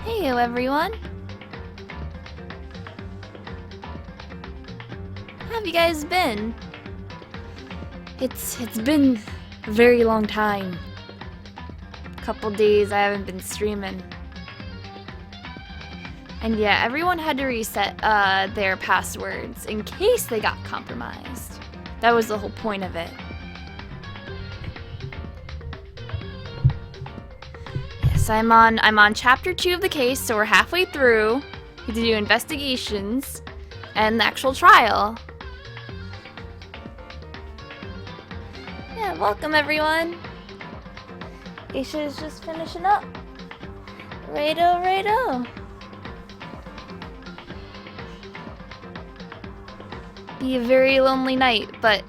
Heyo everyone! How have you guys been? It's been a very long time. Couple days I haven't been streaming. And yeah, everyone had to reset their passwords in case they got compromised. That was the whole point of it. Yes, I'm on chapter 2 of the case, so we're halfway through. We have to do investigations and the actual trial. Yeah, welcome everyone. Aisha's just finishing up. Righto. Be a very lonely night, but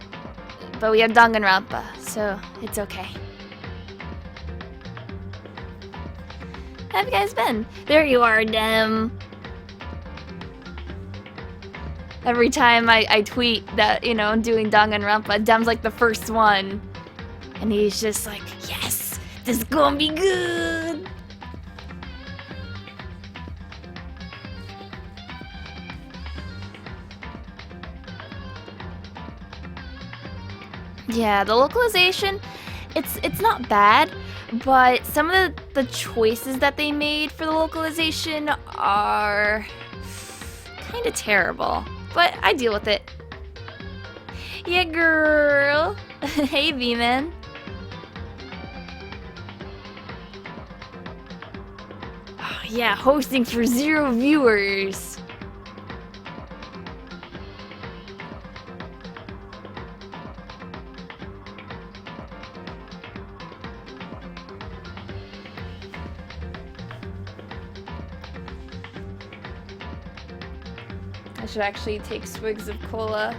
we have Danganropa, so it's okay. How have you guys been? There you are, Dem. Every time I tweet that, you know, I'm doing Danganropa, Dem's like the first one. And he's just like, yes, this is gonna be good. Yeah, the localization, it's not bad, but some of the choices that they made for the localization are kind of terrible. But I deal with it. Yeah, girl. Hey, V-Man. Oh, yeah, hosting for 0 viewers. I should actually take swigs of cola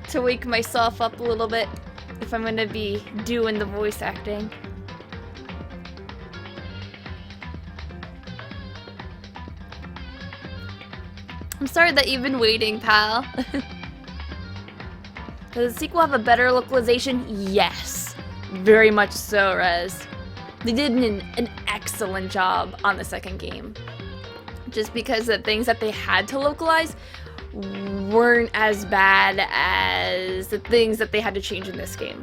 to wake myself up a little bit if I'm gonna be doing the voice acting. I'm sorry that you've been waiting, pal. Does the sequel have a better localization? Yes. Very much so, Rez. They did an excellent job on the second game. Just because the things that they had to localize weren't as bad as the things that they had to change in this game.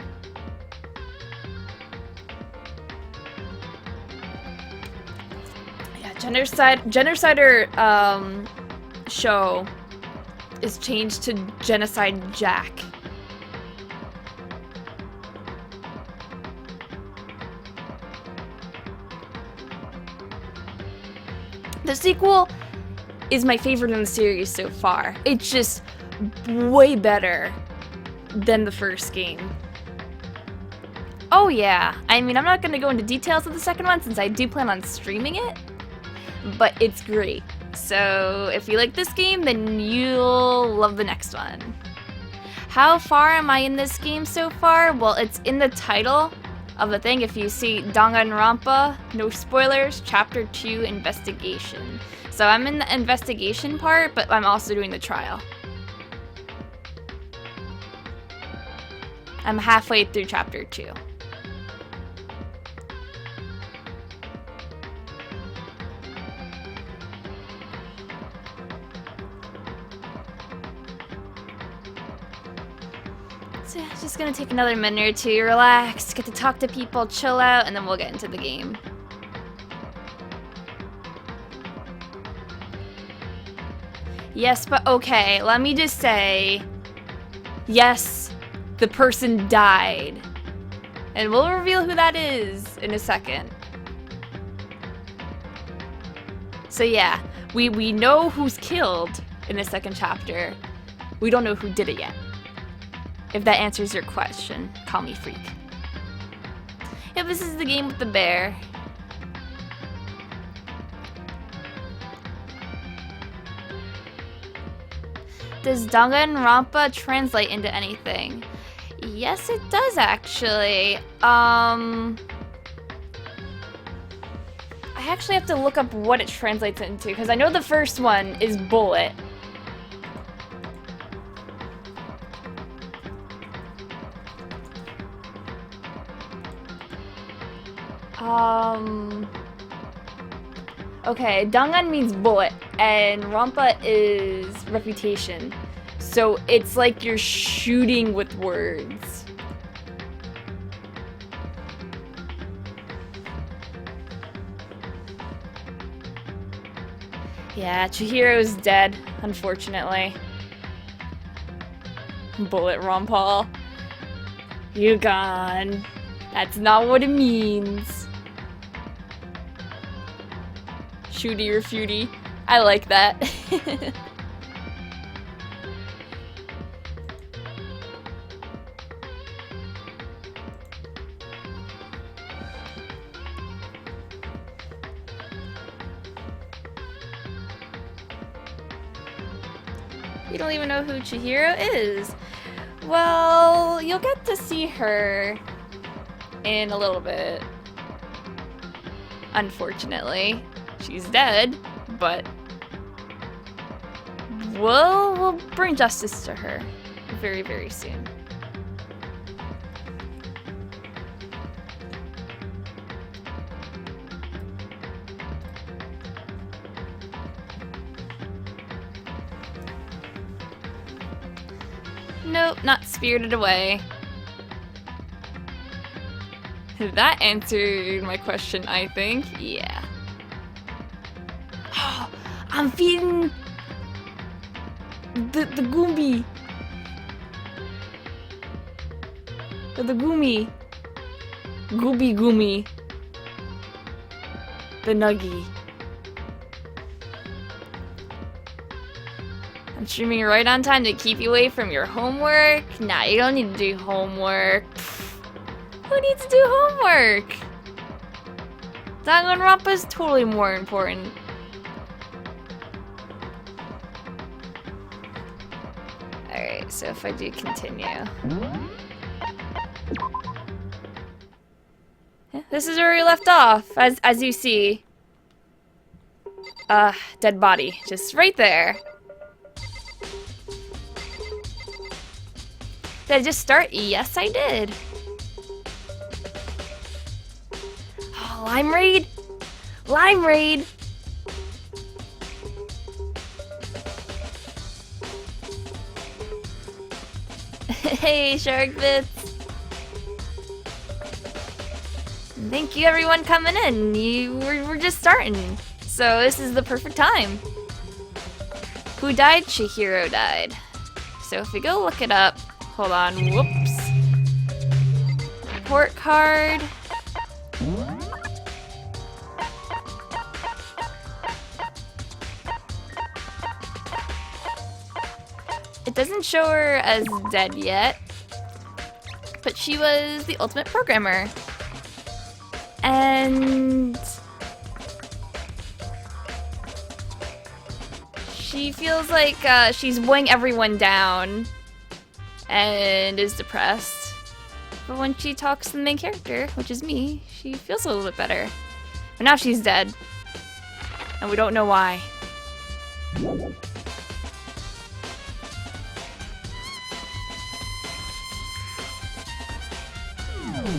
Yeah, Genocider show is changed to Genocide Jack. The sequel is my favorite in the series so far. It's just way better than the first game. Oh yeah, I mean, I'm not gonna go into details of the second one since I do plan on streaming it, but it's great. So if you like this game, then you'll love the next one. How far am I in this game so far? Well, it's in the title of the thing. If you see Danganronpa, no spoilers, chapter 2, investigation. So I'm in the investigation part, but I'm also doing the trial. I'm halfway through chapter 2. So yeah, it's just gonna take another minute or two, relax, get to talk to people, chill out, and then we'll get into the game. Yes, but okay, let me just say, yes, the person died. And we'll reveal who that is in a second. So yeah, we know who's killed in the second chapter. We don't know who did it yet. If that answers your question, call me freak. Yeah, this is the game with the bear. Does Danganronpa translate into anything? Yes, it does actually. I actually have to look up what it translates into, because I know the first one is bullet. Okay, Dangan means bullet, and Rampa is reputation. So it's like you're shooting with words. Yeah, Chihiro's dead, unfortunately. Bullet Rampal. You gone. That's not what it means. Shooty or feudy. I like that. You don't even know who Chihiro is. Well, you'll get to see her in a little bit. Unfortunately. She's dead, but we'll bring justice to her very, very soon. Nope, not Spirited Away. That answered my question, I think. Yeah. I'm feeding the Goombi. The Goomy. Gooby Goomy. The Nuggy. I'm streaming right on time to keep you away from your homework. Nah, you don't need to do homework. Who needs to do homework? Danganropa is totally more important. Alright, so if I do continue. Yeah, this is where we left off, as you see. Dead body. Just right there. Did I just start? Yes, I did. Oh, Lime Raid? Lime Raid! Hey, Shark Bits! Thank you everyone coming in. We're just starting. So this is the perfect time. Who died? Chihiro died. So if we go look it up, hold on, whoops. Report card. It doesn't show her as dead yet, but she was the ultimate programmer. And she feels like she's weighing everyone down and is depressed. But when she talks to the main character, which is me, she feels a little bit better. But now she's dead, and we don't know why.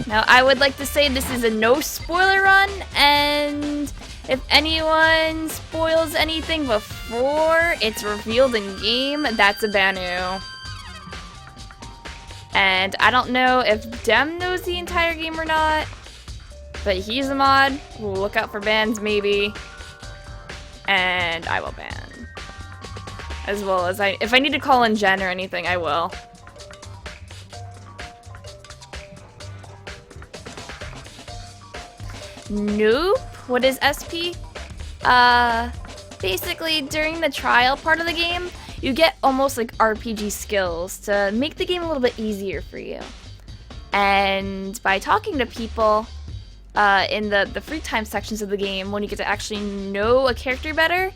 Now, I would like to say this is a no spoiler run, and if anyone spoils anything before it's revealed in game, that's a banu. And I don't know if Dem knows the entire game or not, but he's a mod. We'll look out for bans maybe, and I will ban. As well as if I need to call in Jen or anything, I will. Nope. What is SP? Basically, during the trial part of the game, you get almost like RPG skills to make the game a little bit easier for you. And by talking to people in the free time sections of the game, when you get to actually know a character better,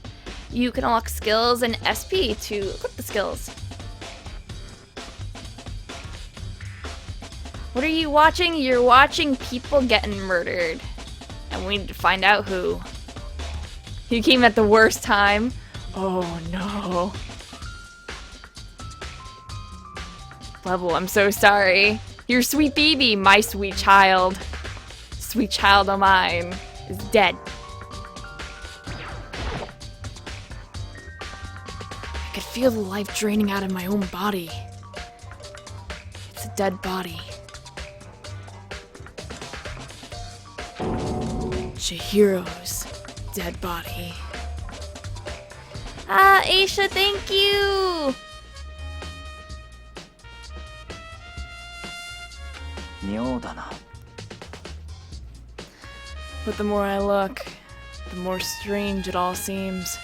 you can unlock skills and SP to equip the skills. What are you watching? You're watching people getting murdered. And we need to find out who. You came at the worst time. Oh no. Level, I'm so sorry. Your sweet baby, my sweet child of mine, is dead. feel the life draining out of my own body. It's a dead body. Chihiro's dead body. Ah, Aisha, thank you! But the more I look, the more strange it all seems.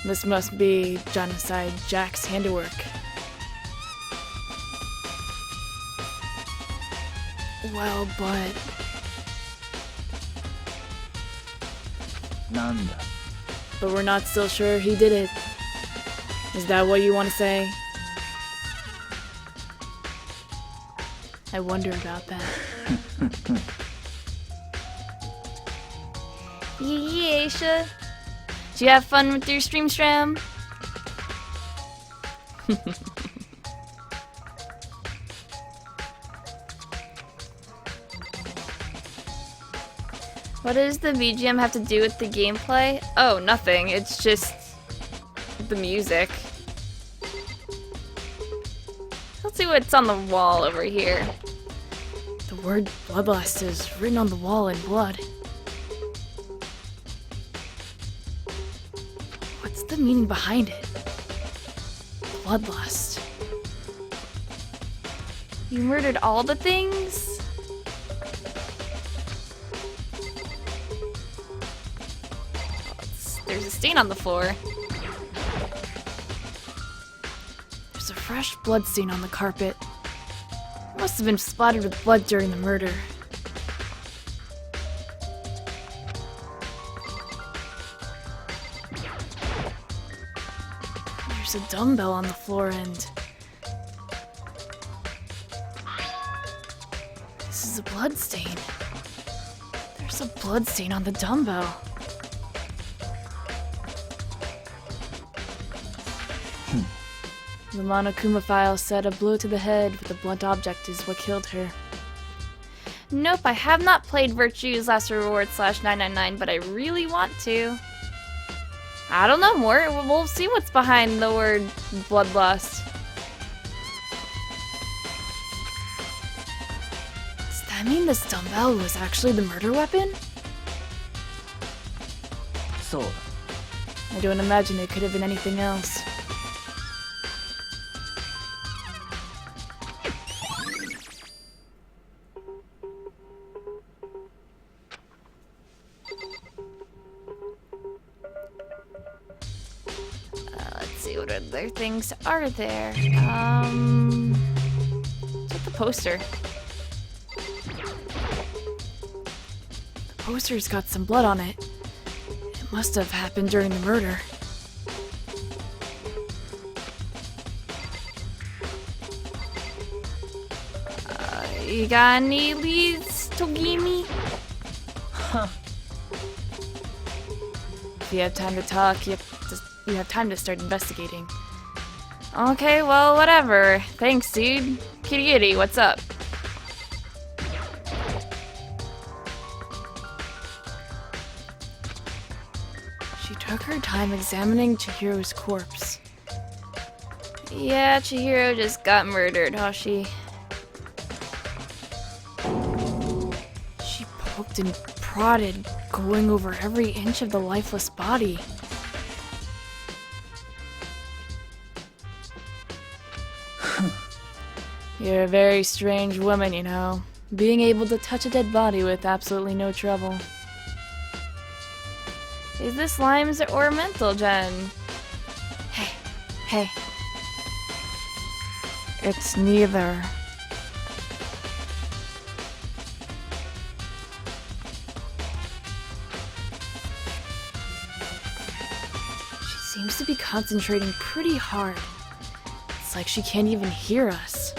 This must be Genocide Jack's handiwork. Well, but... But we're not still sure he did it. Is that what you want to say? I wonder about that. Yeah, Aisha. Did you have fun with your stream, Stram? What does the BGM have to do with the gameplay? Oh, nothing. It's just the music. Let's see what's on the wall over here. The word bloodlust is written on the wall in blood. What's the meaning behind it? Bloodlust. You murdered all the things? There's a stain on the floor. There's a fresh blood stain on the carpet. Must have been splattered with blood during the murder. There's a dumbbell on the floor and... This is a blood stain. There's a blood stain on the dumbbell. The Monokuma file said a blow to the head with a blunt object is what killed her. Nope, I have not played Virtue's Last Reward /999, but I really want to. I don't know more. We'll see what's behind the word bloodlust. Does that mean this dumbbell was actually the murder weapon? So. I don't imagine it could have been anything else. What other things are there? What's with the poster? The poster's got some blood on it. It must have happened during the murder. You got any leads, Togimi? Huh. If you have time to talk, you have time to start investigating. Okay, well, whatever. Thanks, dude. Kitty kitty, what's up? She took her time examining Chihiro's corpse. Yeah, Chihiro just got murdered, huh? She poked and prodded, going over every inch of the lifeless body. You're a very strange woman, you know. Being able to touch a dead body with absolutely no trouble. Is this Slime's or mental, Jen? Hey. It's neither. She seems to be concentrating pretty hard. It's like she can't even hear us.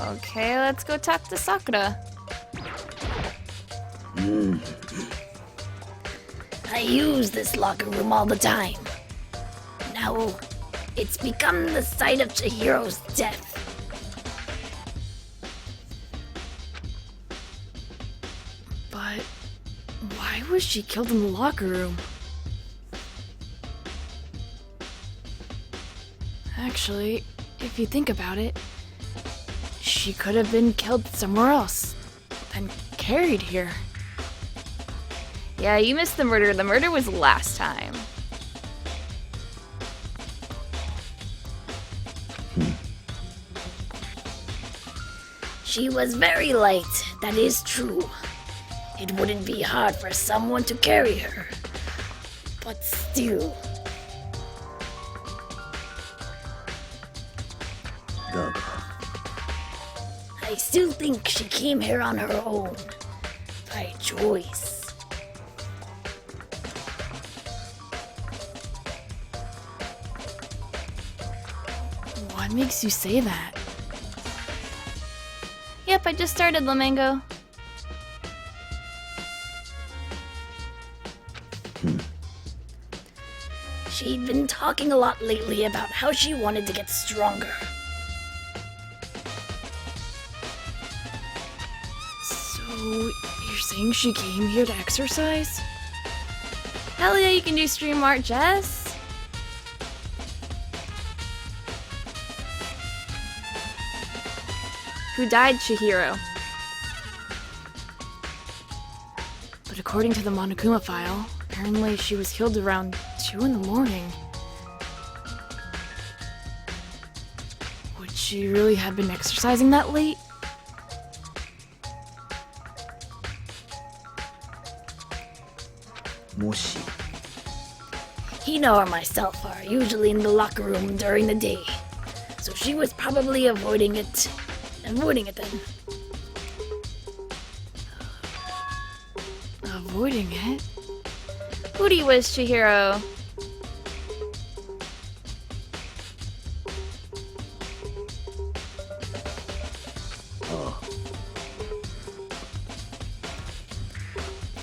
Okay, let's go talk to Sakura. I use this locker room all the time. Now, it's become the site of Chihiro's death. was she killed in the locker room? Actually, if you think about it, she could have been killed somewhere else, then carried here. Yeah, you missed the murder. The murder was last time. She was very light, that is true. It wouldn't be hard for someone to carry her. But still. だが I still think she came here on her own. By choice. What makes you say that? Yep, I just started, Lamango. She'd been talking a lot lately about how she wanted to get stronger. So, you're saying she came here to exercise? Hell yeah, you can do stream art, Jess! Who died, Chihiro? But according to the Monokuma file, apparently she was killed around 2 in the morning. Would she really have been exercising that late? Moshi. Hina or myself are usually in the locker room during the day, so she was probably avoiding it. Avoiding it then. Avoiding it? Who do you wish, Chihiro?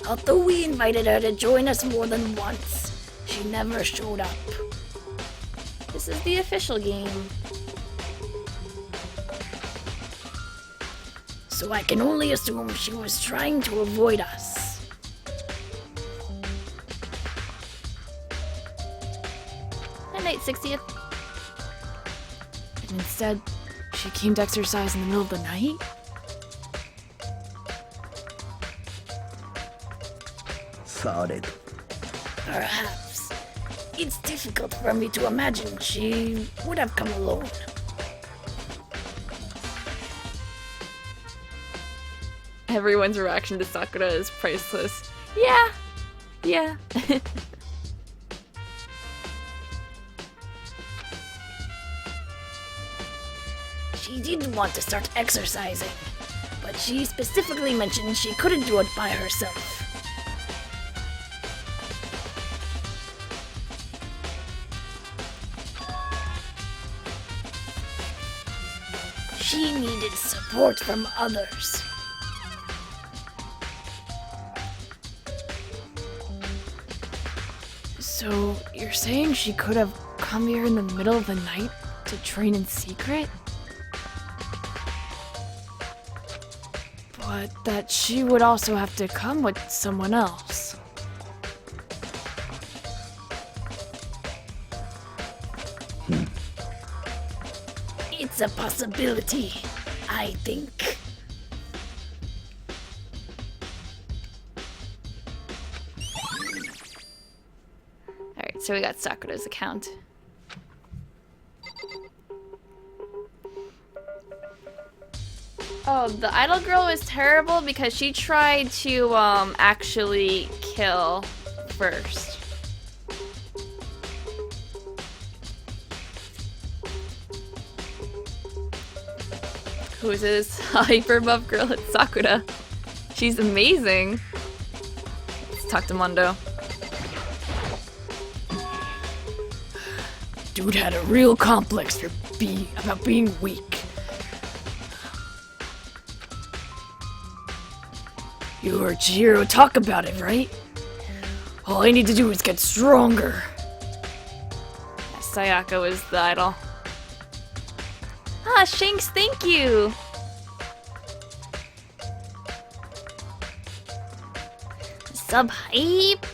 Although we invited her to join us more than once, she never showed up. This is the official game. So I can only assume she was trying to avoid us. At night, 60th. And instead, she came to exercise in the middle of the night? Solid. Perhaps. It's difficult for me to imagine she would have come alone. Everyone's reaction to Sakura is priceless. Yeah. Yeah. She did want to start exercising, but she specifically mentioned she couldn't do it by herself. She needed support from others. So, you're saying she could have come here in the middle of the night to train in secret? But that she would also have to come with someone else. It's a possibility, I think. Alright, so we got Sakura's account. Oh, the idol girl was terrible because she tried to actually kill first. Who is this hyper buff girl? It's Sakura. She's amazing. Let's talk to Mondo. Dude had a real complex about being weak. You heard Chihiro talk about it, right? All I need to do is get stronger. Sayaka was the idol. Ah, Shanks, thank you! Sub hype.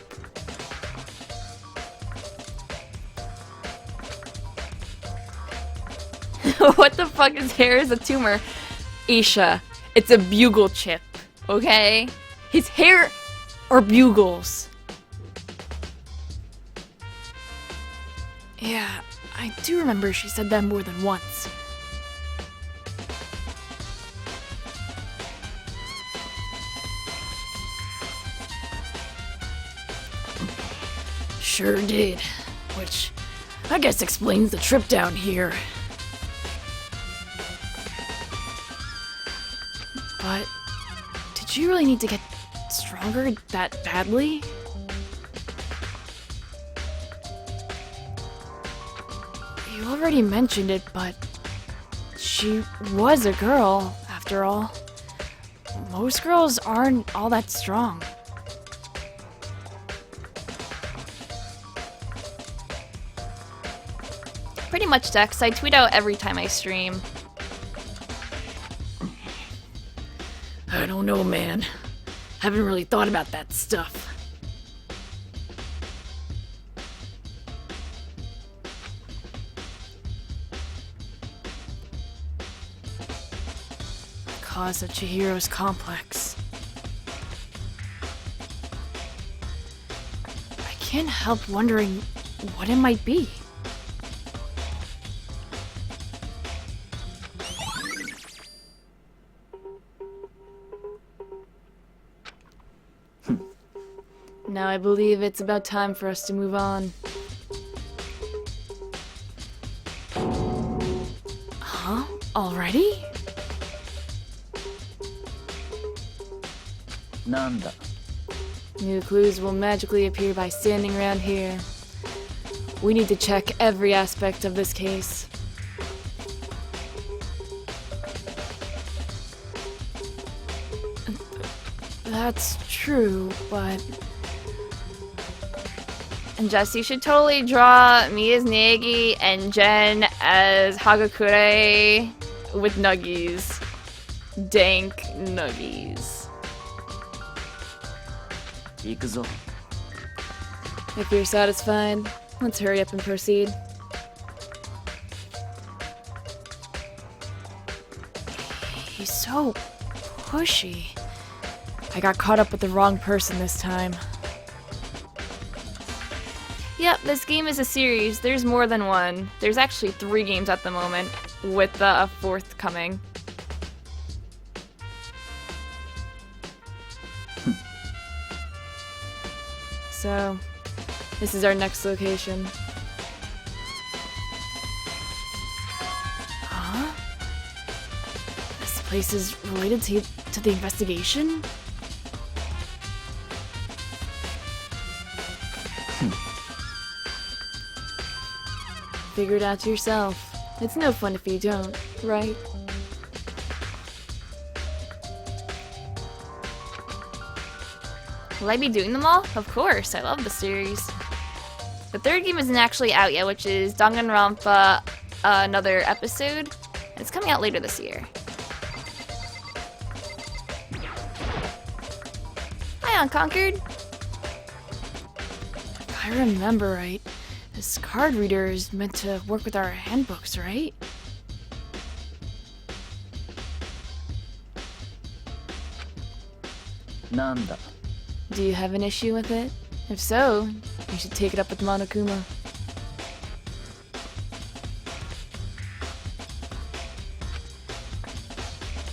What the fuck is hair is a tumor? Isha, it's a bugle chip, okay? His hair are bugles. Yeah, I do remember she said that more than once. Sure did, which I guess explains the trip down here. But did you really need to get stronger that badly? You already mentioned it, but she was a girl, after all. Most girls aren't all that strong. Pretty much, Dex. I tweet out every time I stream. I don't know, man. Haven't really thought about that stuff. Cause of Chihiro's complex. I can't help wondering what it might be. Now I believe it's about time for us to move on. Huh? Already? なんだ New clues will magically appear by standing around here. We need to check every aspect of this case. That's true, but... And Jess, you should totally draw me as Nagi and Jen as Hagakure with nuggies. Dank nuggies. 行くぞ If you're satisfied, let's hurry up and proceed. He's so pushy. I got caught up with the wrong person this time. Yep, this game is a series. There's more than one. There's actually 3 games at the moment, with a 4th coming. So, this is our next location. Huh? This place is related to the investigation? Figure it out yourself. It's no fun if you don't, right? Will I be doing them all? Of course, I love the series. The 3rd game isn't actually out yet, which is Danganropa, another episode. It's coming out later this year. Hi, Unconquered! If I remember right, this card reader is meant to work with our handbooks, right? Nanda. Do you have an issue with it? If so, you should take it up with Monokuma.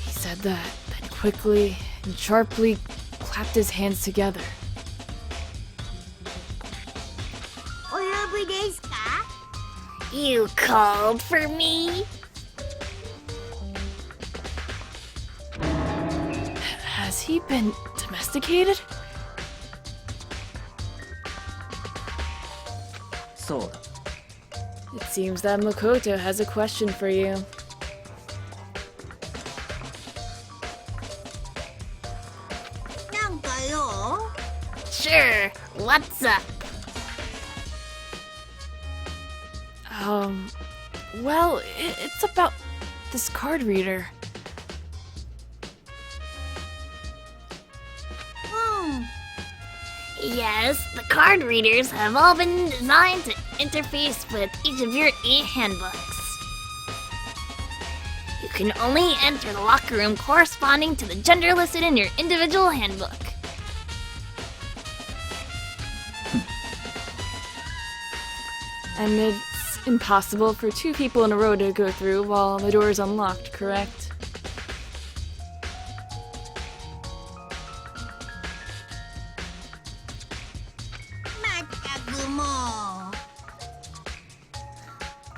He said that, then quickly and sharply clapped his hands together. You called for me? Has he been domesticated? そうだ It seems that Makoto has a question for you. Sure, what's up? Well, it's about this card reader. Yes, the card readers have all been designed to interface with each of your 8 handbooks. You can only enter the locker room corresponding to the gender listed in your individual handbook. And it's impossible for 2 people in a row to go through while the door is unlocked, correct?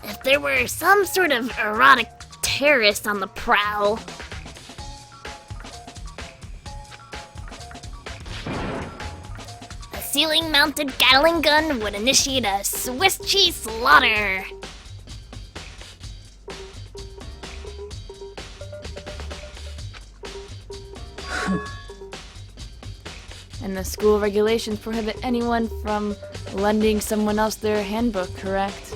If there were some sort of erotic terrorist on the prowl. A ceiling-mounted Gatling gun would initiate a Swiss cheese slaughter. And the school regulations prohibit anyone from lending someone else their handbook, correct?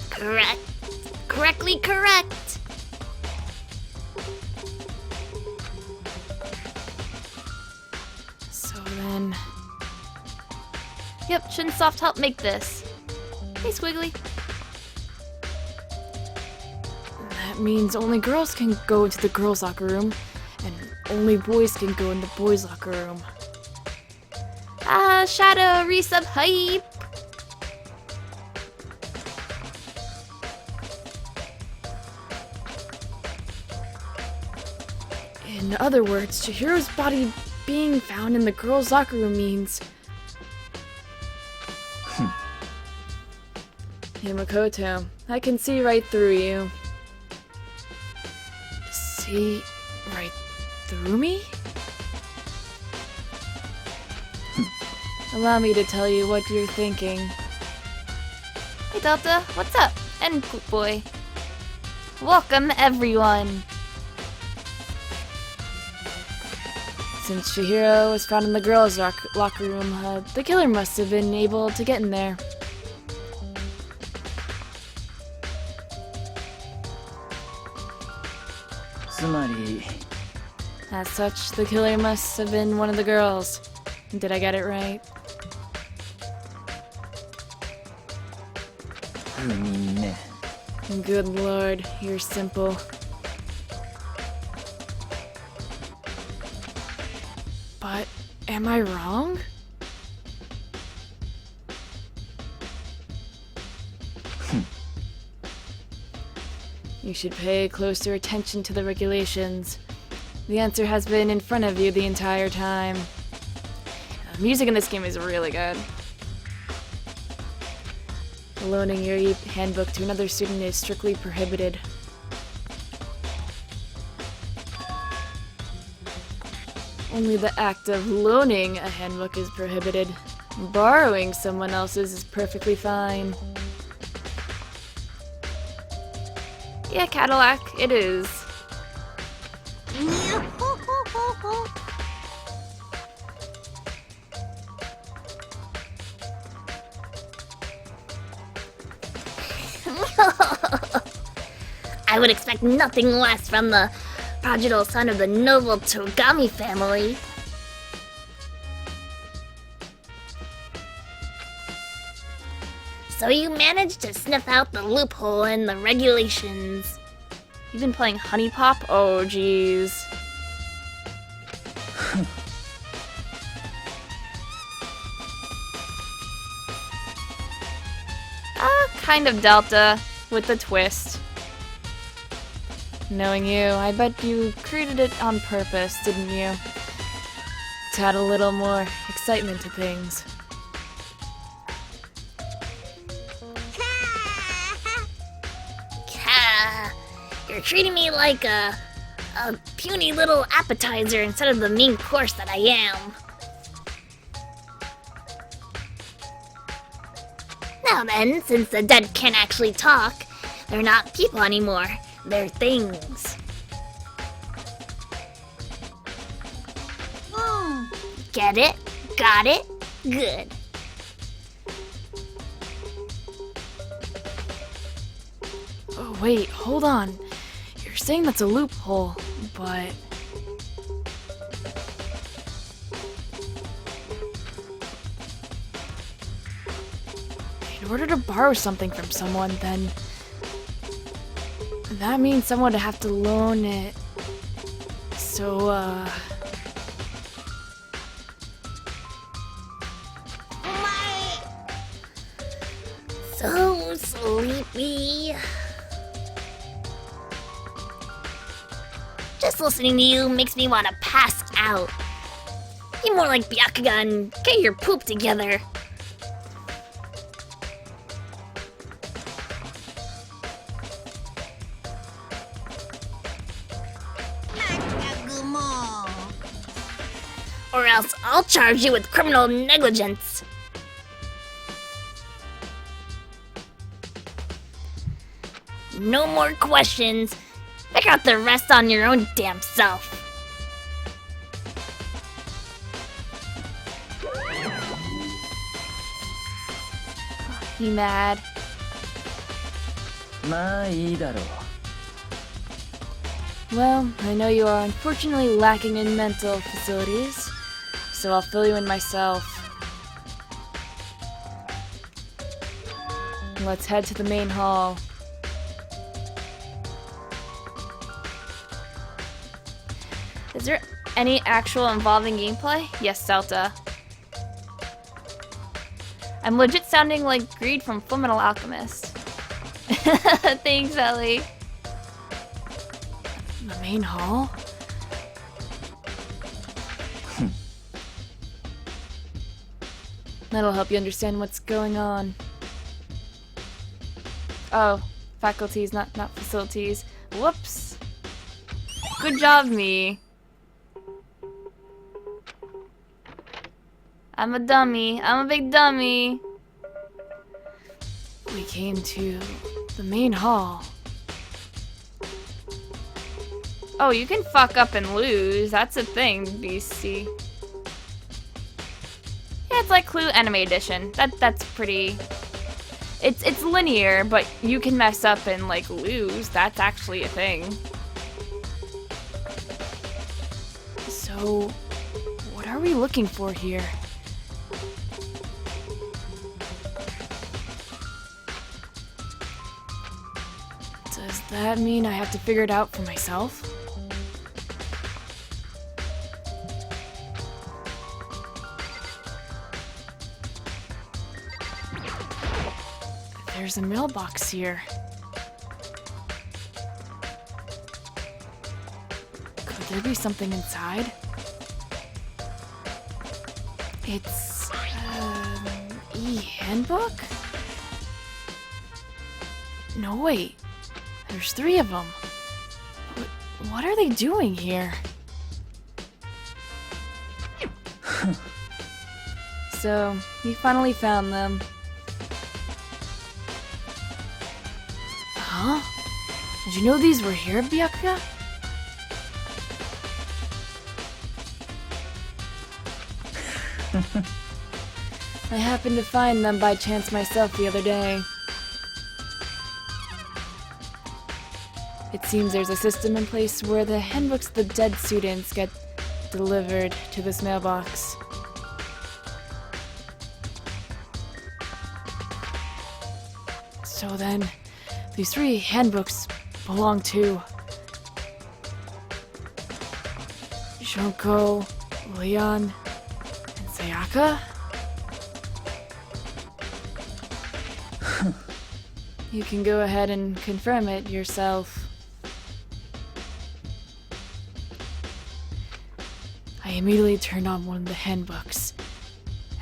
Correct. Correctly correct. So then... Yep, Shinsoft helped make this. Hey, Squiggly. That means only girls can go into the girls' locker room, and only boys can go in the boys' locker room. Ah, Shadow, resub hype! In other words, Chihiro's body being found in the girls' locker room means... Hey, Makoto, I can see right through you. See right through me? Allow me to tell you what you're thinking. Hey, Delta, what's up? And Poop Boy. Welcome, everyone! Since Chihiro was found in the girls' locker room, the killer must have been able to get in there. As such, the killer must have been one of the girls. Did I get it right? Good lord, you're simple. But am I wrong? You should pay closer attention to the regulations. The answer has been in front of you the entire time. Music in this game is really good. Loaning your handbook to another student is strictly prohibited. Only the act of loaning a handbook is prohibited. Borrowing someone else's is perfectly fine. Yeah, Cadillac, it is. I would expect nothing less from the prodigal son of the noble Togami family. So you managed to sniff out the loophole in the regulations. You've been playing Honey Pop? Oh, jeez. Kind of Delta, with the twist. Knowing you, I bet you created it on purpose, didn't you? To add a little more excitement to things. You're treating me like a puny little appetizer instead of the main course that I am. Now then, since the dead can't actually talk, they're not people anymore. They're things. Get it? Got it? Good. Oh, wait, hold on. You're saying that's a loophole. but... in order to borrow something from someone, then... that means someone would have to loan it. So, So sleepy. Just listening to you makes me want to pass out. Be more like Byakuga and get your poop together. Or else I'll charge you with criminal negligence. No more questions. Figure out the rest on your own damn self. you mad? まあいいだろう。 Well, I know you are unfortunately lacking in mental facilities, so I'll fill you in myself. Let's head to the main hall. Is there any actual involving gameplay? Yes, Celta. I'm legit sounding like Greed from Fullmetal Alchemist. Thanks, Ellie. The main hall? That'll help you understand what's going on. Oh, faculties, not facilities. Whoops. Good job, me. I'm a dummy. I'm a big dummy. We came to the main hall. Oh, you can fuck up and lose. That's a thing, BC. Yeah, it's like Clue Anime Edition. That's pretty... It's linear, but you can mess up and, like, lose. That's actually a thing. So, what are we looking for here? Does that mean I have to figure it out for myself? There's a mailbox here. Could there be something inside? It's e-handbook? No, wait. There's 3 of them. What are they doing here? So, you finally found them. Huh? Did you know these were here, Byakuga? I happened to find them by chance myself the other day. It seems there's a system in place where the handbooks of the dead students get delivered to this mailbox. So then, these 3 handbooks belong to Shunko, Leon, and Sayaka? You can go ahead and confirm it yourself. I immediately turned on one of the handbooks,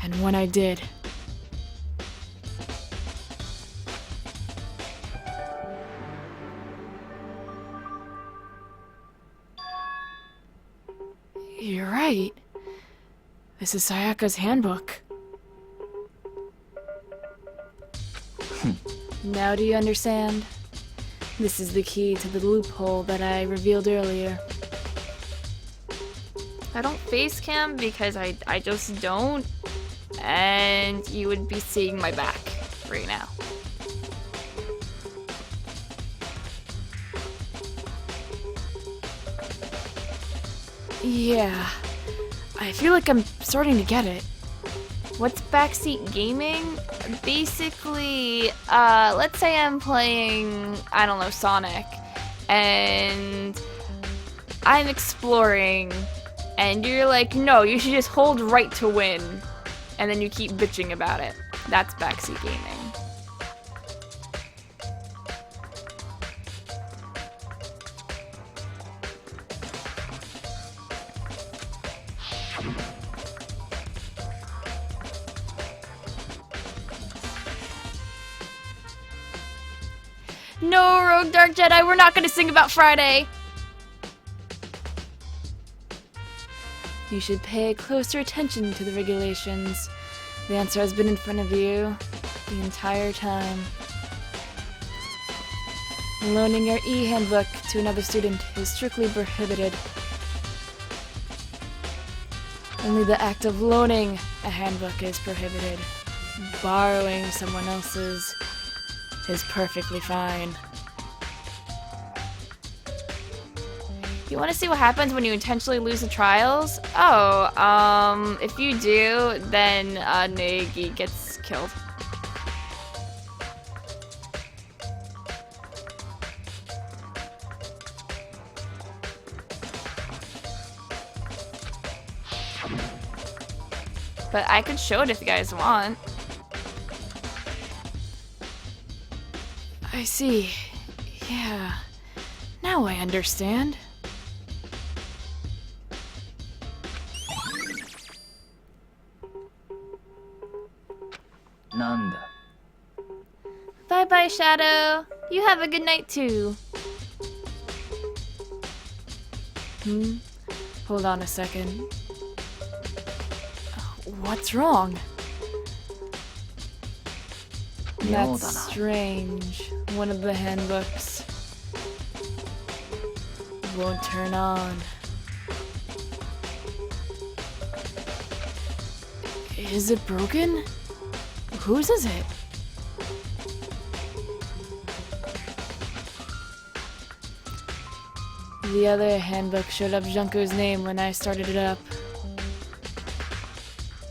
and when I did, you're right. This is Sayaka's handbook. Now do you understand? This is the key to the loophole that I revealed earlier. I don't face cam because I just don't, and you would be seeing my back right now. Yeah. I feel like I'm starting to get it. What's backseat gaming? Basically, let's say I'm playing, I don't know, Sonic, and I'm exploring, and you're like, no, you should just hold right to win, and then you keep bitching about it. That's backseat gaming. No, Rogue Dark Jedi, we're not gonna sing about Friday! You should pay closer attention to the regulations. The answer has been in front of you the entire time. Loaning your e-handbook to another student is strictly prohibited. Only the act of loaning a handbook is prohibited. Borrowing someone else's is perfectly fine. You want to see what happens when you intentionally lose the trials? Oh, if you do, then Nagi gets killed. But I could show it if you guys want. I see. Yeah. Now I understand. Nanda. Bye-bye, Shadow. You have a good night, too. Hold on a second. What's wrong? That's strange. One of the handbooks won't turn on. Is it broken? Whose is it? The other handbook showed up Junko's name when I started it up.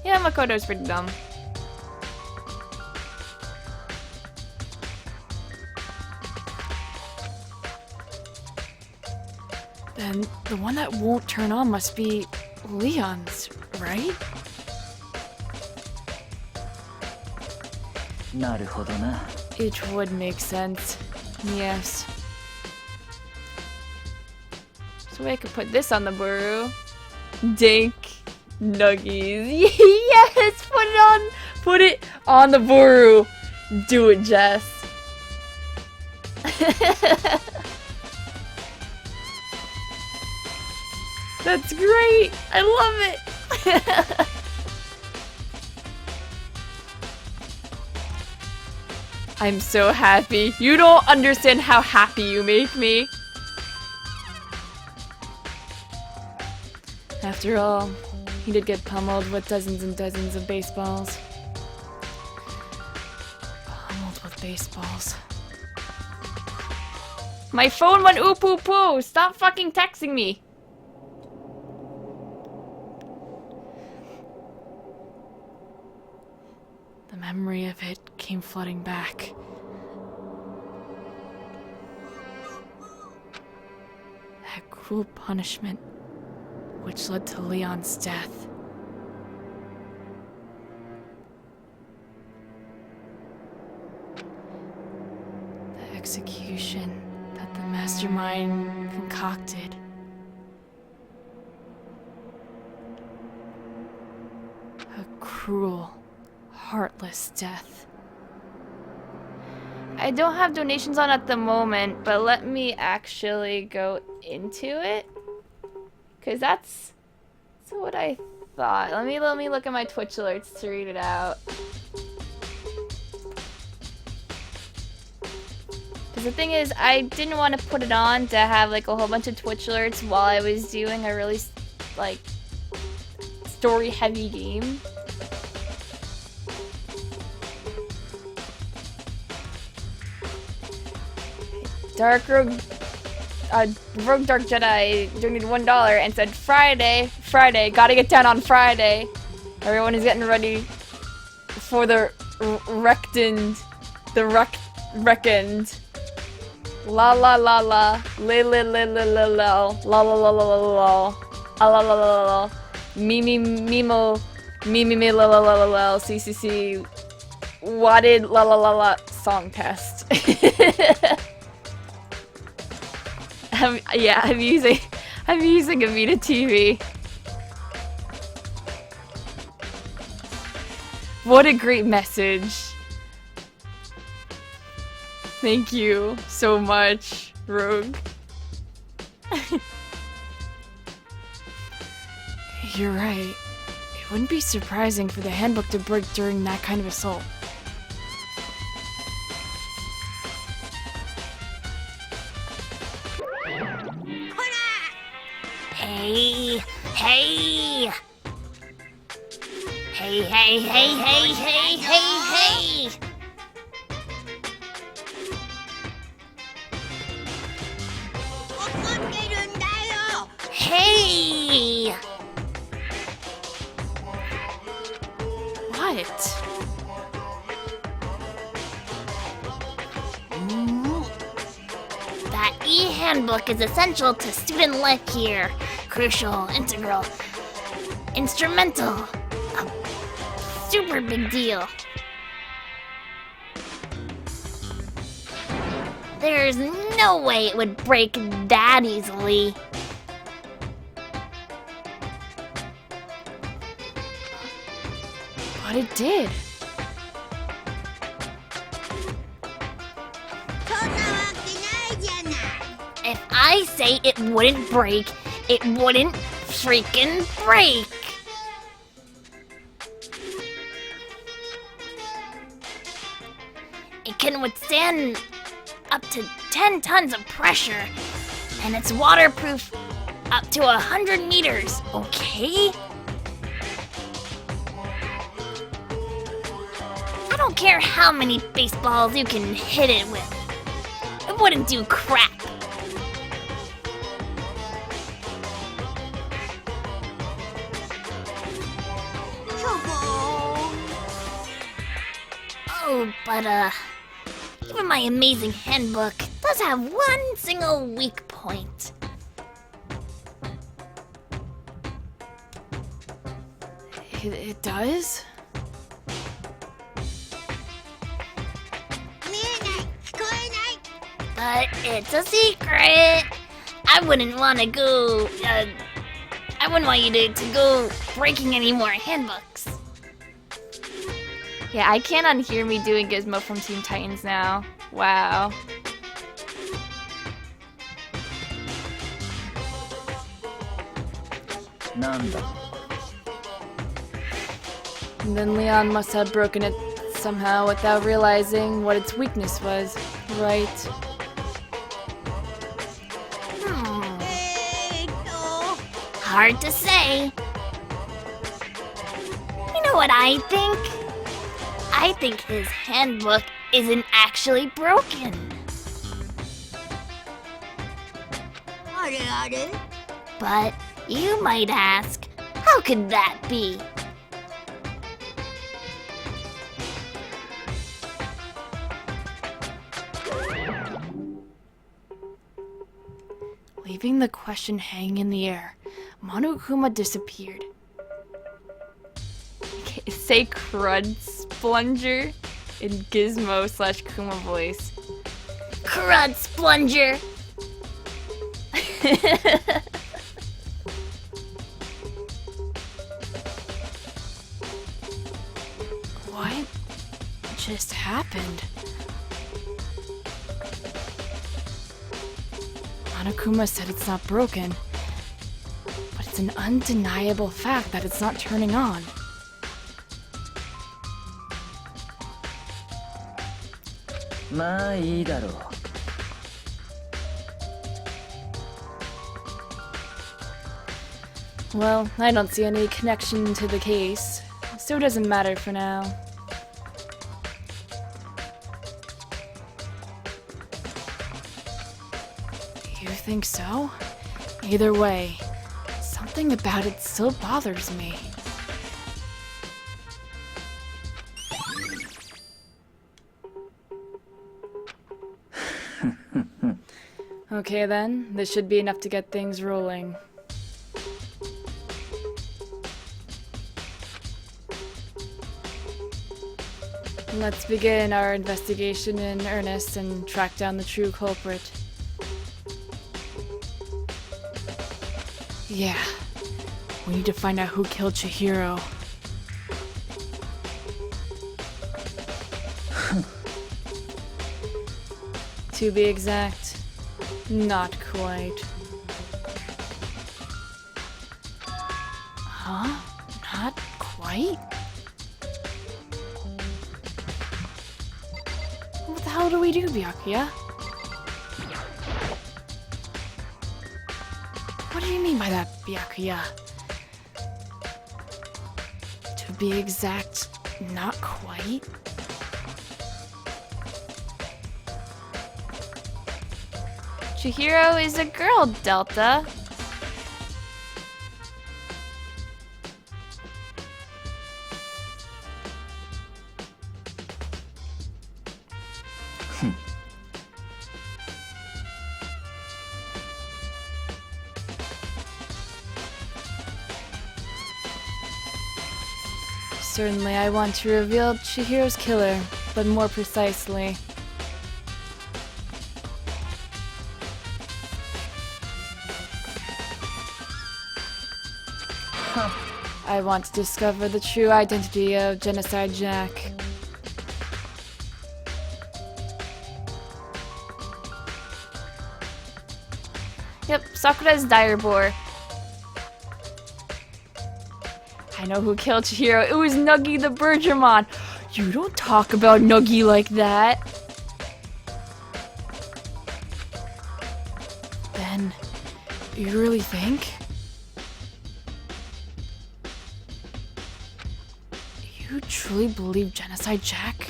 Yeah, Makoto's pretty dumb. Then the one that won't turn on must be Leon's, right? なるほどな。 It would make sense. Yes. So I could put this on the Buru. Dink. Nuggies. Yes! Put it on! Put it on the Buru! Do it, Jess. That's great! I love it! I'm so happy. You don't understand how happy you make me. After all, he did get pummeled with dozens and dozens of baseballs. Pummeled with baseballs. My phone went ooh poo poo! Stop fucking texting me! The memory of it came flooding back. That cruel punishment which led to Leon's death. The execution that the mastermind concocted. A cruel, heartless death. I don't have donations on at the moment, but let me actually go into it. Cause that's what I thought. Let me look at my Twitch alerts to read it out. Cause the thing is, I didn't want to put it on to have like a whole bunch of Twitch alerts while I was doing a really like story-heavy game. Dark Rogue. Rogue Dark Jedi donated $1 and said, Friday, gotta get down on Friday. Everyone is getting ready for the reckoned. La la la la, li li li li li la la la la la la la la la la la me mimo me la la la la la CCC wadded la la la la song test. Yeah, I'm using Avita TV. What a great message. Thank you so much, Rogue. You're right. It wouldn't be surprising for the handbook to break during that kind of assault. Hey! Hey! Hey, hey, hey, hey, hey, hey, hey! Hey! What? That e-handbook is essential to student life here. Crucial, integral, instrumental. A super big deal. There's no way it would break that easily. But it did. If I say it wouldn't break, it wouldn't freaking break. It can withstand up to 10 tons of pressure, and it's waterproof up to 100 meters, okay? I don't care how many baseballs you can hit it with. It wouldn't do crap. Oh, but even my amazing handbook does have one single weak point. It does? But it's a secret. I wouldn't want to go, I wouldn't want you to go breaking any more handbooks. Yeah, I can't unhear me doing Gizmo from Teen Titans now. Wow. Nanda. And then Leon must have broken it somehow without realizing what its weakness was. Right. Hard to say. You know what I think? I think his handbook isn't actually broken. But you might ask, how could that be? Leaving the question hanging in the air, Monokuma disappeared. Say crud splunger in Gizmo/Kuma voice. Crud splunger! What just happened? Monokuma said it's not broken, but it's an undeniable fact that it's not turning on. Ma ii daro. Well, I don't see any connection to the case, so it doesn't matter for now. You think so? Either way, something about it still bothers me. Okay then, this should be enough to get things rolling. Let's begin our investigation in earnest and track down the true culprit. Yeah, we need to find out who killed Chihiro. To be exact, not quite. Huh? Not quite? What the hell do we do, Byakuya? What do you mean by that, Byakuya? To be exact, not quite? Chihiro is a girl, Delta. Certainly, I want to reveal Chihiro's killer, but more precisely. I want to discover the true identity of Genocide Jack. Yep, Sakura's dire boar. I know who killed Chihiro. It was Nuggy the Bergermon. You don't talk about Nuggy like that. Ben, you really think? You truly believe Genocide Jack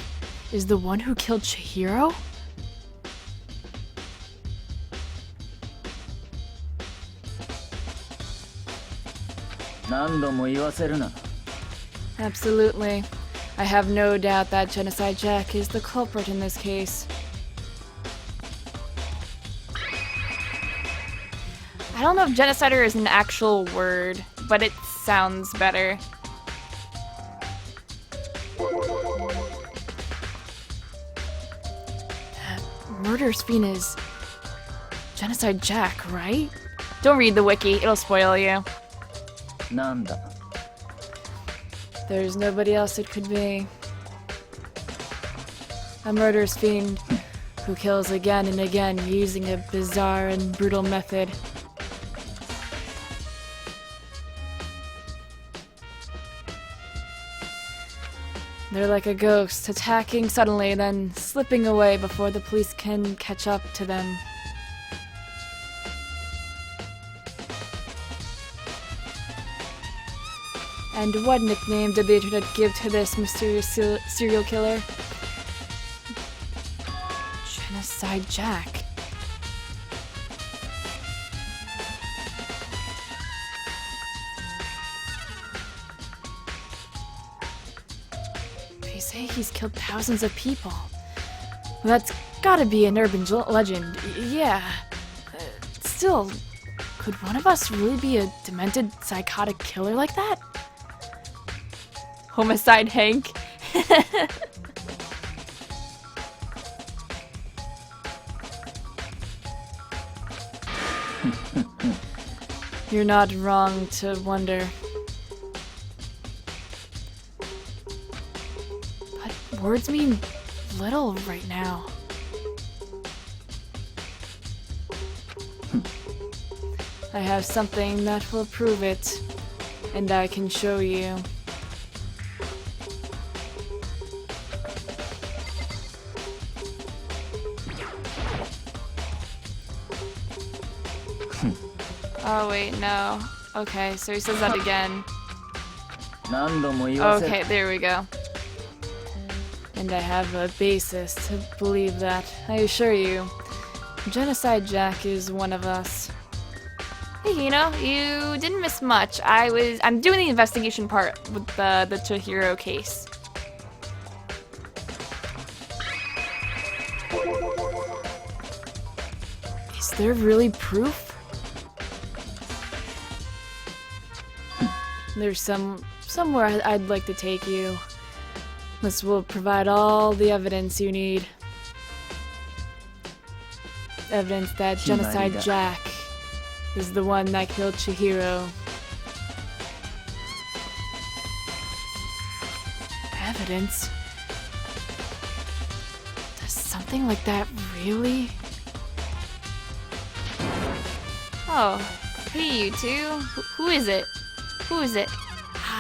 is the one who killed Chihiro? Absolutely. I have no doubt that Genocide Jack is the culprit in this case. I don't know if genocider is an actual word, but it sounds better. Murderous Fiend is Genocide Jack, right? Don't read the wiki, it'll spoil you. There's nobody else it could be. A murderous fiend who kills again and again using a bizarre and brutal method. They're like a ghost, attacking suddenly, then slipping away before the police can catch up to them. And what nickname did the internet give to this mysterious serial killer? Genocide Jack. They say he's killed thousands of people. That's gotta be an urban legend. Yeah. Still, could one of us really be a demented, psychotic killer like that? Homicide Hank. You're not wrong to wonder. But words mean little right now. I have something that will prove it, and I can show you. Oh wait, no. Okay, so he says that again. Okay, there we go. And I have a basis to believe that, I assure you. Genocide Jack is one of us. Hey, you know, you didn't miss much. I'm doing the investigation part with the Chihiro case. Is there really proof? There's somewhere I'd like to take you. This will provide all the evidence you need. Evidence that Genocide Jack is the one that killed Chihiro. Evidence? Does something like that really? Oh, hey you two. Who is it? Who is it?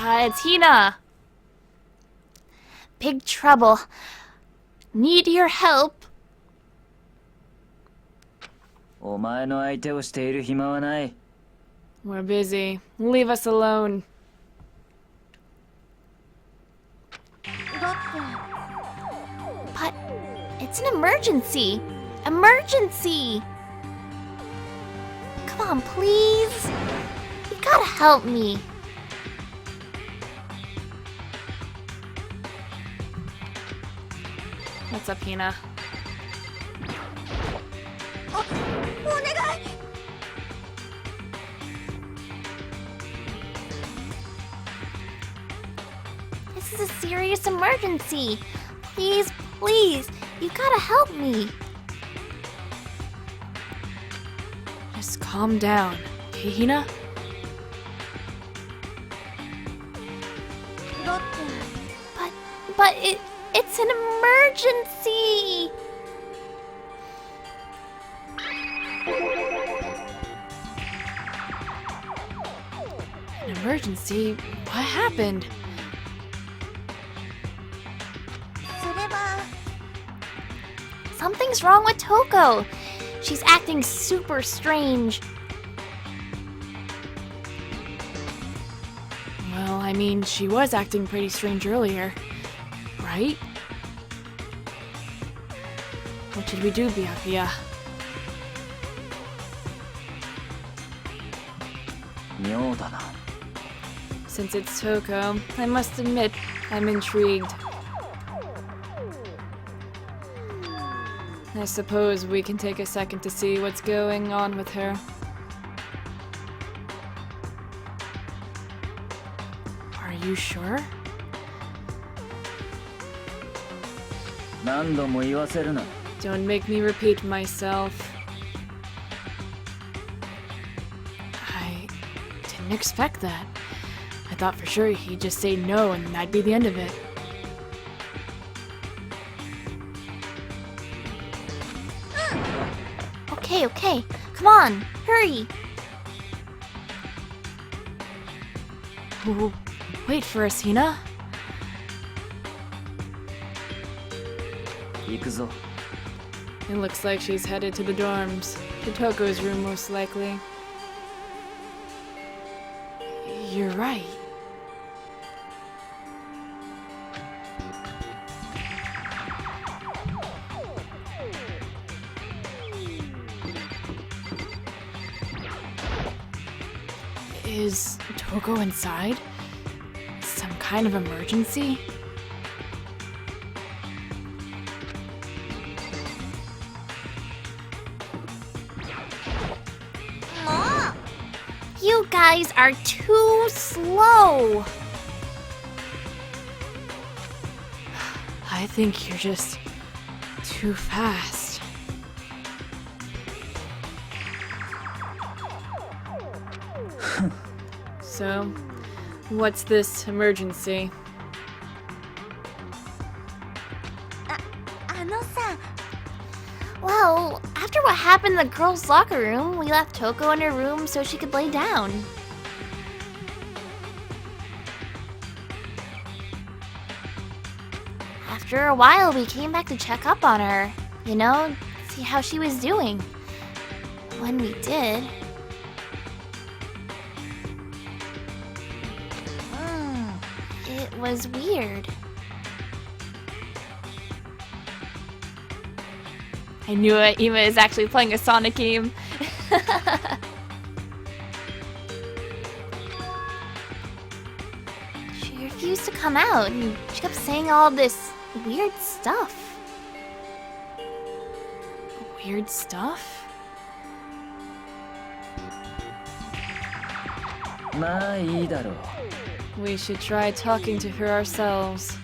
It's Hina. Big trouble. Need your help. お前の相手をしている暇はない。 We're busy. Leave us alone. But it's an emergency. Emergency! Come on, please. You gotta help me. What's up, Hina? This is a serious emergency. Please, please, you gotta help me. Just calm down. Okay, Hina? But it's an emergency. An emergency? What happened? Something's wrong with Toko. She's acting super strange. Well, I mean, she was acting pretty strange earlier, right? What should we do, Byakuya? 妙だな。 Since it's Toko, I must admit, I'm intrigued. I suppose we can take a second to see what's going on with her. Are you sure? 何度も言わせるな。 Don't make me repeat myself. I didn't expect that. I thought for sure he'd just say no and that'd be the end of it. Okay, come on, hurry. Oh, wait for us, Hina. 行くぞ。 It looks like she's headed to the dorms. To Toko's room, most likely. You're right. Is Toko inside? Some kind of emergency? You guys are too slow. I think you're just too fast. So, what's this emergency? Well, after what happened in the girls' locker room, we left Toko in her room so she could lay down. After a while, we came back to check up on her, you know, see how she was doing. When we did... it was weird. I knew it. Ima is actually playing a Sonic game. She refused to come out, and she kept saying all this weird stuff. Weird stuff? まあいいだろう。 We should try talking to her ourselves.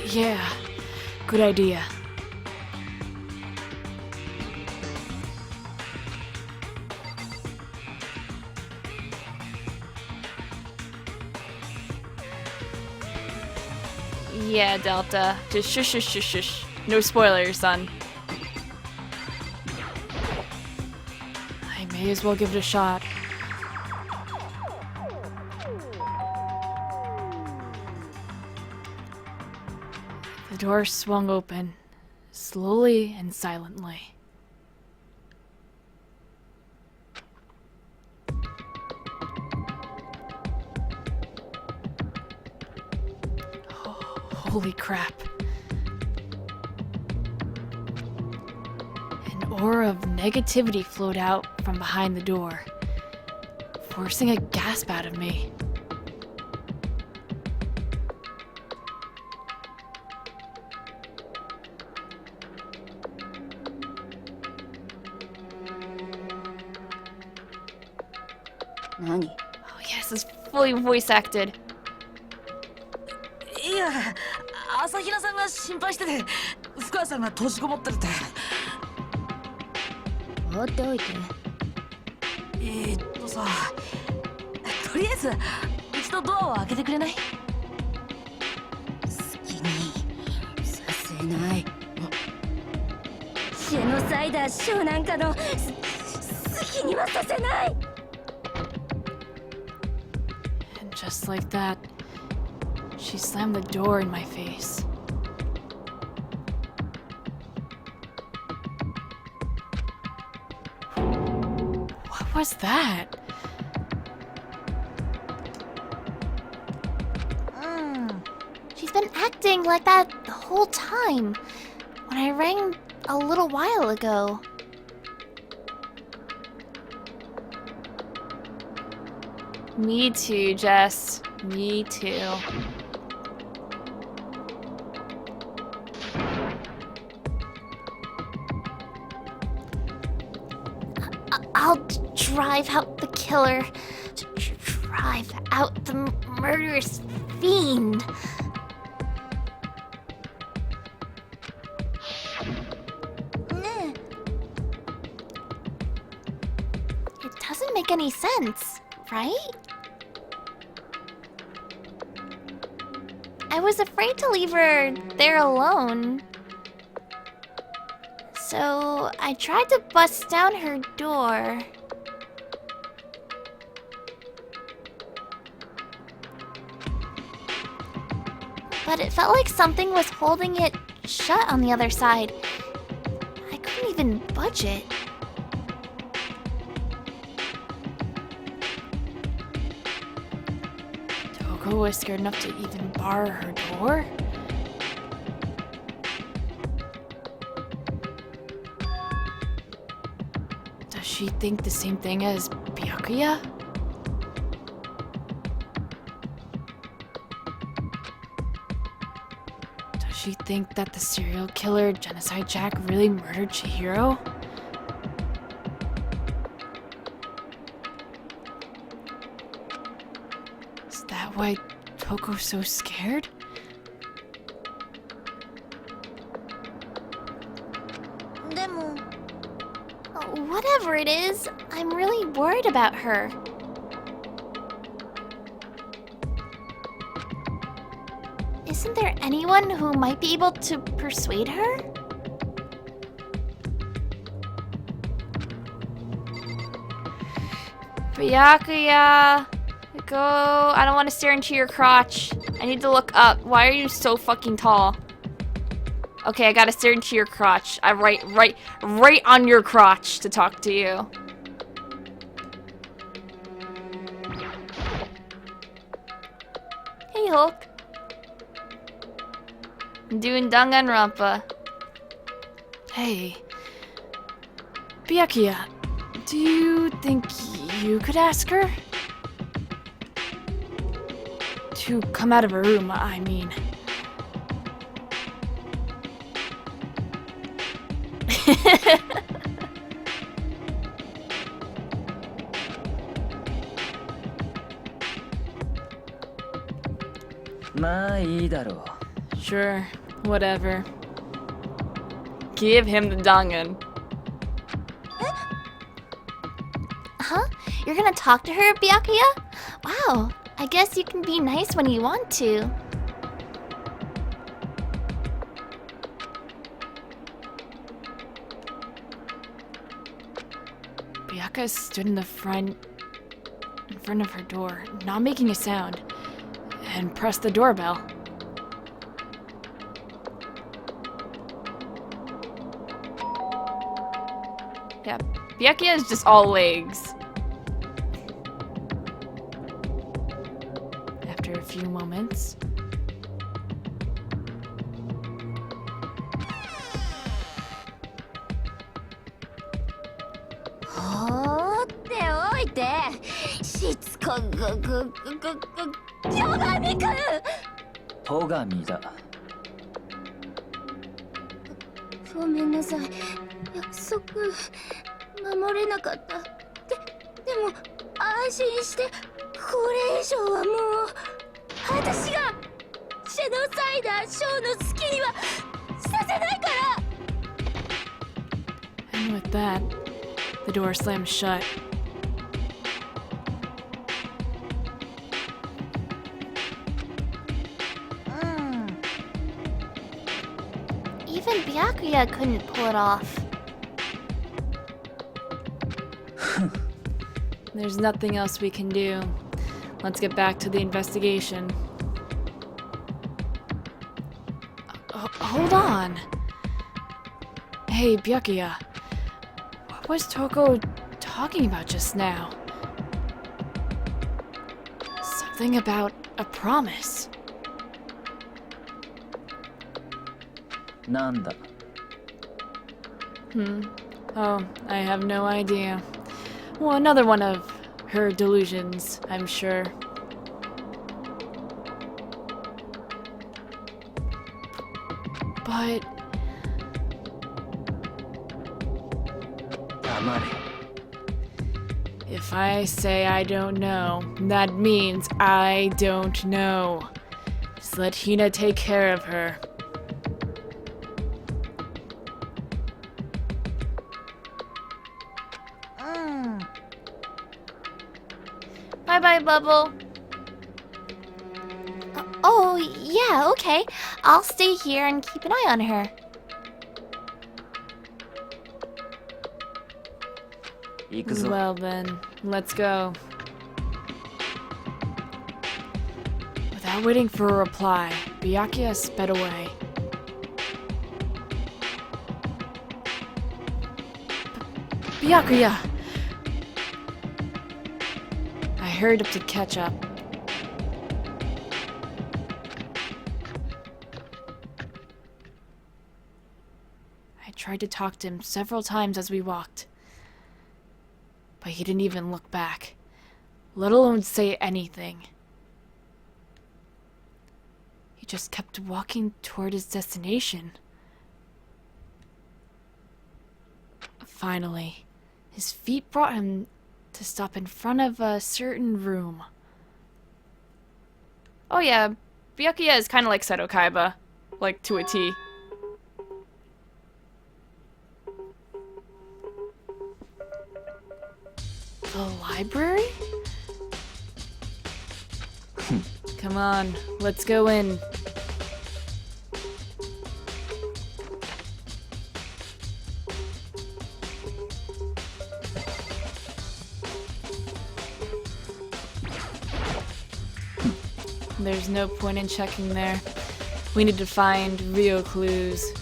Yeah, good idea. Yeah, Delta. Just shush, shush, shush, shush. No spoilers, son. I may as well give it a shot. The door swung open, slowly and silently. Holy crap. An aura of negativity flowed out from behind the door, forcing a gasp out of me. Nani? Oh yes, it's fully voice acted. いや、朝比奈さんが心配してて、深谷さんが閉じこもってるって。放っておいて。さ、とりあえず一度ドアを開けてくれない？好きにさせない。ジェノサイダーショーなんかの好きにはさせない。 And just like that, she slammed the door in my face. What was that? She's been acting like that the whole time. When I rang a little while ago. Me too, Jess. Me too. I'll drive out the killer. Drive out the murderous fiend. It doesn't make any sense, right? I was afraid to leave her there alone. So I tried to bust down her door. But it felt like something was holding it shut on the other side. I couldn't even budge it. Toko was scared enough to even bar her door? Does she think the same thing as Byakuya? Does she think that the serial killer Genocide Jack really murdered Chihiro? Is that why Toko's so scared? Whatever it is, I'm really worried about her. Isn't there anyone who might be able to persuade her? Byakuya, go. I don't want to stare into your crotch. I need to look up. Why are you so fucking tall? Okay, I gotta stare into your crotch. I'm right on your crotch to talk to you. Hey, Hulk. I'm doing Danganropa. Hey, Byakuya, do you think you could ask her? To come out of her room, I mean. Sure, whatever. Give him the Dangan. Huh? You're gonna talk to her, Byakuya? Wow, I guess you can be nice when you want to. Byakuya stood in front of her door, not making a sound, and pressed the doorbell. Yeah, Byakuya is just all legs. After a few moments, and with that, the door slammed shut. Even Byakuya couldn't pull it off. There's nothing else we can do. Let's get back to the investigation. Hold on. Hey, Byakuya. What was Toko talking about just now? Something about a promise. Oh, I have no idea. Well, another one of her delusions, I'm sure. But... if I say I don't know, that means I don't know. Just let Hina take care of her. Bye-bye, Bubble. Oh, yeah, okay. I'll stay here and keep an eye on her. Well then, let's go. Without waiting for a reply, Byakuya sped away. Byakuya! I hurried up to catch up. I tried to talk to him several times as we walked, but he didn't even look back, let alone say anything. He just kept walking toward his destination. Finally, his feet brought him to stop in front of a certain room. Oh yeah, Byakuya is kind of like Seto Kaiba, like to a T. The library? Come on, let's go in. There's no point in checking there. We need to find real clues.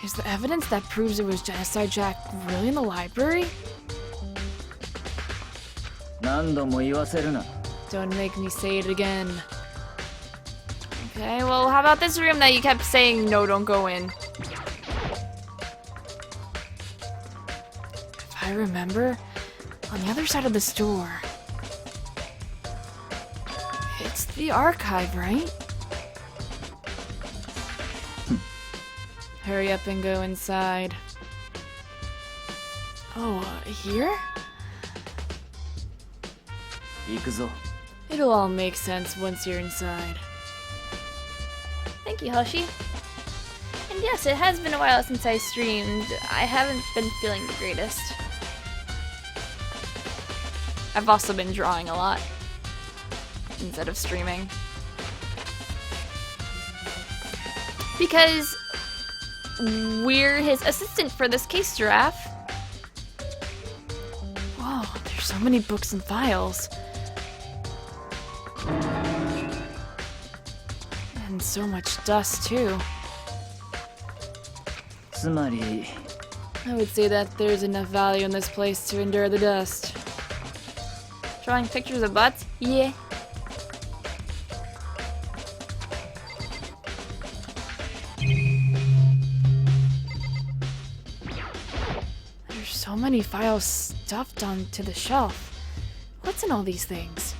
Is the evidence that proves it was Genocide Jack really in the library? 何度も言わせるな。 Don't make me say it again. Okay, well, how about this room that you kept saying, no, don't go in? If I remember, on the other side of the store, it's the archive, right? Hurry up and go inside. Oh, here? 行くぞ。 It'll all make sense once you're inside. Thank you, Hoshi. And yes, it has been a while since I streamed. I haven't been feeling the greatest. I've also been drawing a lot instead of streaming. Because we're his assistant for this case giraffe. Whoa, there's so many books and files. And so much dust, too. つまり、 I would say that there's enough value in this place to endure the dust. Drawing pictures of butts? Yeah. There's so many files stuffed onto the shelf. What's in all these things?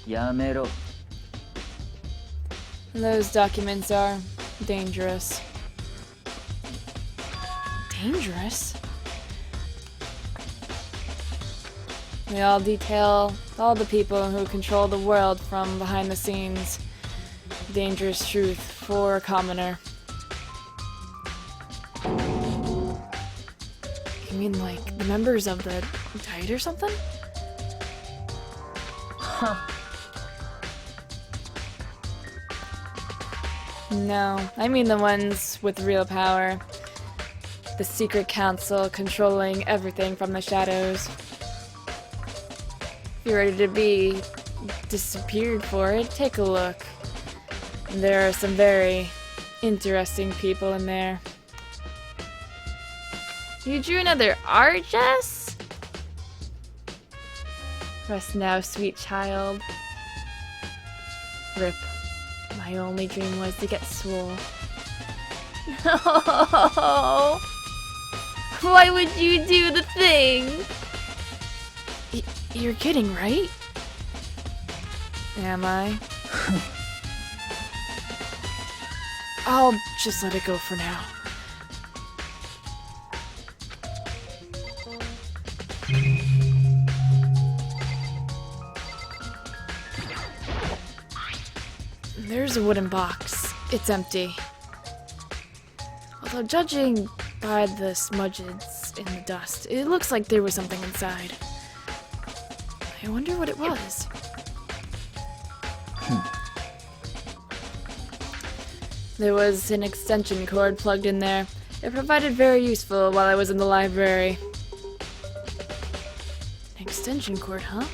やめろ。 Those documents are dangerous. Dangerous? They all detail all the people who control the world from behind the scenes. Dangerous truth for a commoner. You mean like the members of the Tide or something? Huh. No, I mean the ones with real power. The secret council controlling everything from the shadows. If you're ready to be disappeared for it, take a look. There are some very interesting people in there. You drew another art, Jess? Rest now, sweet child. Rip. My only dream was to get swole. No! Why would you do the thing? You're kidding, right? Am I? I'll just let it go for now. There's a wooden box. It's empty. Although judging by the smudges in the dust, it looks like there was something inside. I wonder what it was. There was an extension cord plugged in there. It provided very useful while I was in the library. An extension cord, huh?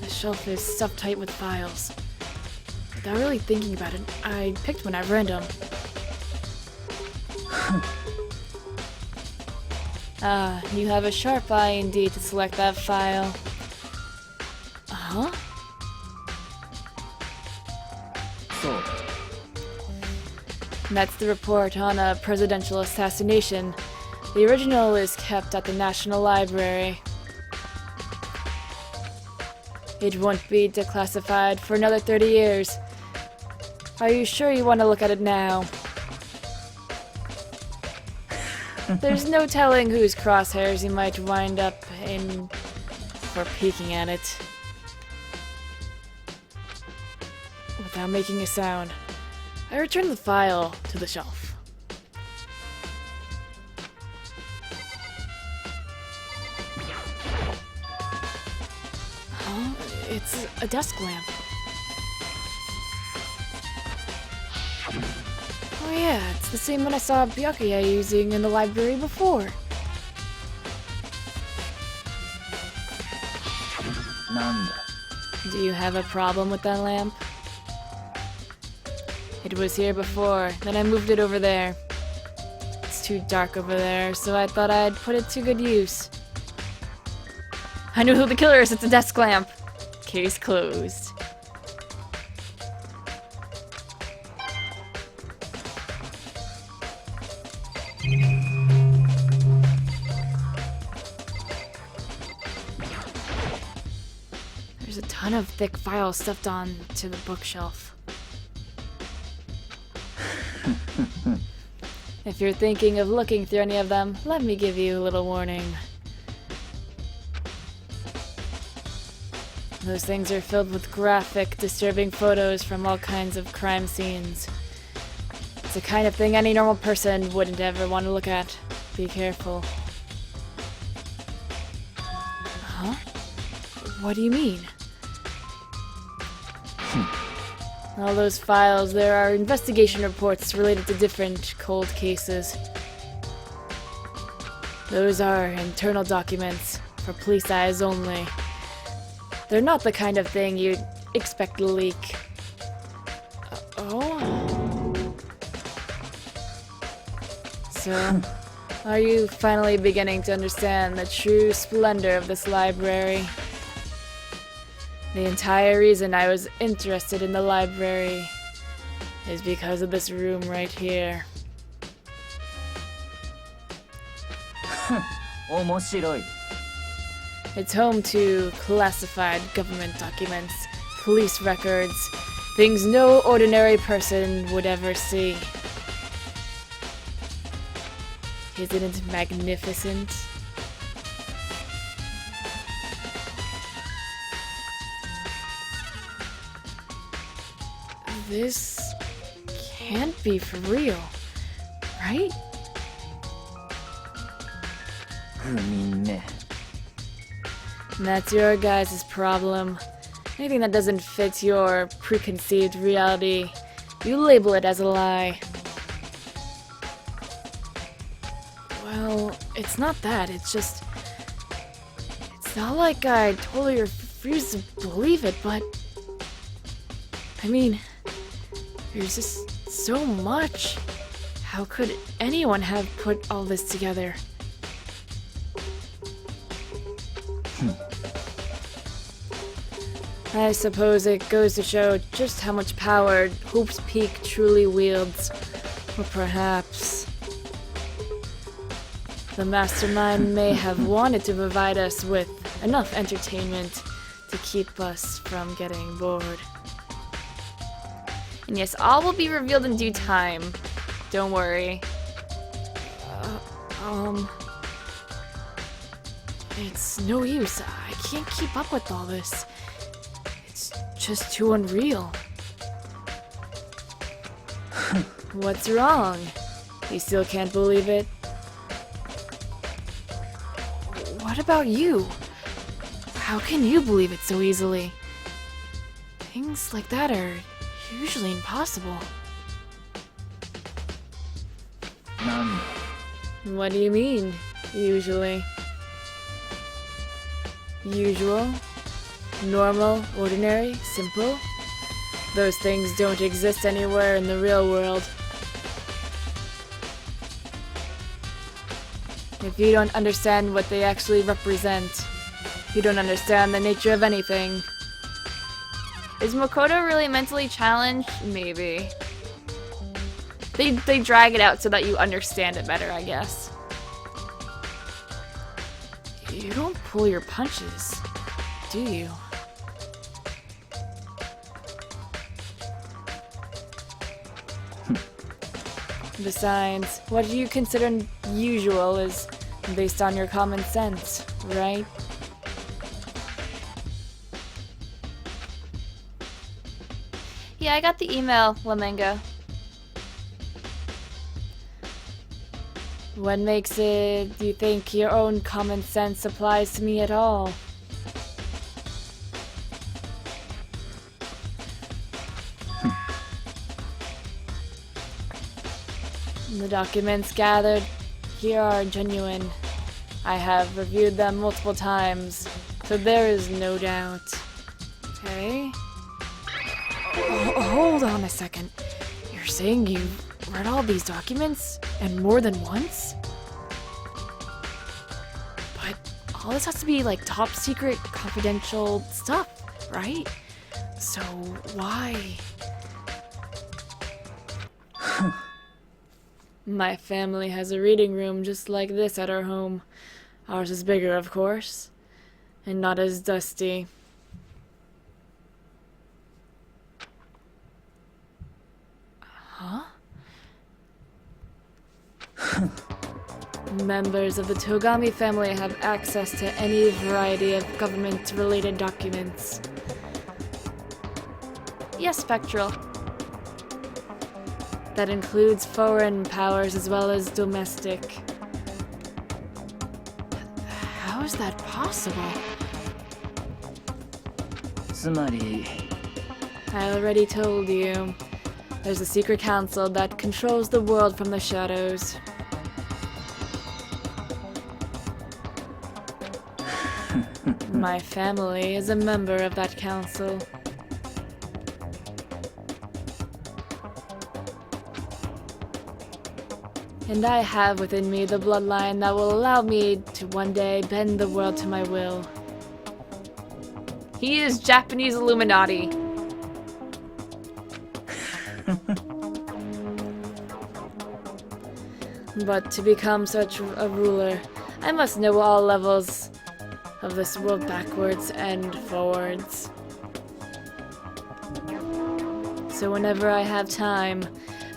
The shelf is stuffed tight with files. Without really thinking about it, I picked one at random. Ah, you have a sharp eye indeed to select that file. Uh-huh. So, That's the report on a presidential assassination. The original is kept at the National Library. It won't be declassified for another 30 years. Are you sure you want to look at it now? There's no telling whose crosshairs you might wind up in for peeking at it. Without making a sound, I return the file to the shelf. Huh? It's a desk lamp. Oh yeah, it's the same one I saw Byakuya using in the library before. なんだ。Do you have a problem with that lamp? It was here before, then I moved it over there. It's too dark over there, so I thought I'd put it to good use. I knew who the killer is, it's a desk lamp. Case closed. There's a ton of thick files stuffed onto the bookshelf. If you're thinking of looking through any of them, let me give you a little warning. Those things are filled with graphic, disturbing photos from all kinds of crime scenes. It's the kind of thing any normal person wouldn't ever want to look at. Be careful. Huh? What do you mean? All those files, there are investigation reports related to different cold cases. Those are internal documents, for police eyes only. They're not the kind of thing you'd expect to leak. Oh? So, are you finally beginning to understand the true splendor of this library? The entire reason I was interested in the library is because of this room right here. 面白い。 It's home to classified government documents, police records, things no ordinary person would ever see. Isn't it magnificent? This can't be for real, right? 不眠ね。 And that's your guys' problem. Anything that doesn't fit your preconceived reality, you label it as a lie. Well, it's not that, it's just... It's not like I totally refuse to believe it, but... I mean, there's just so much. How could anyone have put all this together? I suppose it goes to show just how much power Hope's Peak truly wields. Or perhaps... the mastermind may have wanted to provide us with enough entertainment to keep us from getting bored. And yes, all will be revealed in due time. Don't worry. It's no use. I can't keep up with all this. It's just too unreal. What's wrong? You still can't believe it? What about you? How can you believe it so easily? Things like that are usually impossible.なんだ。 What do you mean, usually? Usual? Normal? Ordinary? Simple? Those things don't exist anywhere in the real world. If you don't understand what they actually represent, you don't understand the nature of anything. Is Makoto really mentally challenged? Maybe. They drag it out so that you understand it better, I guess. You don't pull your punches, do you? Besides, what you consider usual is based on your common sense, right? Yeah, I got the email, Lamenga. What makes it you think your own common sense applies to me at all? The documents gathered here are genuine. I have reviewed them multiple times, so there is no doubt. Okay. Hold on a second. You're saying you've read all these documents and more than once? But all this has to be like top secret, confidential stuff, right? So why? My family has a reading room just like this at our home. Ours is bigger, of course, and not as dusty. Huh? Members of the Togami family have access to any variety of government-related documents. Yes, Spectral. That includes foreign powers as well as domestic. How is that possible? つまり I already told you. There's a secret council that controls the world from the shadows. My family is a member of that council. And I have within me the bloodline that will allow me to one day bend the world to my will. He is Japanese Illuminati. But to become such a ruler, I must know all levels of this world backwards and forwards. So whenever I have time,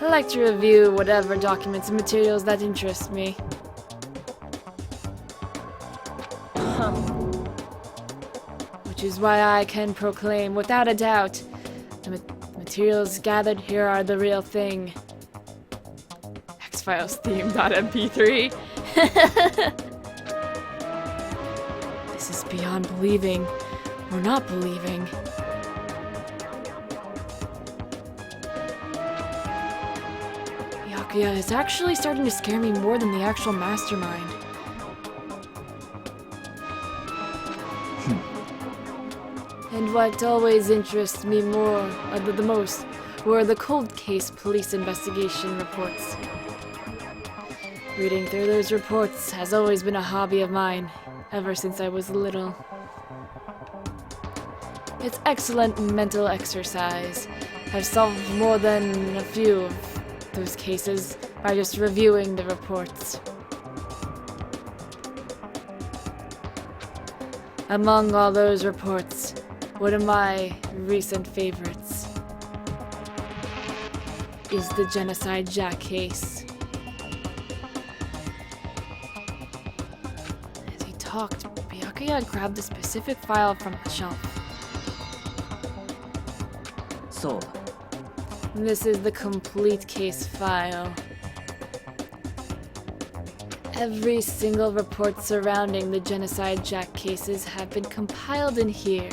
I like to review whatever documents and materials that interest me. Which is why I can proclaim without a doubt, the materials gathered here are the real thing. X-Files theme.mp3. This is beyond believing or not believing. Byakuya is actually starting to scare me more than the actual mastermind. And what always interests me more, the most, were the cold case police investigation reports. Reading through those reports has always been a hobby of mine, ever since I was little. It's excellent mental exercise. I've solved more than a few of those cases by just reviewing the reports. Among all those reports, one of my recent favorites is the genocide Jack case. As he talked, Byakuya grabbed a specific file from the shelf. そうだ This is the complete case file. Every single report surrounding the genocide Jack cases have been compiled in here.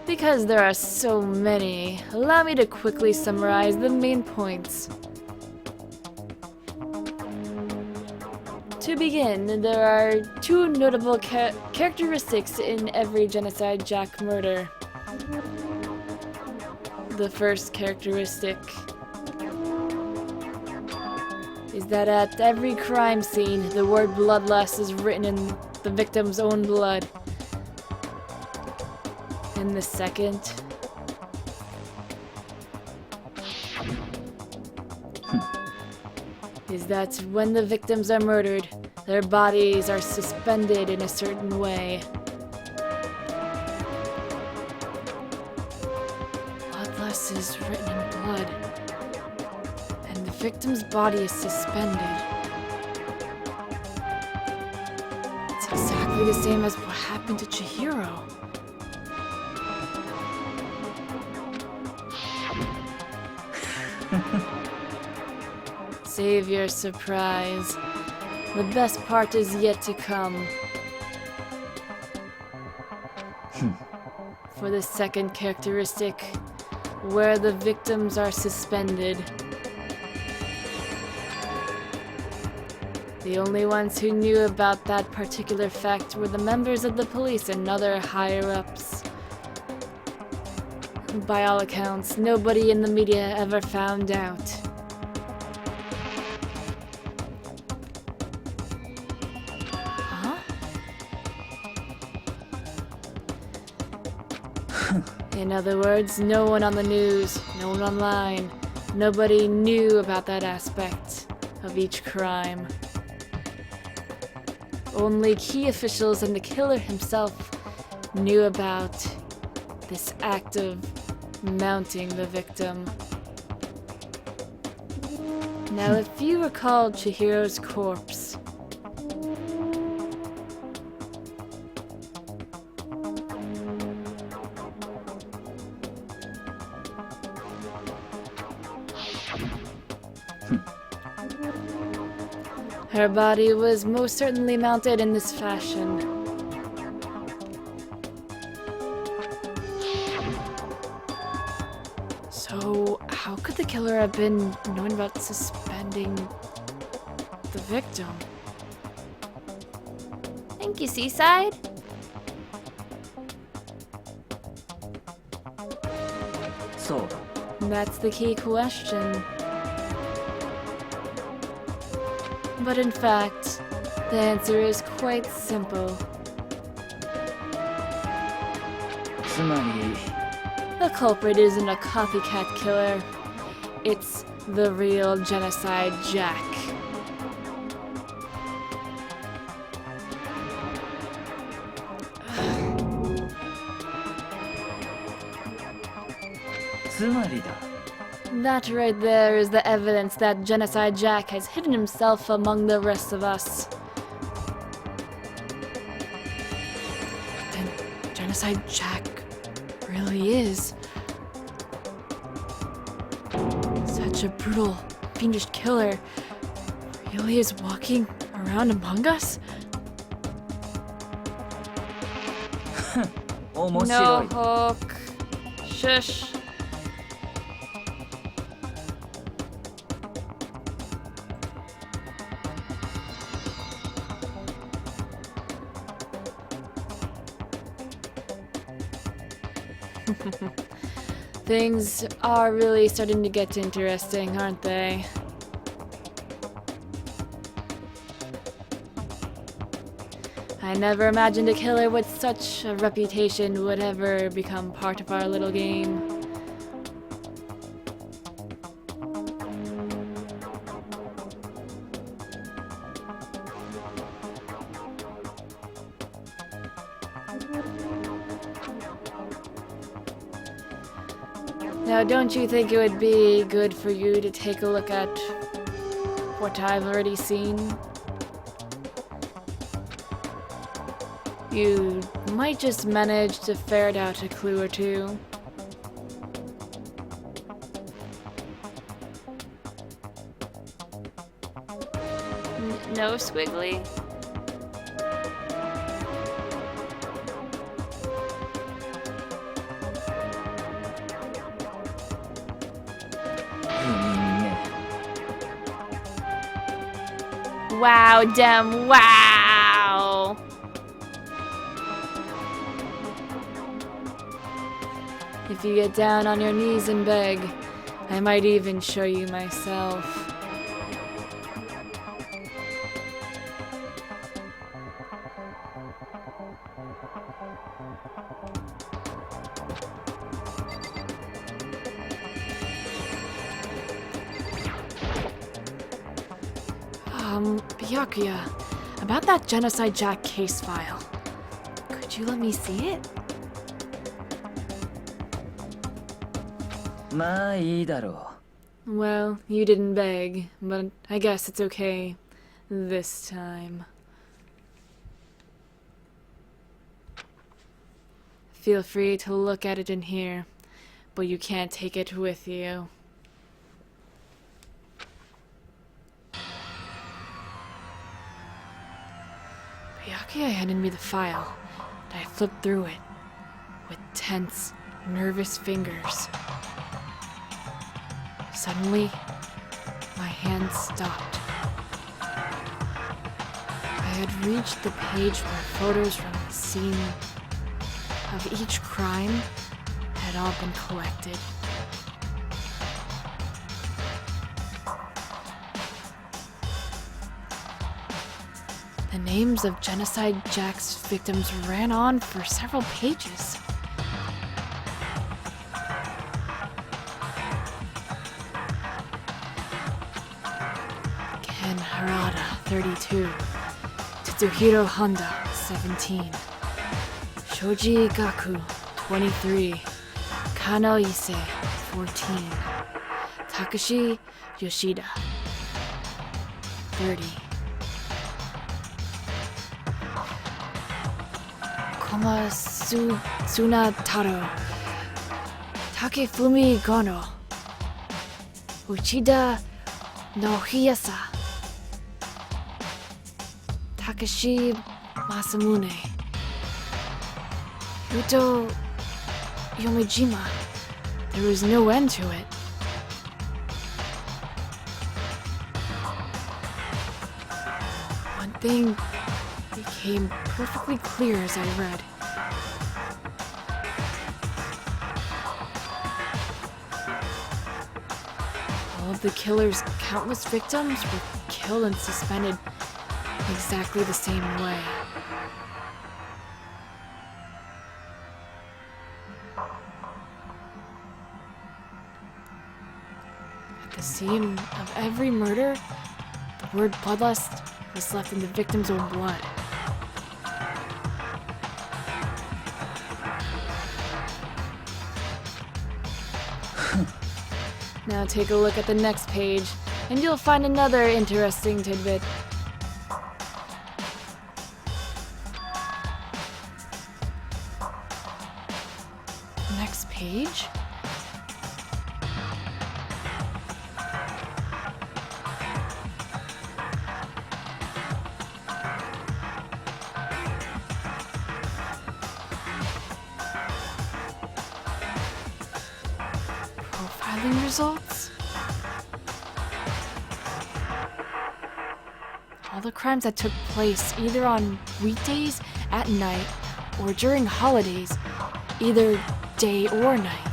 Because there are so many, allow me to quickly summarize the main points. To begin, there are two notable characteristics in every genocide Jack murder. The first characteristic is that at every crime scene, the word bloodlust is written in the victim's own blood. And the second is that when the victims are murdered, their bodies are suspended in a certain way. Bloodlust is written in blood, and the victim's body is suspended. It's exactly the same as what happened to Chihiro. Save your surprise. The best part is yet to come. For the second characteristic, where the victims are suspended. The only ones who knew about that particular fact were the members of the police and other higher-ups. By all accounts, nobody in the media ever found out. Huh? In other words, no one on the news, no one online, nobody knew about that aspect of each crime. Only key officials and the killer himself knew about this act of mounting the victim. Now, if you recall Chihiro's corpse, her body was most certainly mounted in this fashion. So, how could the killer have been knowing about suspending the victim? Thank you, Seaside. So, That's the key question. But in fact, the answer is quite simple. つまり The culprit isn't a copycat killer. It's the real genocide Jack. That right there is the evidence that Genocide Jack has hidden himself among the rest of us. And Genocide Jack really is such a brutal, fiendish killer. Really is walking around among us? No 面白い hook. Shush. Things are really starting to get interesting, aren't they? I never imagined a killer with such a reputation would ever become part of our little game. Now, don't you think it would be good for you to take a look at what I've already seen? You might just manage to ferret out a clue or two. No, Squiggly? Wow, Dem, wow! If you get down on your knees and beg, I might even show you myself. Byakuya, about that Genocide Jack case file. Could you let me see it? まあいいだろ Well, you didn't beg, but I guess it's okay. This time. Feel free to look at it in here, but you can't take it with you. Byakuya handed me the file, and I flipped through it with tense, nervous fingers. Suddenly, my hand stopped. had reached the page where photos from the scene of each crime had all been collected. The names of Genocide Jack's victims ran on for several pages. Ken Harada, 32. Tetsuhiro Honda, 17. Shoji Gaku, 23. Kano Ise, 14. Takashi Yoshida, 30. Koma Tsunataro, Takefumi Gono, Uchida Nohiyasa, Takashi Masamune, Yuto Yomijima. There was no end to it. One thing became perfectly clear as I read. All of the killer's countless victims were killed and suspended in exactly the same way. At the scene of every murder, the word bloodlust was left in the victim's own blood. Now take a look at the next page, and you'll find another interesting tidbit. Next page? Profiling results? All the crimes that took place either on weekdays, at night, or during holidays, either day or night.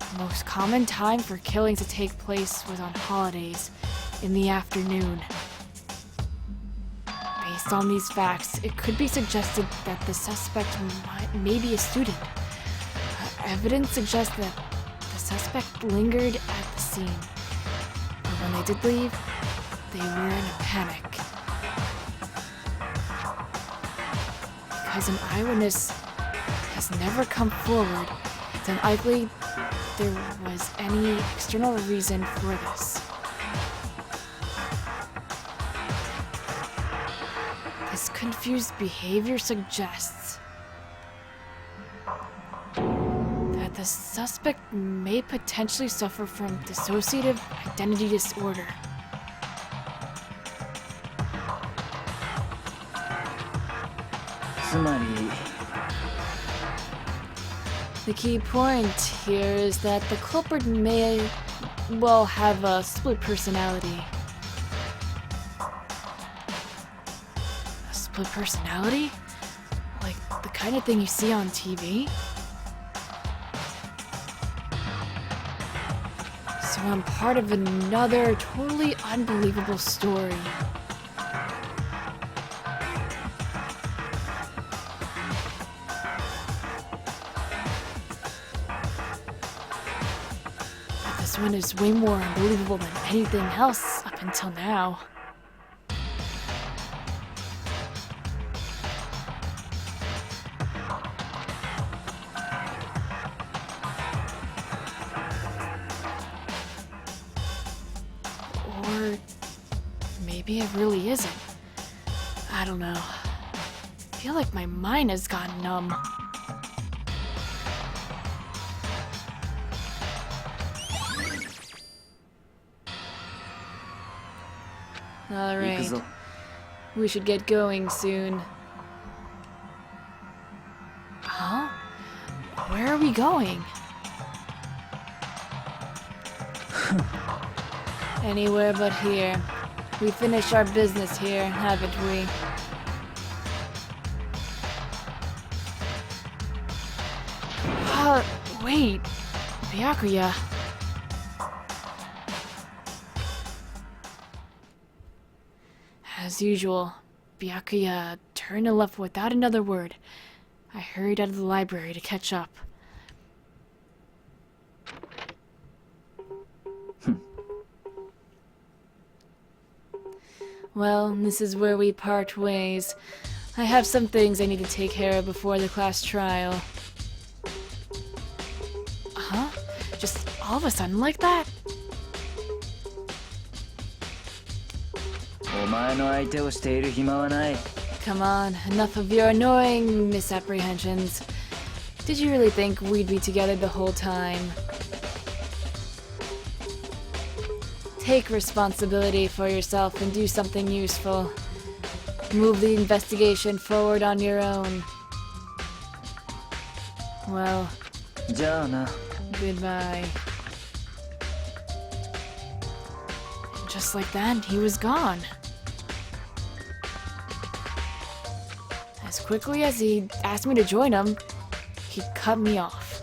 The most common time for killings to take place was on holidays, in the afternoon. Based on these facts, it could be suggested that the suspect may be a student. Evidence suggests that the suspect lingered at the scene, but when they did leave, they were in a panic. Because an eyewitness has never come forward, it's unlikely there was any external reason for this. This confused behavior suggests that the suspect may potentially suffer from dissociative identity disorder. The key point here is that the culprit may, well, have a split personality. A split personality? Like the kind of thing you see on TV? So I'm part of another totally unbelievable story. This one is way more unbelievable than anything else up until now. Or maybe it really isn't. I don't know. I feel like my mind has gone numb. Alright, we should get going soon. Huh? Where are we going? Anywhere but here. We finished our business here, haven't we? Wait. Byakuya. As usual, Byakuya turned and left without another word. I hurried out of the library to catch up. Well, this is where we part ways. I have some things I need to take care of before the class trial. Huh? Just all of a sudden like that? お前の相手をしている暇はない。 Come on, enough of your annoying misapprehensions. Did you really think we'd be together the whole time? Take responsibility for yourself and do something useful. Move the investigation forward on your own. Well, じゃあな。 goodbye. Just like that, he was gone. As quickly as he asked me to join him, he cut me off.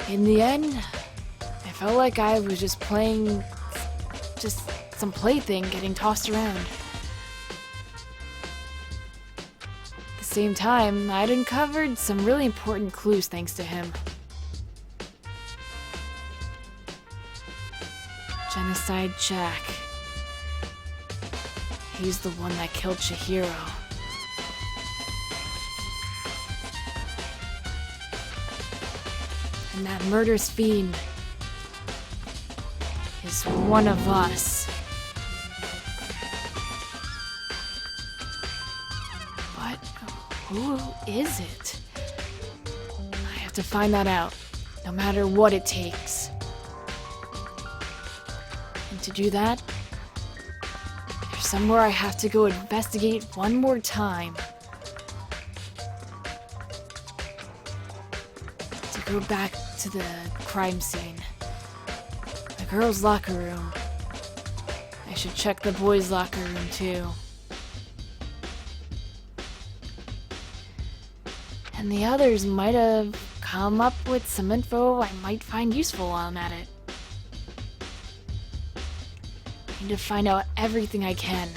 In the end, I felt like I was just playing just some plaything getting tossed around. At the same time, I'd uncovered some really important clues thanks to him. Genocide Jack. He's the one that killed Chihiro. And that murderous fiend is one of us. But who is it? I have to find that out, no matter what it takes. And to do that, there's somewhere I have to go investigate one more time. To go back to the crime scene. The girls' locker room. I should check the boys' locker room too. And the others might have come up with some info I might find useful while I'm at it. I need to find out everything I can.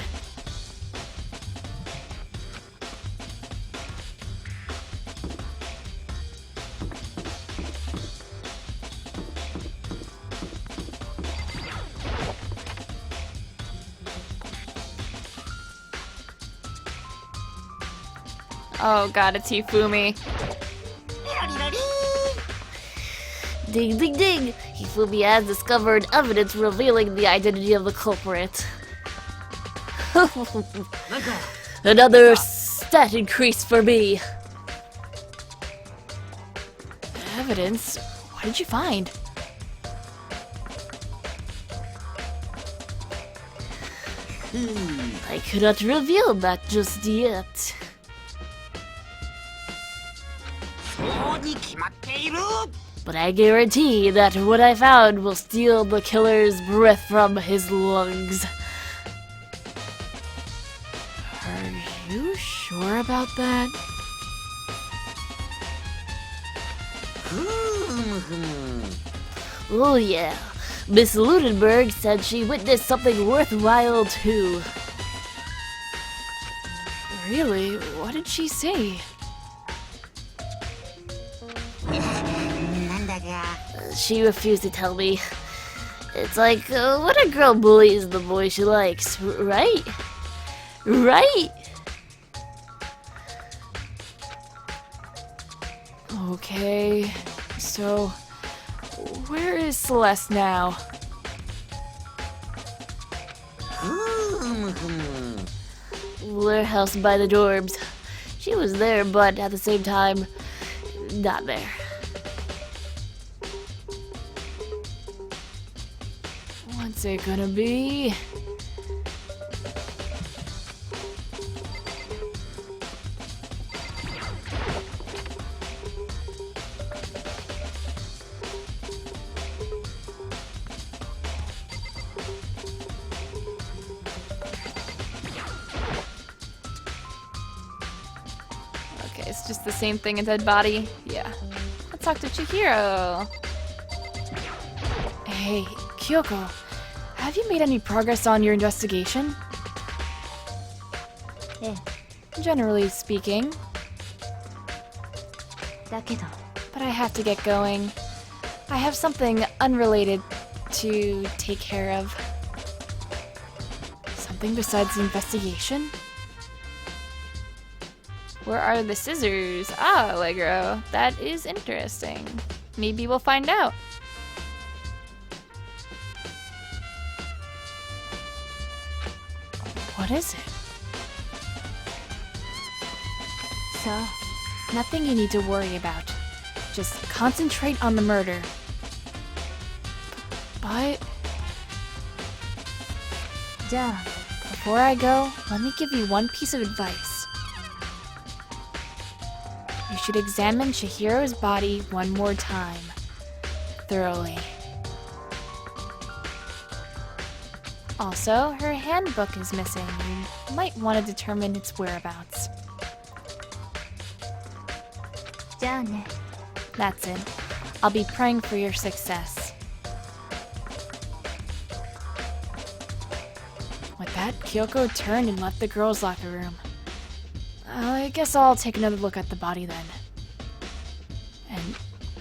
Oh god, it's Hifumi. Ding ding ding! Hifumi has discovered evidence revealing the identity of the culprit. Another stat increase for me. Evidence? What did you find? I cannot reveal that just yet. But I guarantee that what I found will steal the killer's breath from his lungs. Are you sure about that? Oh yeah, Miss Ludenberg said she witnessed something worthwhile too. Really? What did she say? She refused to tell me. It's like, when a girl bullies the boy she likes, right? Right? Okay, so where is Celeste now? Warehouse by the dorms. She was there, but at the same time, not there. What's it gonna be? Just the same thing, a dead body? Yeah. Let's talk to Chihiro. Hey, Kyoko, have you made any progress on your investigation? Eh. Generally speaking. だけど But I have to get going. I have something unrelated to take care of. Something besides the investigation? Where are the scissors? Ah, Allegro. That is interesting. Maybe we'll find out. What is it? So, Nothing you need to worry about. Just concentrate on the murder. But じゃあ before I go, let me give you one piece of advice. You should examine Chihiro's body one more time. Thoroughly. Also, her handbook is missing. You might want to determine its whereabouts. じゃあね That's it. I'll be praying for your success. With that, Kyoko turned and left the girls' locker room. I guess I'll take another look at the body then. And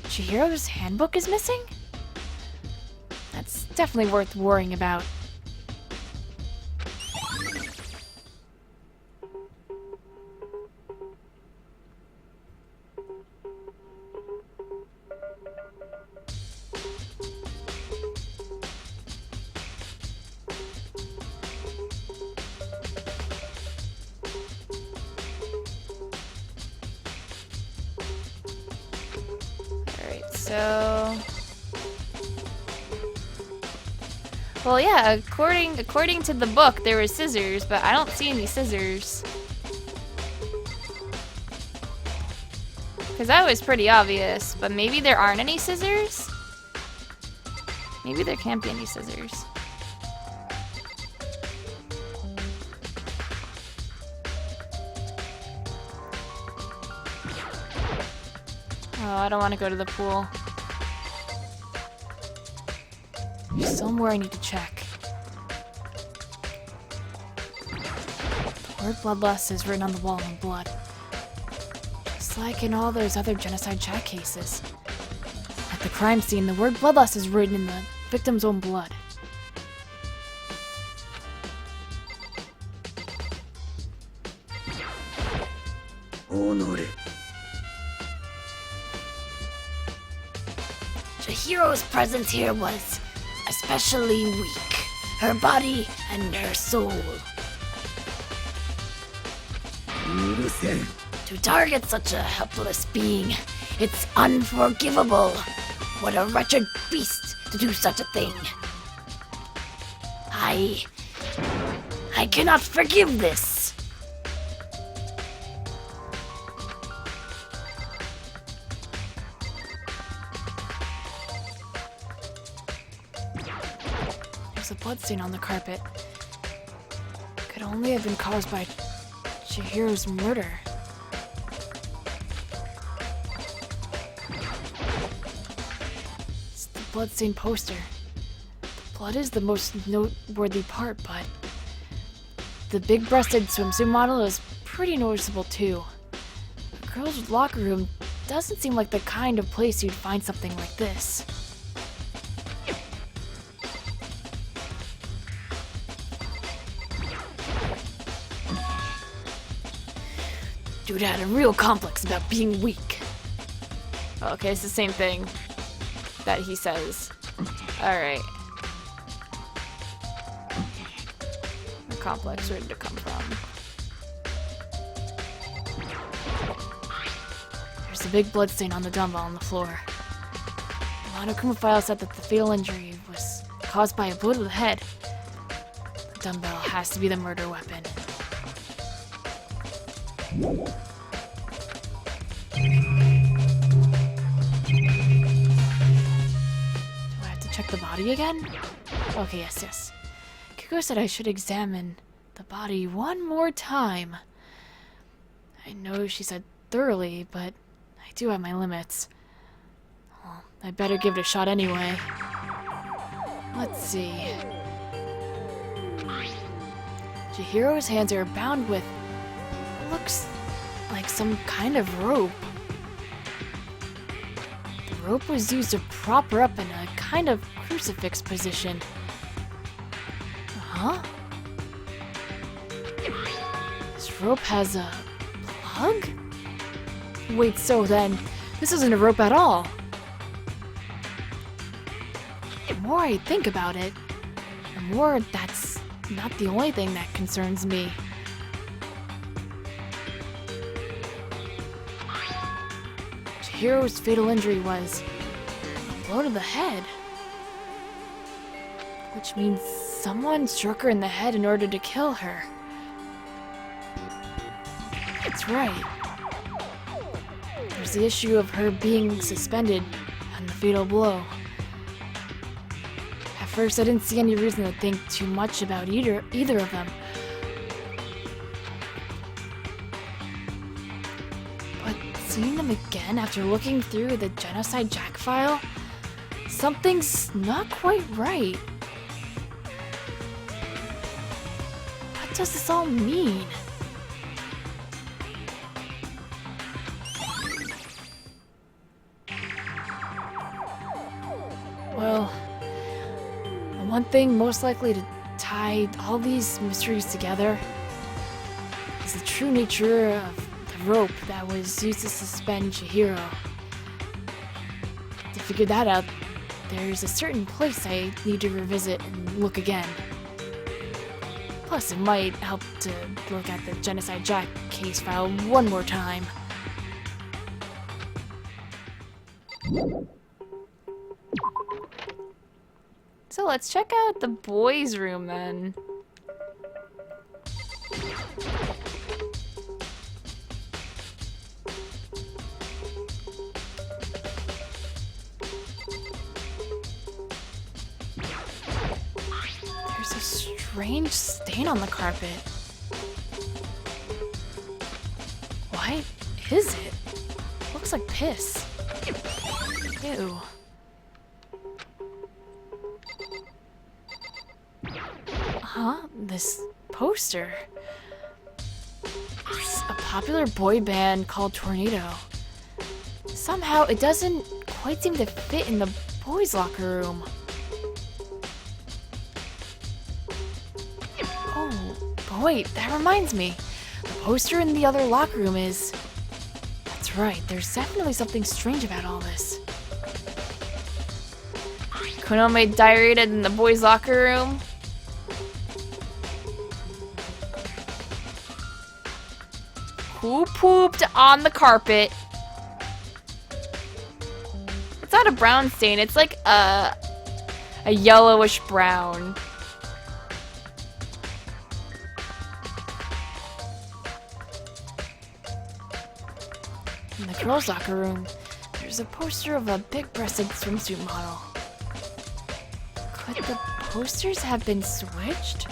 Chihiro's handbook is missing? That's definitely worth worrying about. Alright, so... Well, yeah, according to the book, there were scissors, but I don't see any scissors. Because that was pretty obvious, but maybe there aren't any scissors? Maybe there can't be any scissors. Oh, I don't want to go to the pool. There's somewhere I need to check. The word bloodlust is written on the wall in blood. Just like in all those other genocide chat cases. At the crime scene, the word bloodlust is written in the victim's own blood. Chihiro's presence here was especially weak. Her body and her soul. To target such a helpless being, it's unforgivable. What a wretched beast to do such a thing. I cannot forgive this. There's a bloodstain on the carpet. Could only have been caused by Chihiro's murder. It's the bloodstained poster. The blood is the most noteworthy part, but the big-breasted swimsuit model is pretty noticeable too. The girl's locker room doesn't seem like the kind of place you'd find something like this. Dude had a real complex about being weak. Okay, it's the same thing that he says. Alright. The complex, where did it come from? There's a big bloodstain on the dumbbell on the floor. The Monokuma file said that the fatal injury was caused by a blow to the head. The dumbbell has to be the murder weapon. Do I have to check the body again? Okay, yes. Kiko said I should examine the body one more time. I know she said thoroughly, but I do have my limits. Well, I better give it a shot anyway. Let's see. Chihiro's hands are bound with what looks like some kind of rope. The rope was used to prop her up in a kind of crucifix position. Huh? This rope has a plug? Wait, so then, this isn't a rope at all. The more I think about it, the more that's not the only thing that concerns me. Chihiro's fatal injury was a blow to the head. Which means someone struck her in the head in order to kill her. That's right. There's the issue of her being suspended and the fatal blow. At first, I didn't see any reason to think too much about either of them. But seeing them again after looking through the Genocide Jack file, something's not quite right. What does this all mean? Well, the one thing most likely to tie all these mysteries together is the true nature of the rope that was used to suspend Chihiro. To figure that out, there's a certain place I need to revisit and look again. Plus, it might help to look at the Genocide Jack case file one more time. So let's check out the boys' room then. There's a strange stain on the carpet. What is it? Looks like piss. Ew. Huh? This poster. It's a popular boy band called Tornado. Somehow it doesn't quite seem to fit in the boys' locker room. Oh, but wait, that reminds me. The poster in the other locker room is... That's right, there's definitely something strange about all this. Konome diarrhea in the boys' locker room. Who pooped on the carpet? It's not a brown stain, it's like a yellowish brown. In the girls' locker room, there's a poster of a big-breasted swimsuit model. Could the posters have been switched?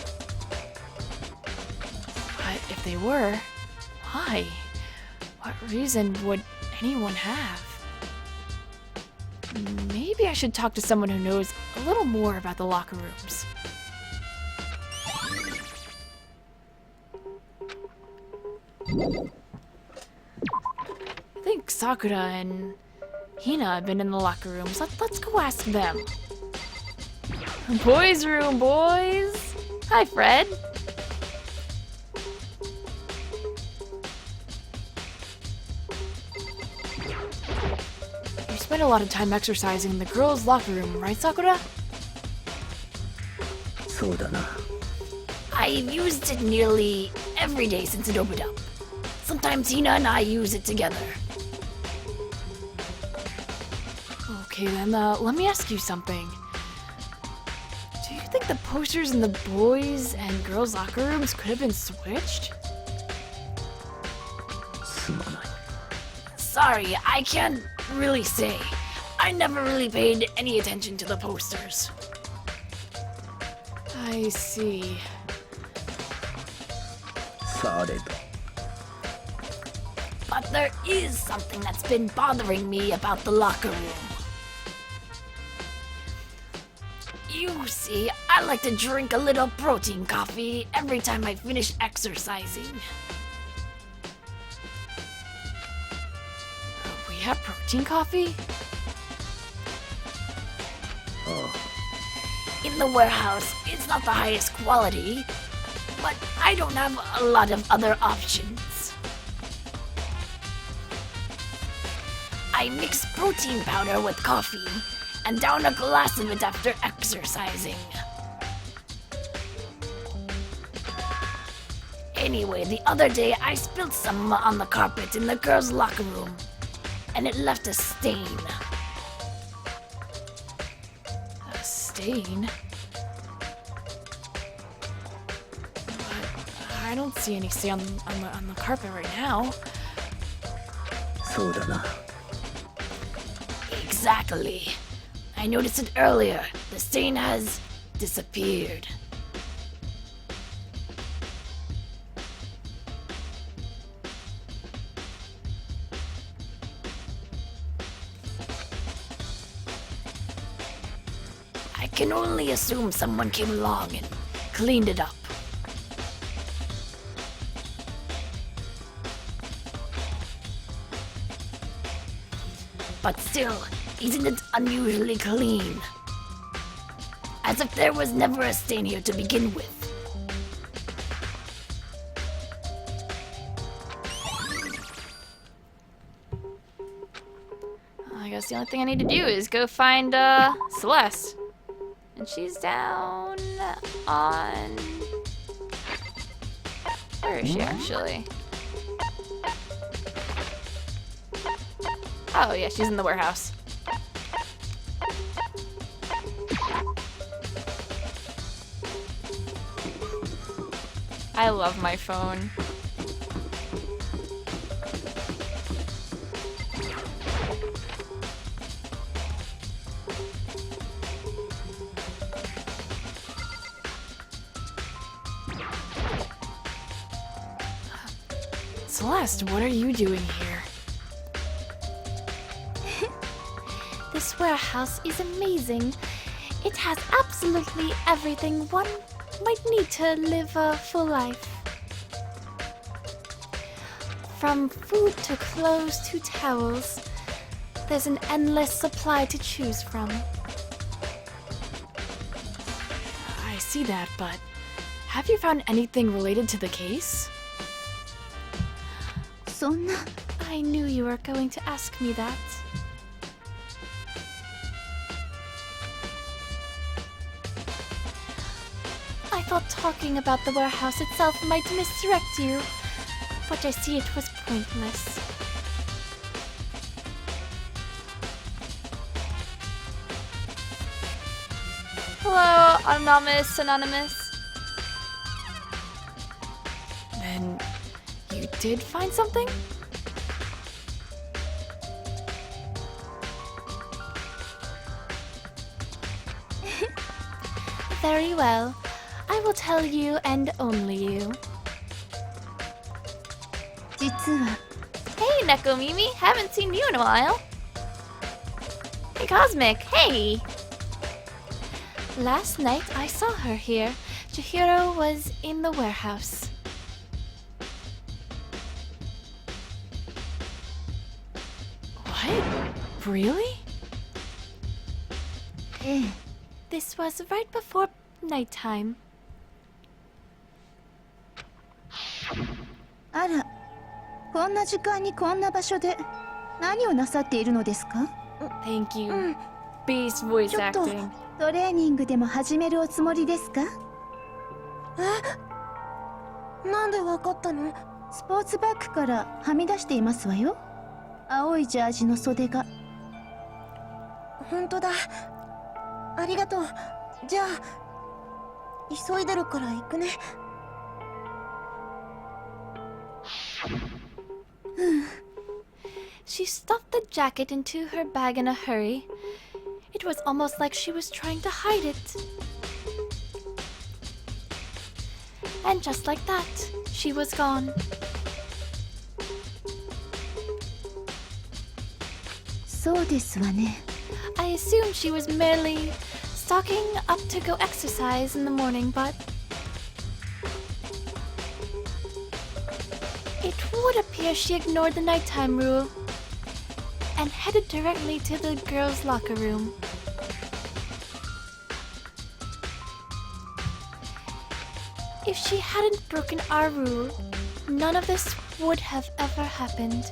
But if they were, why? What reason would anyone have? Maybe I should talk to someone who knows a little more about the locker rooms. I think Sakura and Hina have been in the locker rooms. Let's go ask them. Boys' room, boys! Hi, Fred. You spend a lot of time exercising in the girls' locker room, right, Sakura? そうだな. I've used it nearly every day since it opened up. Sometimes Hina and I use it together. Okay, then, let me ask you something. Do you think the posters in the boys' and girls' locker rooms could have been switched? すまない. Sorry, I can't really say. I never really paid any attention to the posters. I see. されど. But there is something that's been bothering me about the locker room. You see, I like to drink a little protein coffee every time I finish exercising. We have protein coffee? In the warehouse, it's not the highest quality, but I don't have a lot of other options. I mix protein powder with coffee and down a glass of it after exercising. Anyway, the other day I spilled some on the carpet in the girls' locker room, and it left a stain. A stain? But I don't see any stain on the carpet right now. そうだな。 Exactly. I noticed it earlier. The stain has disappeared. I can only assume someone came along and cleaned it up. But still, isn't it unusually clean? As if there was never a stain here to begin with. I guess the only thing I need to do is go find Celeste. And she's down on... Where is she actually? Oh yeah, she's in the warehouse. I love my phone. Celeste, what are you doing here? This warehouse is amazing. It has absolutely everything one might need to live a full life. From food to clothes to towels, there's an endless supply to choose from. I see that, but have you found anything related to the case? そんな I knew you were going to ask me that. I thought talking about the warehouse itself might misdirect you, but I see it was pointless. Hello, Anonymous. Then you did find something? Very well. I will tell you and only you. 実は Hey, Nekomimi, haven't seen you in a while. Hey, Cosmic, hey. Last night I saw her here. Chihiro was in the warehouse. What? Really? This was right before nighttime. あら、こんな時間にこんな場所で何をなさっているのですか？ Thank you. Beast voice ちょっと acting. トレーニングでも始めるおつもりですか？なんでわかったの？スポーツバッグからはみ出していますわよ。青いジャージの袖が。本当だ。ありがとう。じゃあ急いでるから行くね。She stuffed the jacket into her bag in a hurry. It was almost like she was trying to hide it. And just like that, she was gone. そうですわね。 I assumed she was merely stocking up to go exercise in the morning, but it would appear she ignored the nighttime rule and headed directly to the girls' locker room. If she hadn't broken our rule, none of this would have ever happened.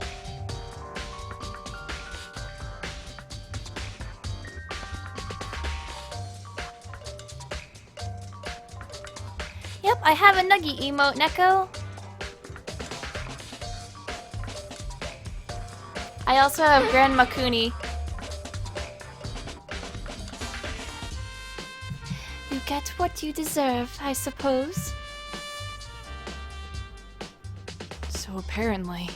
Yep, I have a Nuggy emote, Neko. I also have Grand Makuni. You get what you deserve, I suppose. So apparently,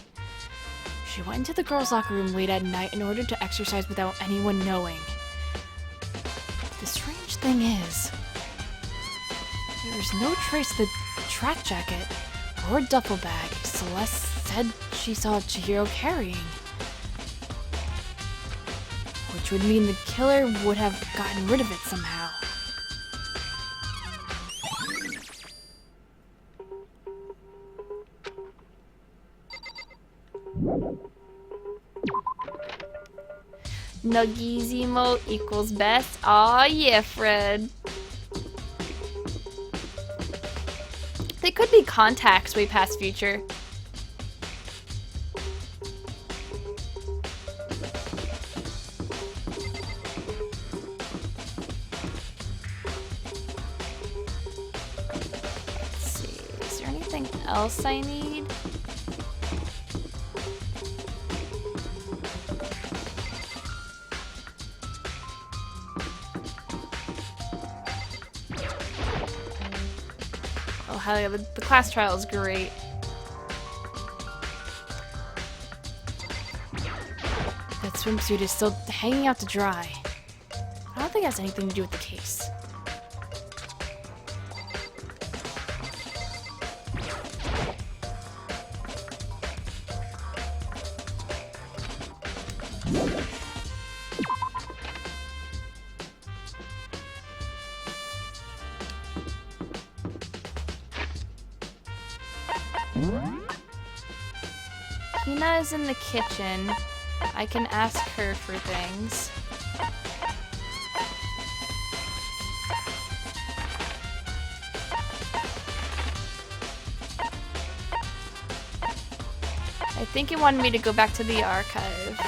she went into the girls' locker room late at night in order to exercise without anyone knowing. The strange thing is, there's no trace of the track jacket or duffel bag Celeste said she saw Chihiro carrying. Which would mean the killer would have gotten rid of it somehow. Nuggies emote equals best. Aw yeah, Fred. They could be contacts way past future. Let's see, is there anything else I need? Oh hell yeah, the class trial is great. That swimsuit is still hanging out to dry. I don't think it has anything to do with the case. Hina is in the kitchen. I can ask her for things. I think it wanted me to go back to the archive.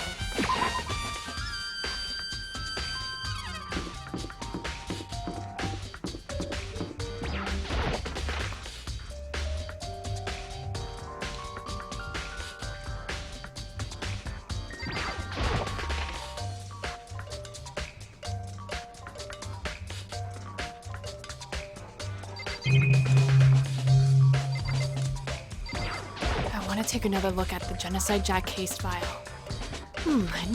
I want to take another look at the Genocide Jack case file. I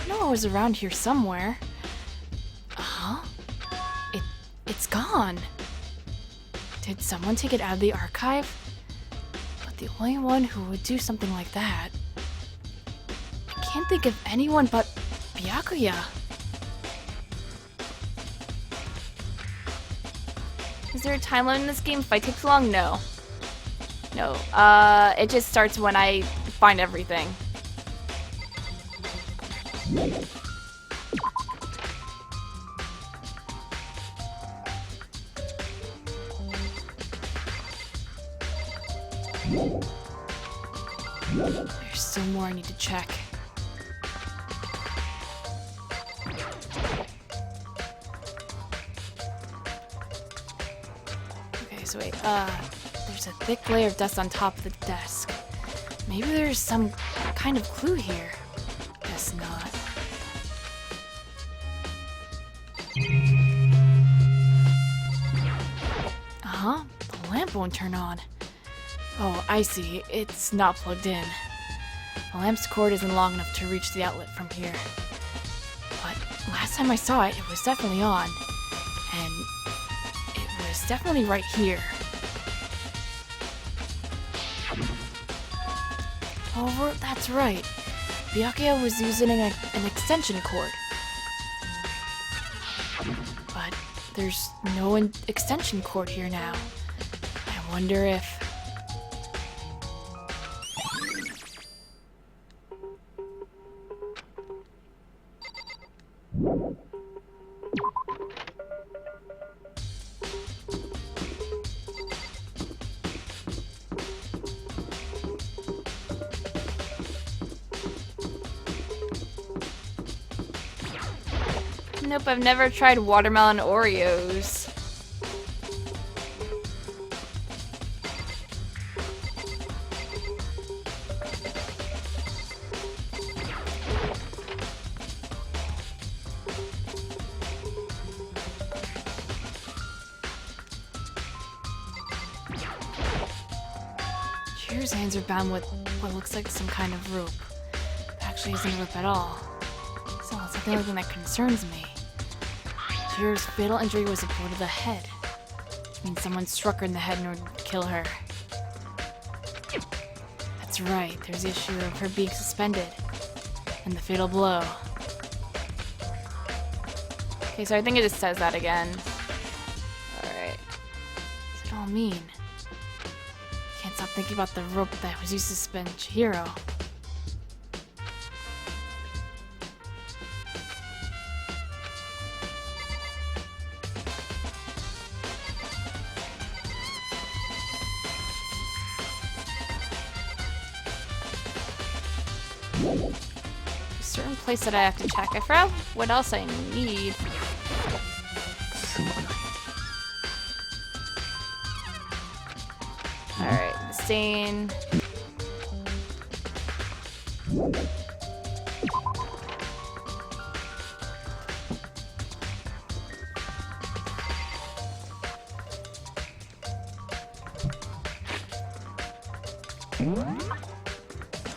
know it was around here somewhere. Huh? It's gone. Did someone take it out of the archive? But the only one who would do something like that... I can't think of anyone but Byakuya. Is there a time limit in this game? If I take too long? No. No. It just starts when I find everything. There's still more I need to check. Okay, so wait, there's a thick layer of dust on top of the desk. Maybe there's some kind of clue here. Guess not. Uh-huh, the lamp won't turn on. Oh, I see. It's not plugged in. The lamp's cord isn't long enough to reach the outlet from here. But last time I saw it, it was definitely on. And it was definitely right here. Oh, that's right. Byakuya was using an extension cord. But there's no extension cord here now. I wonder if... Nope, I've never tried watermelon Oreos. Chihiro's hands are bound with what looks like some kind of rope. It actually isn't a rope at all. So it's not the only thing that concerns me. Chihiro's fatal injury was a blow to the head. Which means someone struck her in the head in order to kill her. That's right, there's the issue of her being suspended. And the fatal blow. Okay, so I think it just says that again. Alright. What's it all mean? Can't stop thinking about the rope that was used to suspend Chihiro. A certain place that I have to check. I forgot what else I need. Alright, the stain.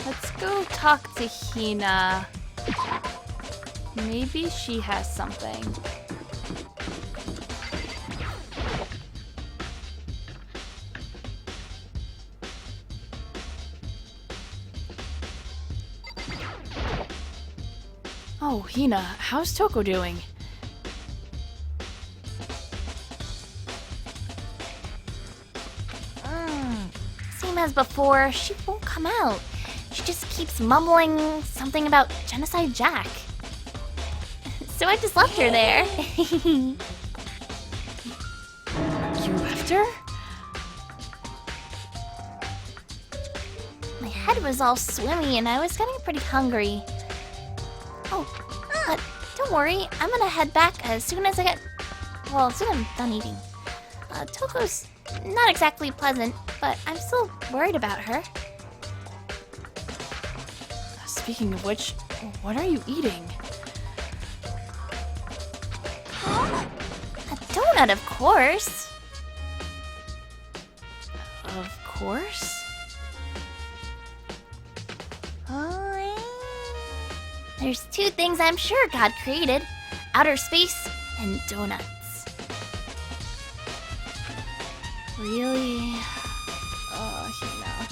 Let's go talk to Hina. Maybe she has something. Oh, Hina, how's Toko doing? Same as before, she won't come out. She just keeps mumbling something about Genocide Jack. So I just left her there. You left her? My head was all swimmy and I was getting pretty hungry. Oh, but don't worry, I'm gonna head back as soon as as soon as I'm done eating. Toko's not exactly pleasant, but I'm still worried about her. Speaking of which, what are you eating? A donut, of course. Of course? There's two things I'm sure God created. Outer space and donuts. Really? Hina.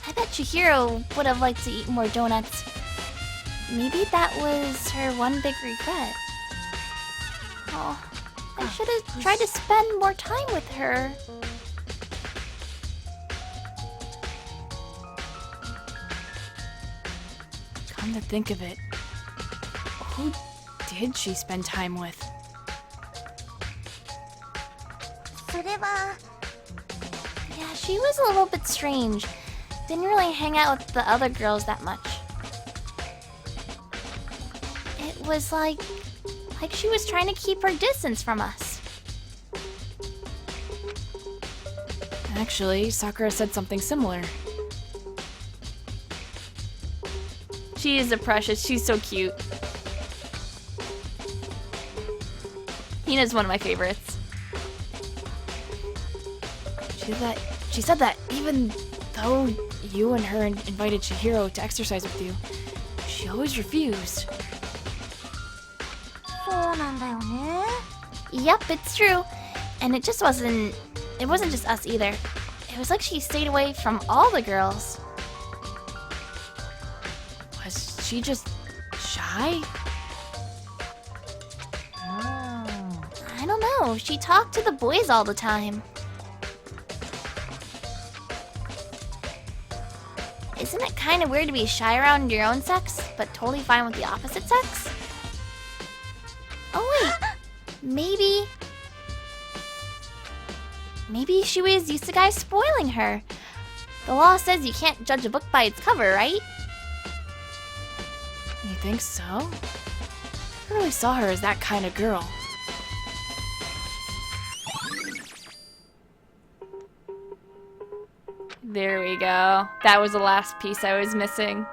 I bet Chihiro would have liked to eat more donuts. Maybe that was her one big regret. Oh, I should have tried to spend more time with her. Come to think of it, who did she spend time with? それは Yeah, she was a little bit strange. Didn't really hang out with the other girls that much. It was like she was trying to keep her distance from us. Actually, Sakura said something similar. She is a precious. She's so cute. Hina's one of my favorites. She said that even though you and her invited Chihiro to exercise with you, she always refused. そうなんだよね Yep, it's true. And it wasn't just us either. It was like she stayed away from all the girls. Was she just shy? I don't know. She talked to the boys all the time. Isn't it kind of weird to be shy around your own sex, but totally fine with the opposite sex? Oh wait, maybe she was used to guys spoiling her. The law says you can't judge a book by its cover, right? You think so? I never really saw her as that kind of girl. There we go. That was the last piece I was missing.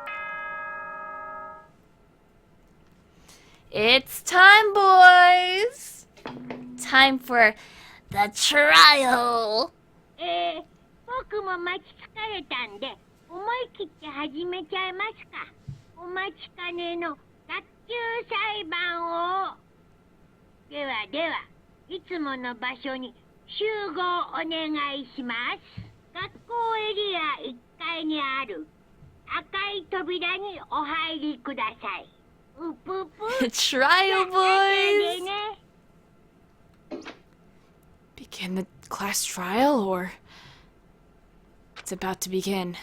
It's time, boys! Time for the trial. 僕も待ち疲れたんで、思い切って始めちゃいますか。お待ちかねの脱臼裁判を。ではでは、いつもの場所に集合お願いします。学校エリア1階にある赤い扉にお入りください。うぷぷ。Trial, boys! Begin the class trial, or it's about to begin.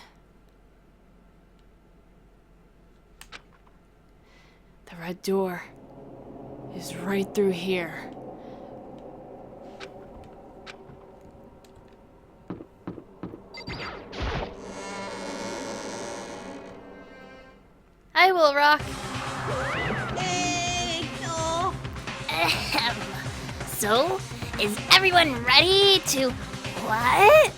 The red door is right through here. I will rock. Ahem. So, is everyone ready to... What?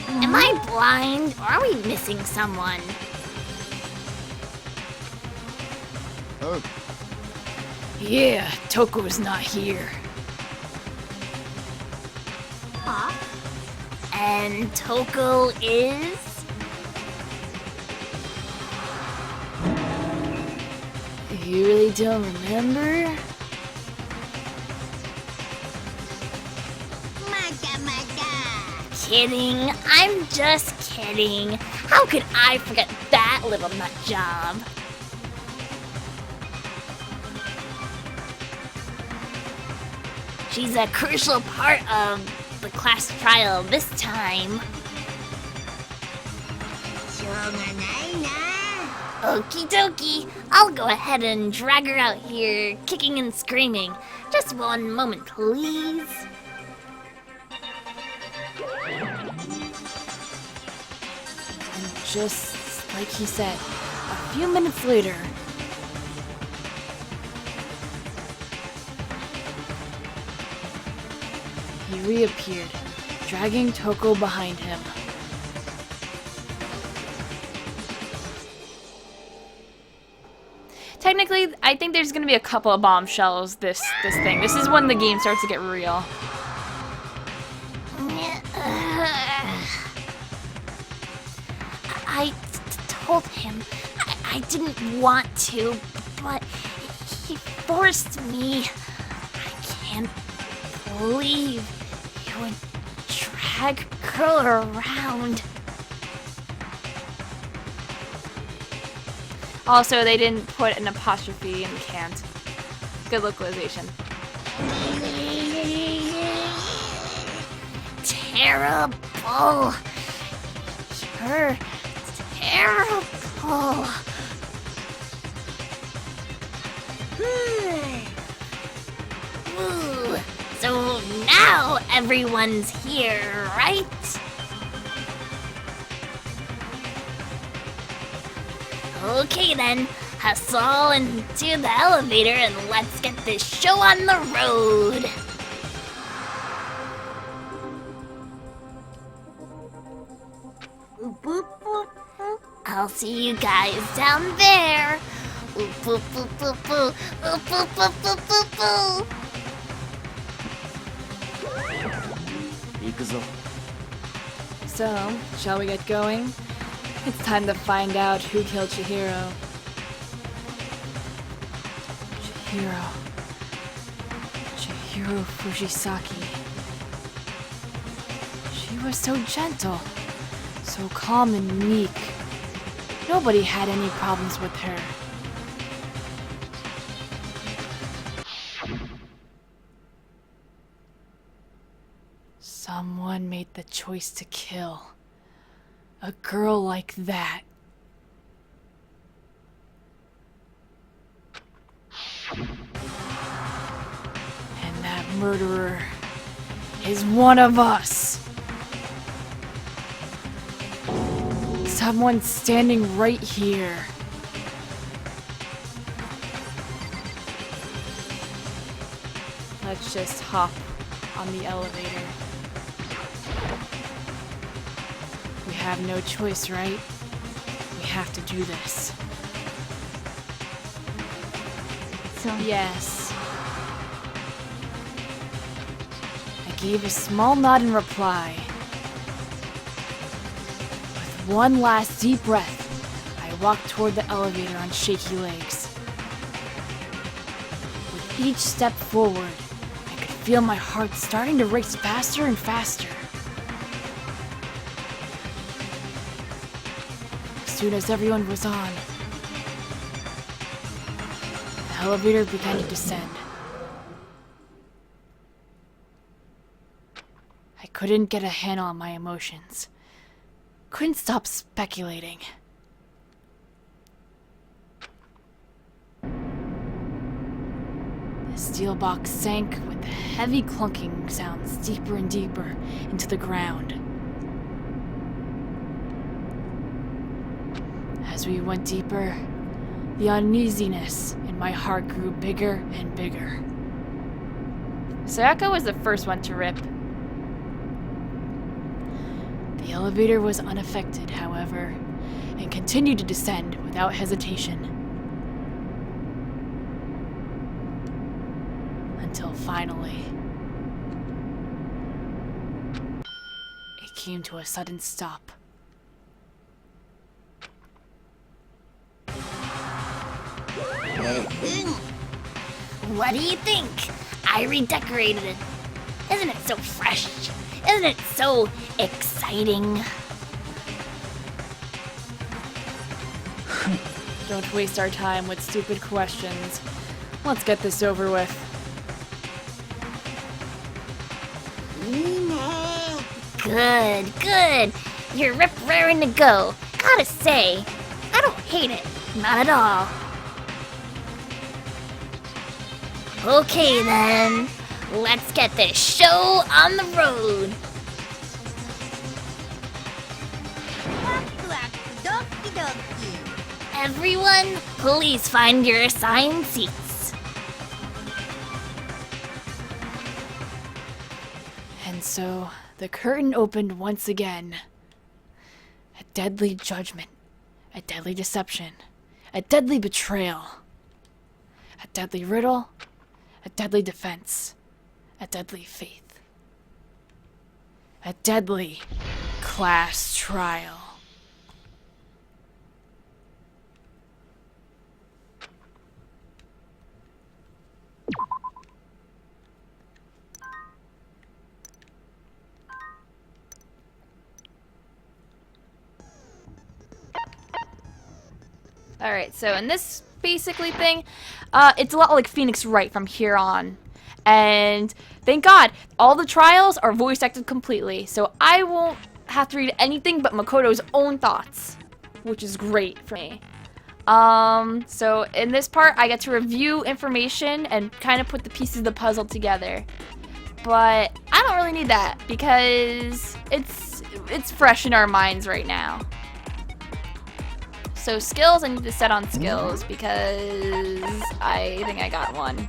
Am I blind, or are we missing someone? Yeah, Toko's not here. And Toko is... You really don't remember? Kidding, I'm just kidding. How could I forget that little nut job? She's a crucial part of the class trial this time. Okie dokie, I'll go ahead and drag her out here, kicking and screaming. Just one moment, please. And just like he said, a few minutes later, he reappeared, dragging Toko behind him. Technically, I think there's gonna be a couple of bombshells this thing. This is when the game starts to get real. I told him I didn't want to, but he forced me. I can't believe you would drag a girl around. Also, they didn't put an apostrophe in the can't. Good localization. Terrible. You're terrible. Ooh, so now everyone's here, right? Okay then, hustle into the elevator and let's get this show on the road. I'll see you guys down there. Oop, oop, oop, oop, oop. Oop, oop, oop, oop, oop, oop. 行くぞ。 So, shall we get going? It's time to find out who killed Chihiro. Chihiro Fujisaki. was so gentle, so calm and meek. Nobody had any problems with her. Someone made the choice to kill a girl like that. And that murderer is one of us. Someone standing right here. Let's just hop on the elevator. We have no choice, right? We have to do this. So, Yes. I gave a small nod in reply. With one last deep breath, I walked toward the elevator on shaky legs. With each step forward, I could feel my heart starting to race faster and faster. As soon as everyone was on, the elevator began to descend. I couldn't get a handle on my emotions. Couldn't stop speculating. The steel box sank with heavy clunking sounds deeper and deeper into the ground. As we went deeper, the uneasiness in my heart grew bigger and bigger. Sayaka was the first one to rip. The elevator was unaffected, however, and continued to descend without hesitation. Until finally, it came to a sudden stop. What do you think? I redecorated it. Isn't it so fresh? Isn't it so exciting? Don't waste our time with stupid questions. Let's get this over with. Good, good. You're rip-raring to go. Gotta say, I don't hate it. Not at all. Okay then, let's get this show on the road. Everyone, please find your assigned seats. And so, the curtain opened once again. A deadly judgment, a deadly deception, a deadly betrayal, a deadly riddle, a deadly defense, a deadly faith, a deadly class trial. Alright, so in this basically thing, it's a lot like Phoenix Wright from here on. And thank God, all the trials are voice acted completely, so I won't have to read anything but Makoto's own thoughts, which is great for me. So in this part, I get to review information and kind of put the pieces of the puzzle together. But I don't really need that because it's fresh in our minds right now. So skills, I need to set on skills because I think I got one.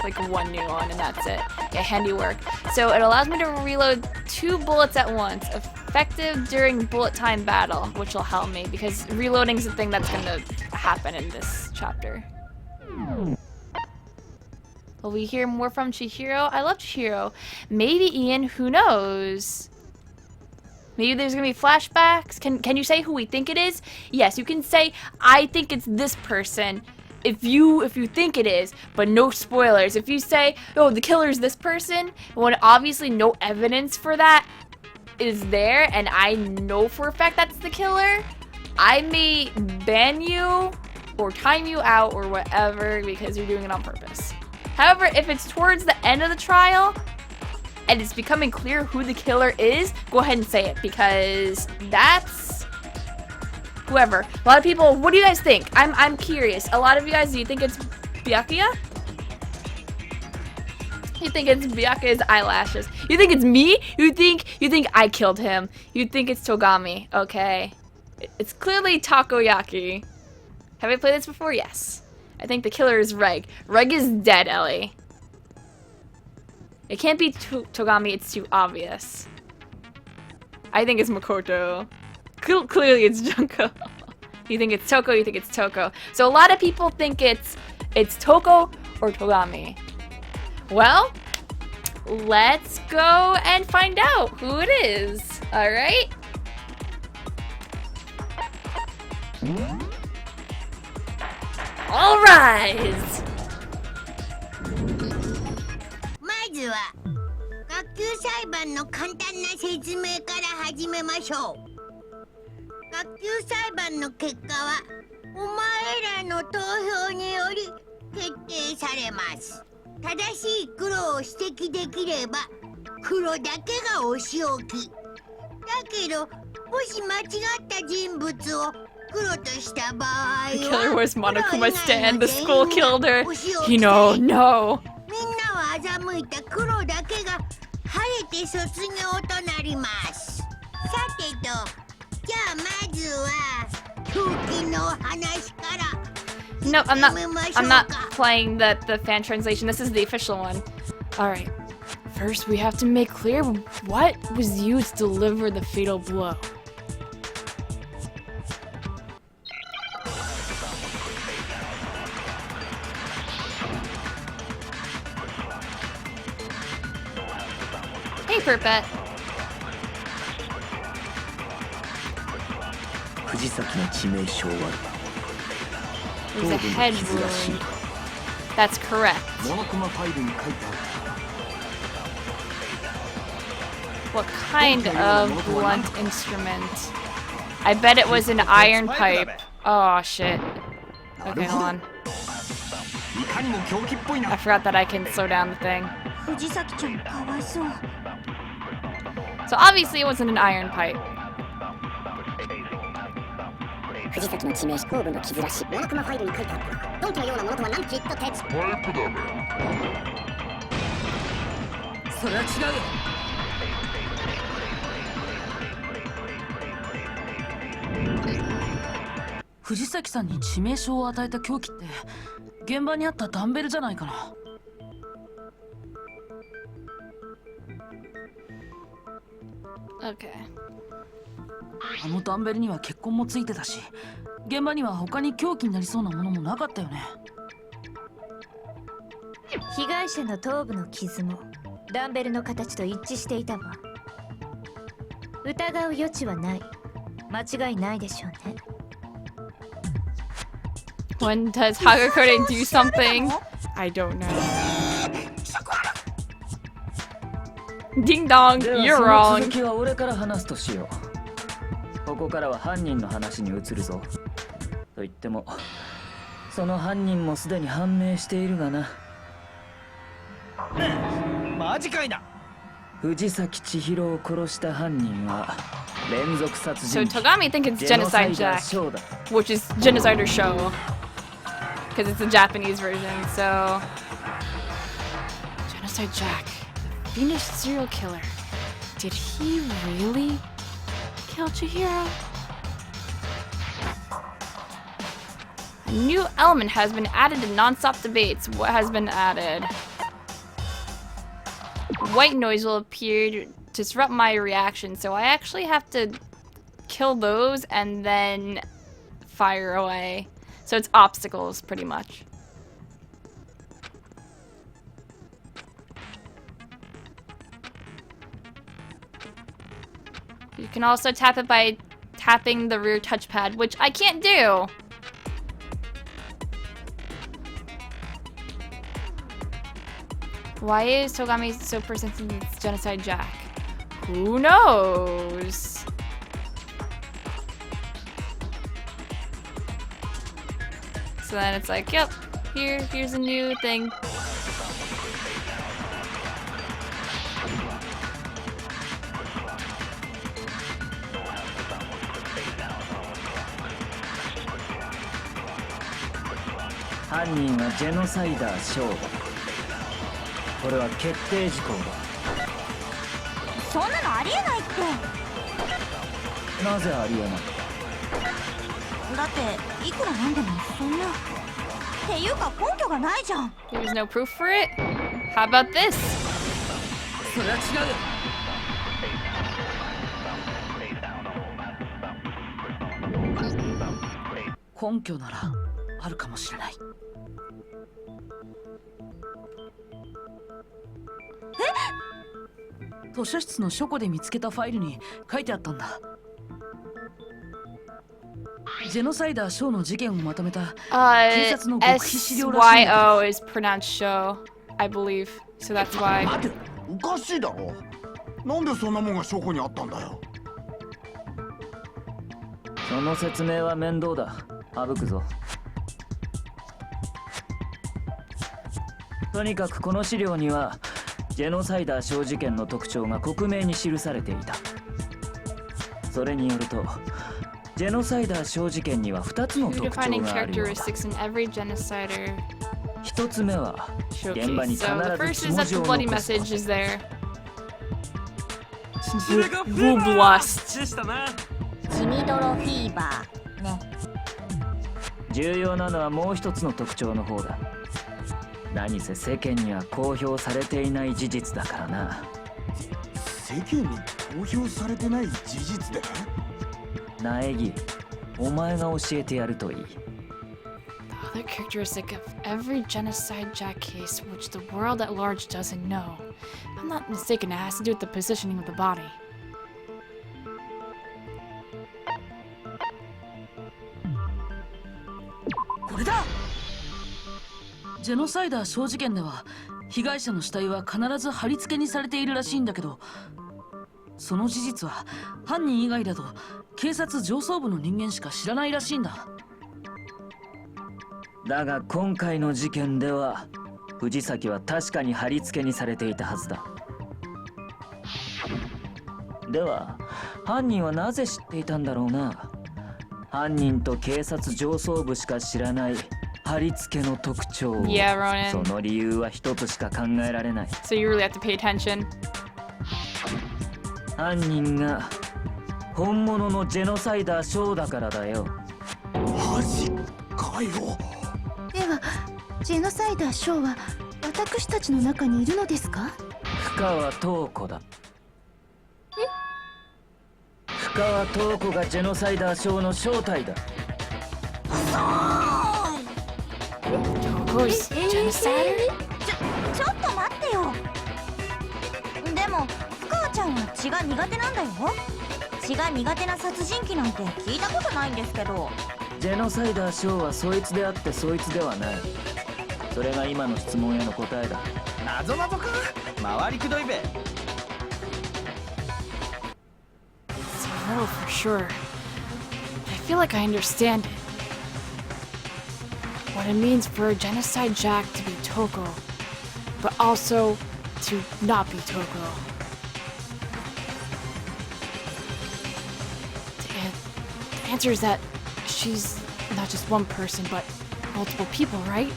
Like one new one and that's it. Okay, handiwork. So it allows me to reload 2 bullets at once. Effective during bullet time battle, which will help me because reloading is the thing that's gonna happen in this chapter. Will we hear more from Chihiro? I love Chihiro. Maybe Ian, who knows? Maybe there's gonna be flashbacks. Can you say who we think it is? Yes, you can say, I think it's this person. If you think it is, but no spoilers. If you say, oh, the killer is this person, when obviously no evidence for that, is there and I know for a fact that's the killer, I may ban you or time you out or whatever because you're doing it on purpose. However, if it's towards the end of the trial and it's becoming clear who the killer is, go ahead and say it because that's whoever. A lot of people, what do you guys think? I'm curious. A lot of you guys, do you think it's Byakuya? You think it's Byakuya's eyelashes? You think it's me? You think I killed him? You think it's Togami? Okay. It's clearly Takoyaki. Have I played this before? Yes. I think the killer is Reg. Reg is dead, Ellie. It can't be Togami, it's too obvious. I think it's Makoto. Clearly it's Junko. You think it's Toko, you think it's Toko. So a lot of people think it's Toko or Togami. Well, let's go and find out who it is. Alright? All rise! まずは学級裁判の簡単な説明から始めましょう。学級裁判の結果はお前らの投票により決定されます。正しい黒を指摘できれば黒だけがお仕置き。だけどもし間違った人物を黒とした場合は The killer was Monokuma's stand. The school killed her. You know, no. みんなは欺いた黒だけが晴れて卒業となります。さてと、じゃあまずは狂気の話から。 No, I'm not playing the fan translation. This is the official one. Alright. First, we have to make clear what was used to deliver the fatal blow. Hey, Purpet. 藤崎の致命傷は It was a head wound. That's correct. モノクマファイルに書いてある。 What kind of blunt instrument? I bet it was an iron pipe. Oh, shit. Okay, hold on. I forgot that I can slow down the thing. 藤崎ちゃんかわいそう。 So obviously it wasn't an iron pipe. 藤崎の致命傷部の傷らしモノクマファイルに書いてあった鈍器のようなものとは何て言った鉄パイプだべそれは違うよ。藤崎さんに致命傷を与えた凶器って現場にあったダンベルじゃないかな。Okay. あのダンベルには血痕もついてたし、現場には他に凶器になりそうなものもなかったよね。被害者の頭部の傷もダンベルの形と一致していたわ。疑う余地はない。間違いないでしょうね。When does Hagakure do something? I don't know. Ding dong, you're その wrong. 続きは俺から話すとしよう。ここからは犯人の話に移るぞ。と言っても、その犯人もすでに判明しているがな。マジかいな。藤崎千尋を殺した犯人は連続殺 So 人鬼。 Togami think it's Genocide Jack, ショーだ。 which is Genocide or Show. Because it's a Japanese version, so... Genocide Jack, the Venus serial killer. Did he really kill Chihiro? A new element has been added to non-stop debates. What has been added? White noise will appear to disrupt my reaction, so I actually have to kill those and then fire away. So it's obstacles, pretty much. You can also tap it by tapping the rear touchpad, which I can't do. Why is Togami so persistent in Genocide Jack? Who knows? So then it's like, yep, here's a new thing.犯人はジェノサイダーショーだ。これは決定事項だ。そんなのありえないって。なぜありえない？だっていくらなんでもそんな。っていうか根拠がないじゃん。 There's no proof for it? How about this? それは違う。根拠ならあるかもしれない。図書室の書庫で見つけたファイルに書いてあったんだ。ジェノサイダーショーの事件をまとめた警察の極秘資料らしいんだ。 SYO is pronounced show, I believe. So that's why. 待て、おかしいだろ。なんでそんなもんが証拠にあったんだよ。その説明は面倒だ。省くぞ。とにかくこの資料にはジェノサイダー小事件の特徴が克明に記されていた。それによるとジェノサイダー小事件には2つの特徴があるようだ。1つ目は現場に必ず血文字を残す。血みどろフィーバーね。重要なのはもう一つの特徴の方だ。何せ世間には公表されていない事実だからな。世間に公表されてない事実で？苗木、お前が教えてやるといい。 The other characteristic of every genocide jack case which the world at large doesn't know. If I'm not mistaken, it has to do with the positioning of the body. これだ。ジェノサイダー小事件では被害者の死体は必ず貼り付けにされているらしいんだけど、その事実は犯人以外だと警察上層部の人間しか知らないらしいんだ。だが今回の事件では藤崎は確かに貼り付けにされていたはずだ。では犯人はなぜ知っていたんだろうな。犯人と警察上層部しか知らない貼り付けの特徴を。Yeah, Ronan. その理由は一つしか考えられない。 So you really have to pay attention. 犯人が本物のジェノサイダーショーだからだよ。マジかよ。ではジェノサイダーショーは私たちの中にいるのですか？深川塔子だ。深川塔子がジェノサイダーショーの正体だ。Toko's genocide? ちょっと待ってよ。でも深川ちゃんは血が苦手なんだよ。血が苦手な殺人鬼なんて聞いたことないんですけど。ジェノサイダーショーはそいつであってそいつではない。それが今の質問への答えだ。謎か回りくどいべ。 No, for sure. I feel like I understand it. What it means for a genocide jack to be Toko, but also to not be Toko. The answer is that she's not just one person, but multiple people, right?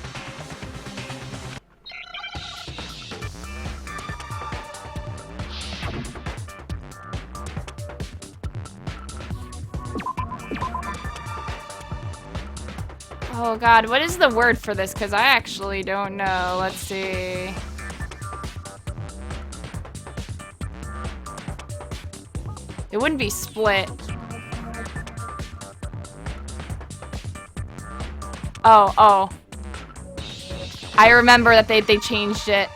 Oh god, what is the word for this? Because I actually don't know. Let's see. It wouldn't be split. Oh. I remember that they changed it.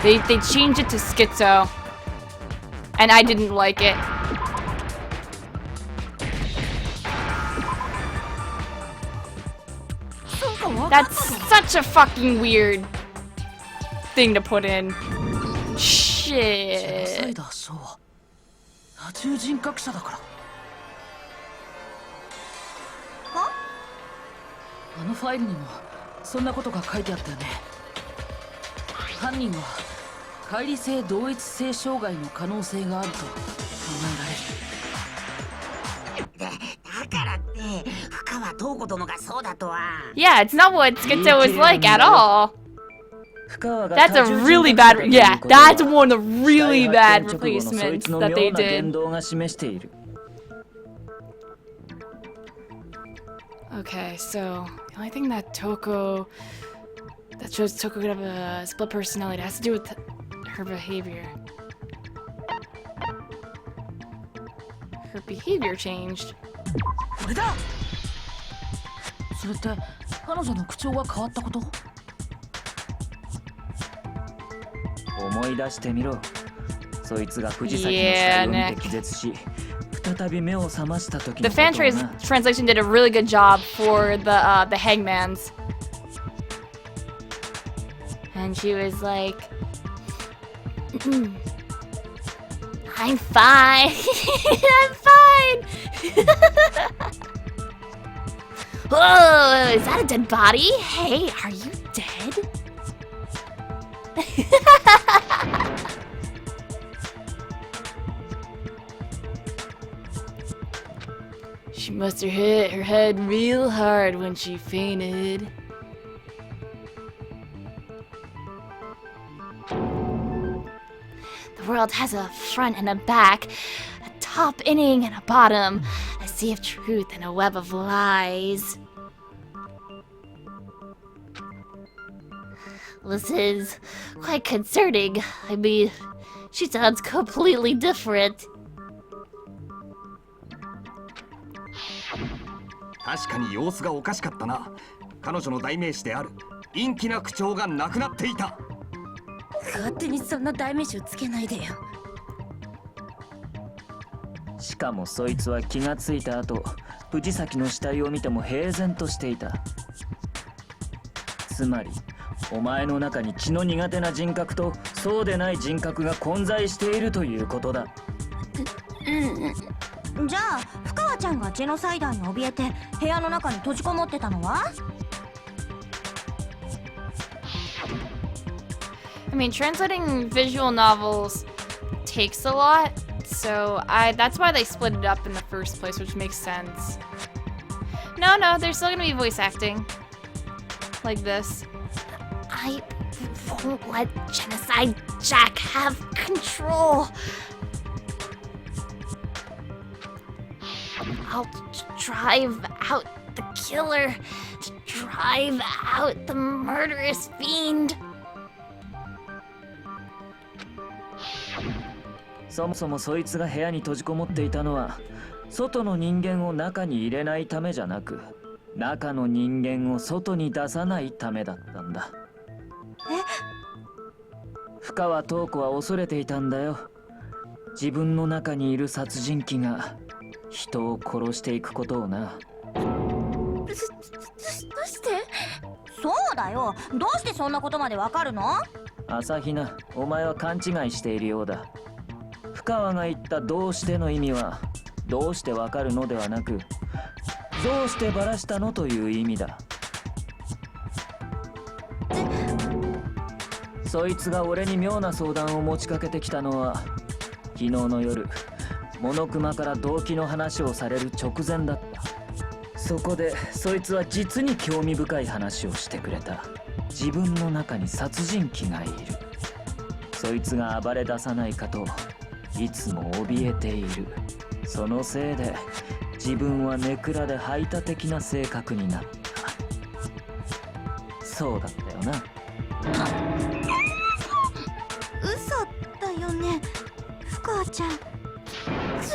They changed it to schizo. And I didn't like it. That's such a fucking weird thing to put in. ジェノサイ Shit. ダーショーは多重人格者だから。あのファイルにもそんなことが書いてあったよね。犯人は乖離性同一性障害の可能性があると考えられる。だからって深川東子殿がそうだとは。 Yeah, it's not what Schizo was like at all. 深川が That's a 多重 really 人格 bad. 者 Yeah, ということは that's one of the really 死 bad 体発見直後のそい replacements つの that 妙 they な言 did. 動が示している。 Okay, so the only thing that shows Toko could have a split personality has to do with her behavior. Her behavior changed. これだ。それって彼女の口調が変わったこと？思い出してみろ。そいつが藤崎の死体を見て気絶し、再び目を覚ました時 The のこと fan をな。 translation did a really good job for the hangmans. And she was like, I'm fine. I'm fine. Whoa, is that a dead body? Hey, are you dead? she must have hit her head real hard when she fainted. The world has a front and a back, a top inning and a bottom, a sea of truth and a web of lies. This is quite concerning. I mean, she sounds completely different. 確かに様子がおかしかったな。彼女の代名詞である陰気な口調がなくなっていた。勝手にそんな代名詞をつけないでよ。しかもそいつは気がついた後、藤崎の死体を見ても平然としていた。つまりお前の中に血の苦手な人格とそうでない人格が混在しているということだ。じゃあ深川ちゃんがジェノサイダーに怯えて部屋の中に閉じこもってたのは？ I mean, translating visual novels takes a lot, so that's why they split it up in the first place, which makes sense. No, there's still gonna be voice acting. Like this. I won't let Genocide Jack have control. I'll drive out the killer, drive out the murderous fiend. そもそもそいつが部屋に閉じこもっていたのは外の人間を中に入れないためじゃなく、中の人間を外に出さないためだったんだ。深川東子は恐れていたんだよ。自分の中にいる殺人鬼が人を殺していくことをな。どうして？そうだよ。どうしてそんなことまでわかるの？朝比奈、お前は勘違いしているようだ。深川が言ったどうしての意味は、どうしてわかるのではなく、どうしてバラしたのという意味だ。そいつが俺に妙な相談を持ちかけてきたのは、昨日の夜、モノクマから動機の話をされる直前だった。そこでそいつは実に興味深い話をしてくれた。自分の中に殺人鬼がいる。そいつが暴れ出さないかといつも怯えている。そのせいで自分はネクラで排他的な性格になった。そうだったよな。嘘だよね、深川ちゃん。じ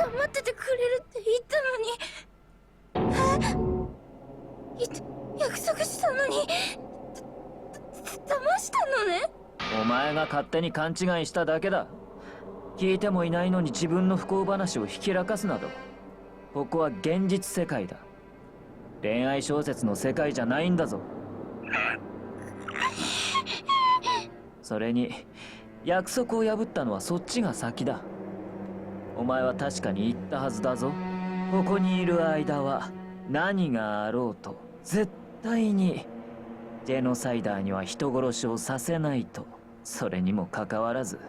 ゃあ待っててくれるって言ったのに。約束したのに騙したのね。お前が勝手に勘違いしただけだ。聞いてもいないのに自分の不幸話をひきらかすなど。ここは現実世界だ。恋愛小説の世界じゃないんだぞ。それに約束を破ったのはそっちが先だ。お前は確かに言ったはずだぞ。ここにいる間は何があろうと絶対にジェノサイダーには人殺しをさせないと。それにもかかわらず。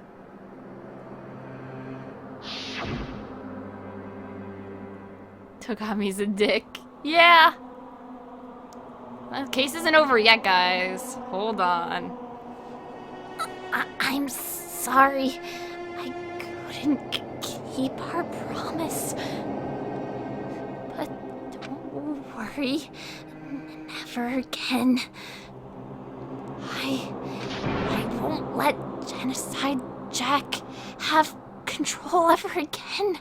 Togami's a dick. Yeah. Well, the case isn't over yet, guys. Hold on. I'm sorry. I couldn't keep our promise. But don't worry. Never again. I won't let Genocide Jack have control ever again.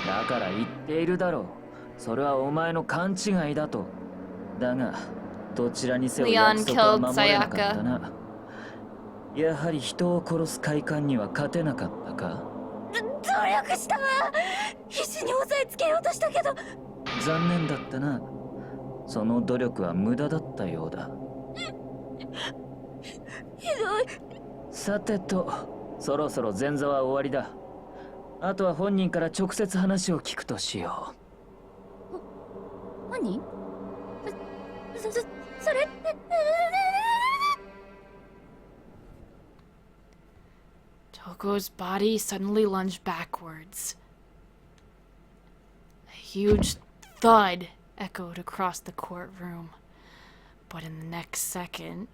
Daから言っているだろう。それはお前の勘違いだと。だが、どちらにせよ約束は守れなかったな。やはり人を殺す快感には勝てなかったか。努力したわ。必死に抑えつけようとしたけど。残念だったな。その努力は無駄だったようだ。ひどい。さてと、そろそろ前座は終わりだ。あとは本人から直接話を聞くとしよう。何？それって。Toko's body suddenly lunged backwards. A huge thud echoed across the courtroom. But in the next second...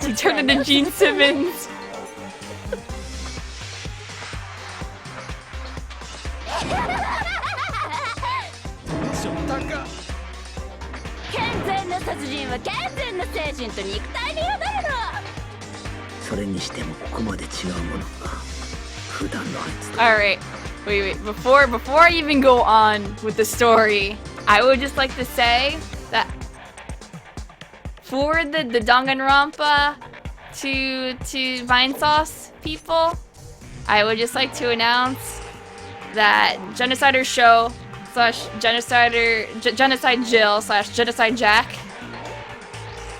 He turned into Gene Simmons. Alright, wait. Before I even go on with the story, I would just like to say that for the Danganropa to Vinesauce people, I would just like to announce that Genocider Show / Genocide Jill / Genocide Jack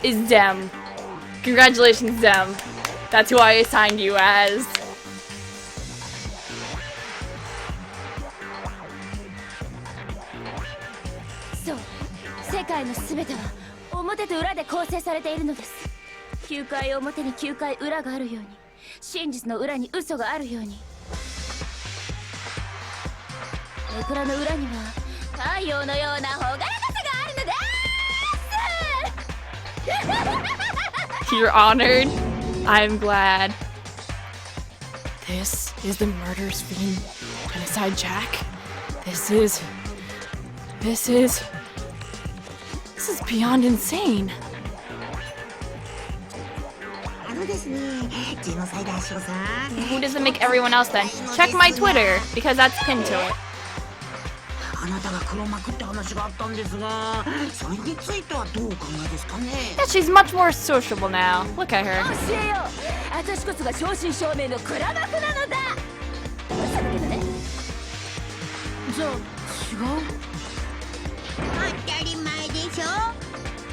is Dem. Congratulations, Dem. That's who I assigned you as. So, 世界のすべては表と裏で構成されているのです。9回表に9回裏があるように、真実の裏に嘘があるように。エクラの裏には太陽のような朗らかさがあるのです。 You're honored. I'm glad. This is the murderous fiend, Genocide Jack. This is beyond insane. Who doesn't make everyone else then? Check my Twitter, because that's pinned to it. Yeah, she's much more sociable now. Look at her. 私こそが正真正銘の黒幕なのだ。そうだけどね。じゃあ違う？当たり前でしょ。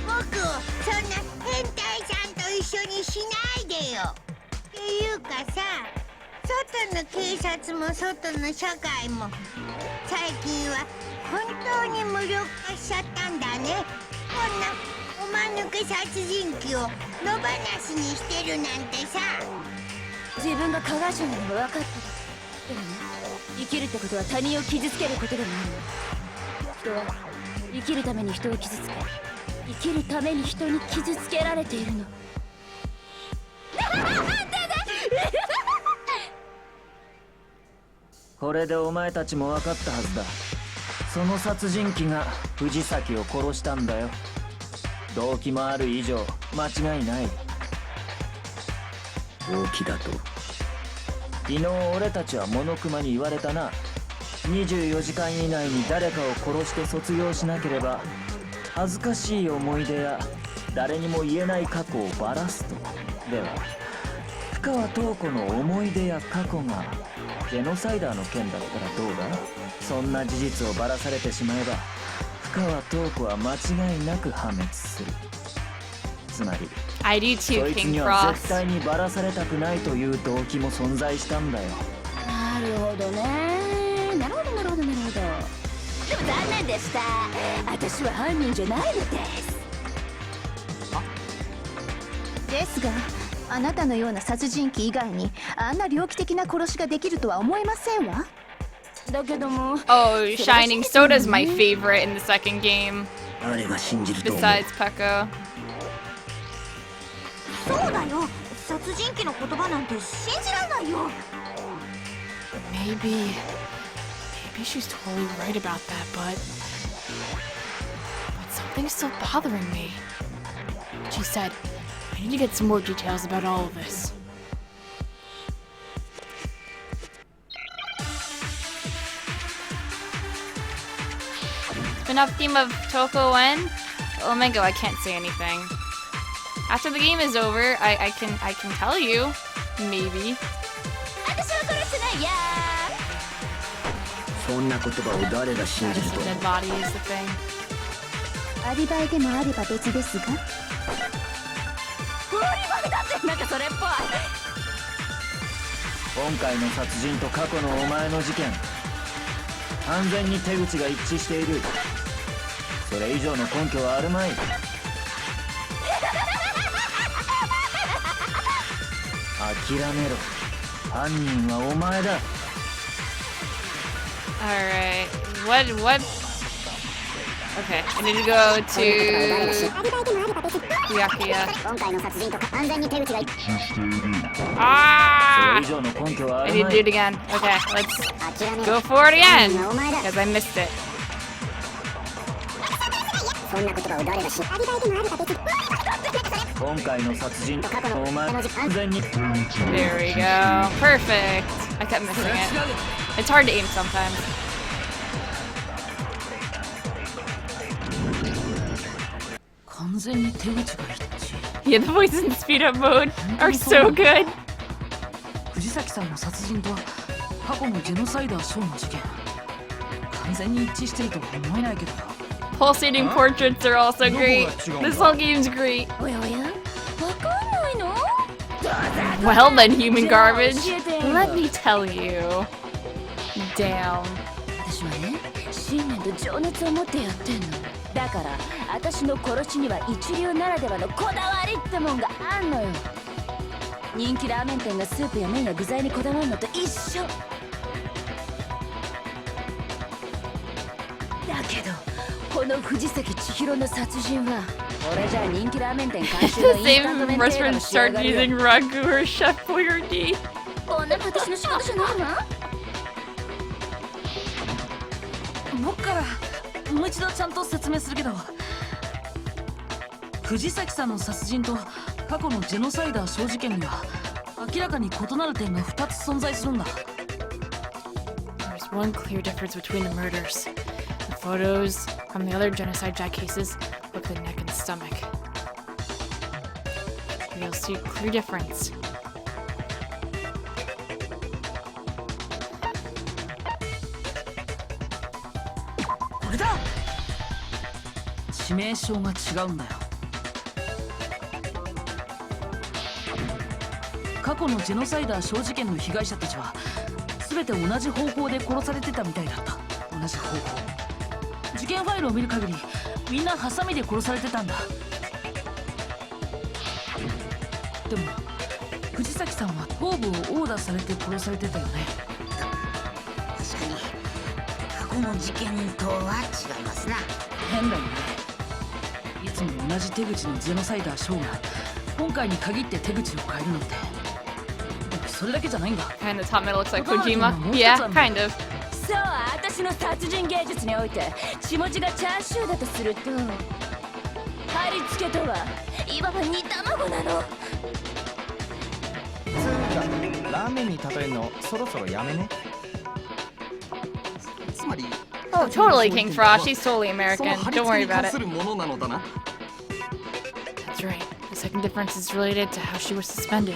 僕をそんな変態さんと一緒にしないでよ。っていうかさ、外の警察も外の社会も最近は本当に無力化しちゃったんだね。こんなおまぬけ殺人鬼を野放しにしてるなんてさ。自分が加害者なのも分かってる。ってるの？生きるってことは他人を傷つけることでもあるの。人は生きるために人を傷つけ、生きるために人に傷つけられているの。これでお前たちも分かったはずだ。その殺人鬼が藤崎を殺したんだよ。動機もある以上間違いない。動機だと？昨日俺たちはモノクマに言われたな。24時間以内に誰かを殺して卒業しなければ恥ずかしい思い出や誰にも言えない過去をばらすと。では深川塔子の思い出や過去がジェノサイダーの件だったらどうだ？そんな事実をばらされてしまえば深川塔子は間違いなく破滅する。つまり I do そ too, いつ King には Cross. 絶対にばらされたくないという動機も存在したんだよ。なるほどね。なるほどなるほどなるほど。でも残念でした。私は犯人じゃないのです。ですが、あなたのような殺人鬼以外にあんな猟奇的な殺しができるとは思えませんわ。だけども、Oh, Shining Soda's my favorite in the second game. 誰が信じると思う？ Besides Peko. そうだよ。殺人鬼の言葉なんて信じられないよ。Maybe she's totally right about that, but something's still bothering me. She said, I need to get some more details about all of this. Spin-off theme of Toko when? Oh my god, I can't say anything. After the game is over, I can tell you. Maybe. 私は殺してないや。そんな言葉を誰が信じる Just と the 思う？ dead body is the thing. アリバイでもあれば別ですが。アリバイだってなんかそれっぽい。今回の殺人と過去のお前の事件、完全に手口が一致している。それ以上の根拠はあるまい。諦めろ。犯人はお前だ。Alright. What? Okay, I need to go to Yakuya. 今回の殺人とか完全に手口が一致。それ Ah! 以上の根拠はあ I る need ま to do い。 it again. Okay, let's 諦めろ。 go for it again. Because I missed it. そんな言葉を誰が信じる？アリバイでもあれば別に。今回の殺人と過去のお前完全に。 There we go. Perfect. I kept missing it. It's hard to aim sometimes. 完全に手口が一致。 Yeah, the voices in speed up mode are so good. 藤崎さんの殺人と過去のジェノサイダーショーの事件、完全に一致してるとは思えないけど。 Pulsating portraits are also great. This whole game's great. おやおや、わかんないの？ Well then, human garbage. Let me tell you. Damn. 私はね、信念と情熱を持ってやってんの。だから私の殺しには一流ならではのこだわりってもんがあんのよ。人気ラーメン店がスープや麺や具材にこだわるのと一緒。だけどこの藤崎千尋の殺人は俺じゃ人気ラーメン店監修のインスタント Same 麺程度 restaurants の仕上 start がりよ。 using Ragu or Chef Boyardee. こんなの私の仕事じゃないわ。僕からもう一度ちゃんと説明するけど、藤崎さんの殺人と過去のジェノサイダー小事件には明らかに異なる点が2つ存在するんだ。 There's one clear difference between the murders. The photos from the other genocide jack cases look at the neck and stomach. You'll see a clear difference. これだ。致命傷が違うんだよ。過去のジェノサイダー小事件の被害者たちは全て同じ方法で殺されてたみたいだった。同じ方法。事件ファイルを見る限りみんなハサミで殺されてたんだ。でも藤崎さんは頭部を殴打されて殺されてたよね。の事件とは違いますな。変だよね。いつも同じ手口のジェノサイダーショーが今回に限って手口を変えるなんて。でもそれだけじゃないんだ。 And the top middle looks like Kojima. Yeah, kind of. そう、私の殺人芸術において血文字がチャーシューだとすると、貼り付けとはいわば煮卵なの。つうかラーメンに例えるのそろそろやめね。つまり Oh, totally, King Frost. She's totally American. Don't worry about it. That's right. The second difference is related to how she was suspended.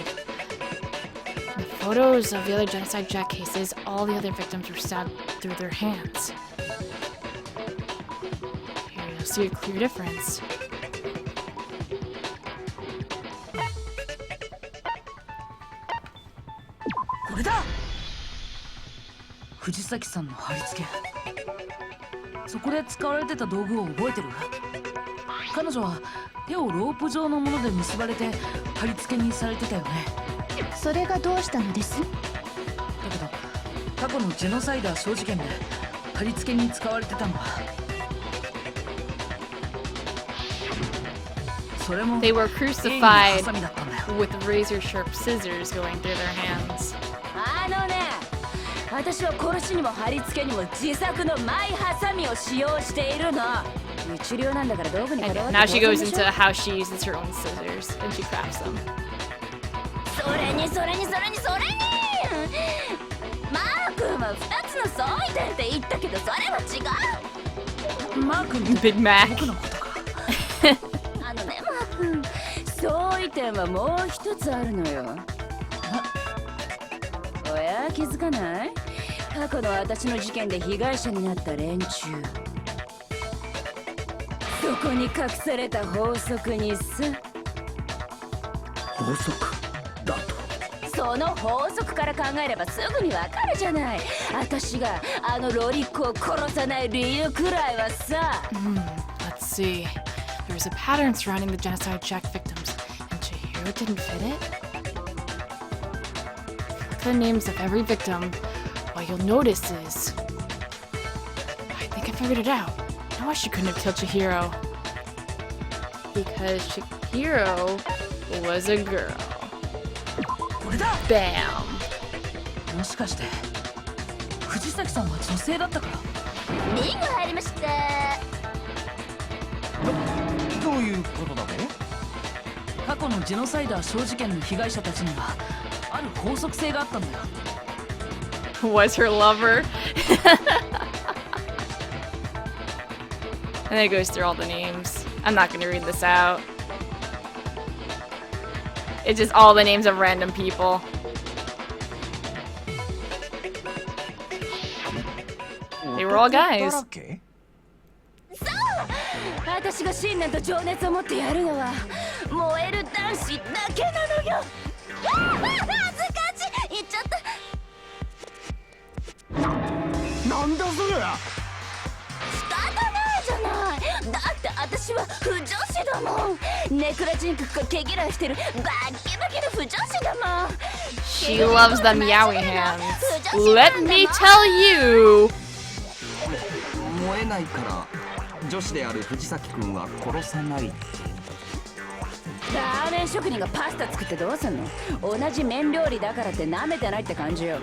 In the photos of the other genocide jack cases, all the other victims were stabbed through their hands. Here you'll see a clear difference. This! 藤崎さんの貼り付け。そこで使われてた道具を覚えてる？彼女は手をロープ状のもので結ばれて貼り付けにされてたよね。それがどうしたのです？だけど過去のジェノサイダー小事件で貼り付けに使われてたのはそれも They were crucified with razor sharp scissors going through their hands. あのね、私は殺しにも貼り付けにも自作のマイハサミを使用しているの。一流なんだから道具にこだわって。 Now she goes into how she uses her own scissors and she crafts them. それにマー君は2つの相違点って言ったけどそれは違う。マー君 Big Mac. あのね、マー君、相違点はもう一つあるのよ。おや、気づかない？過去の私の事件で被害者になった連中。そこに隠された法則にさ。法則だと？その法則から考えればすぐにわかるじゃない。私があのロリッコを殺さない理由くらいはさ。Let's see. There's a pattern surrounding the genocide jack victims, and Chihiro didn't fit it? Look at the names of every victim. What you'll notice is... I think I figured it out. Now why she couldn't have killed Chihiro. Because Chihiro was a girl. Bam! もしかして藤崎さんは女性だったから？リング入りました。どういうことだべ？過去のジェノサイダー小事件の被害者たちにはある法則性があったんだよ。Was her lover? And then it goes through all the names. I'm not gonna read this out. It's just all the names of random people. They were all guys. そう、私が信念と情熱を持ってやるのは燃える男子だけなのよ。恥ずかしい、言っちゃった。なんだそれ。仕方ないじゃない。だって私は不女子だもん。ネクラ人格が毛嫌いしてるバッキバキの不女子だもん。 She loves the meowy hands. Let me tell you. 燃えないから女子である藤崎君は殺さないって。ラーメン職人がパスタ作ってどうすんの？同じ麺料理だからって舐めてないって感じよ。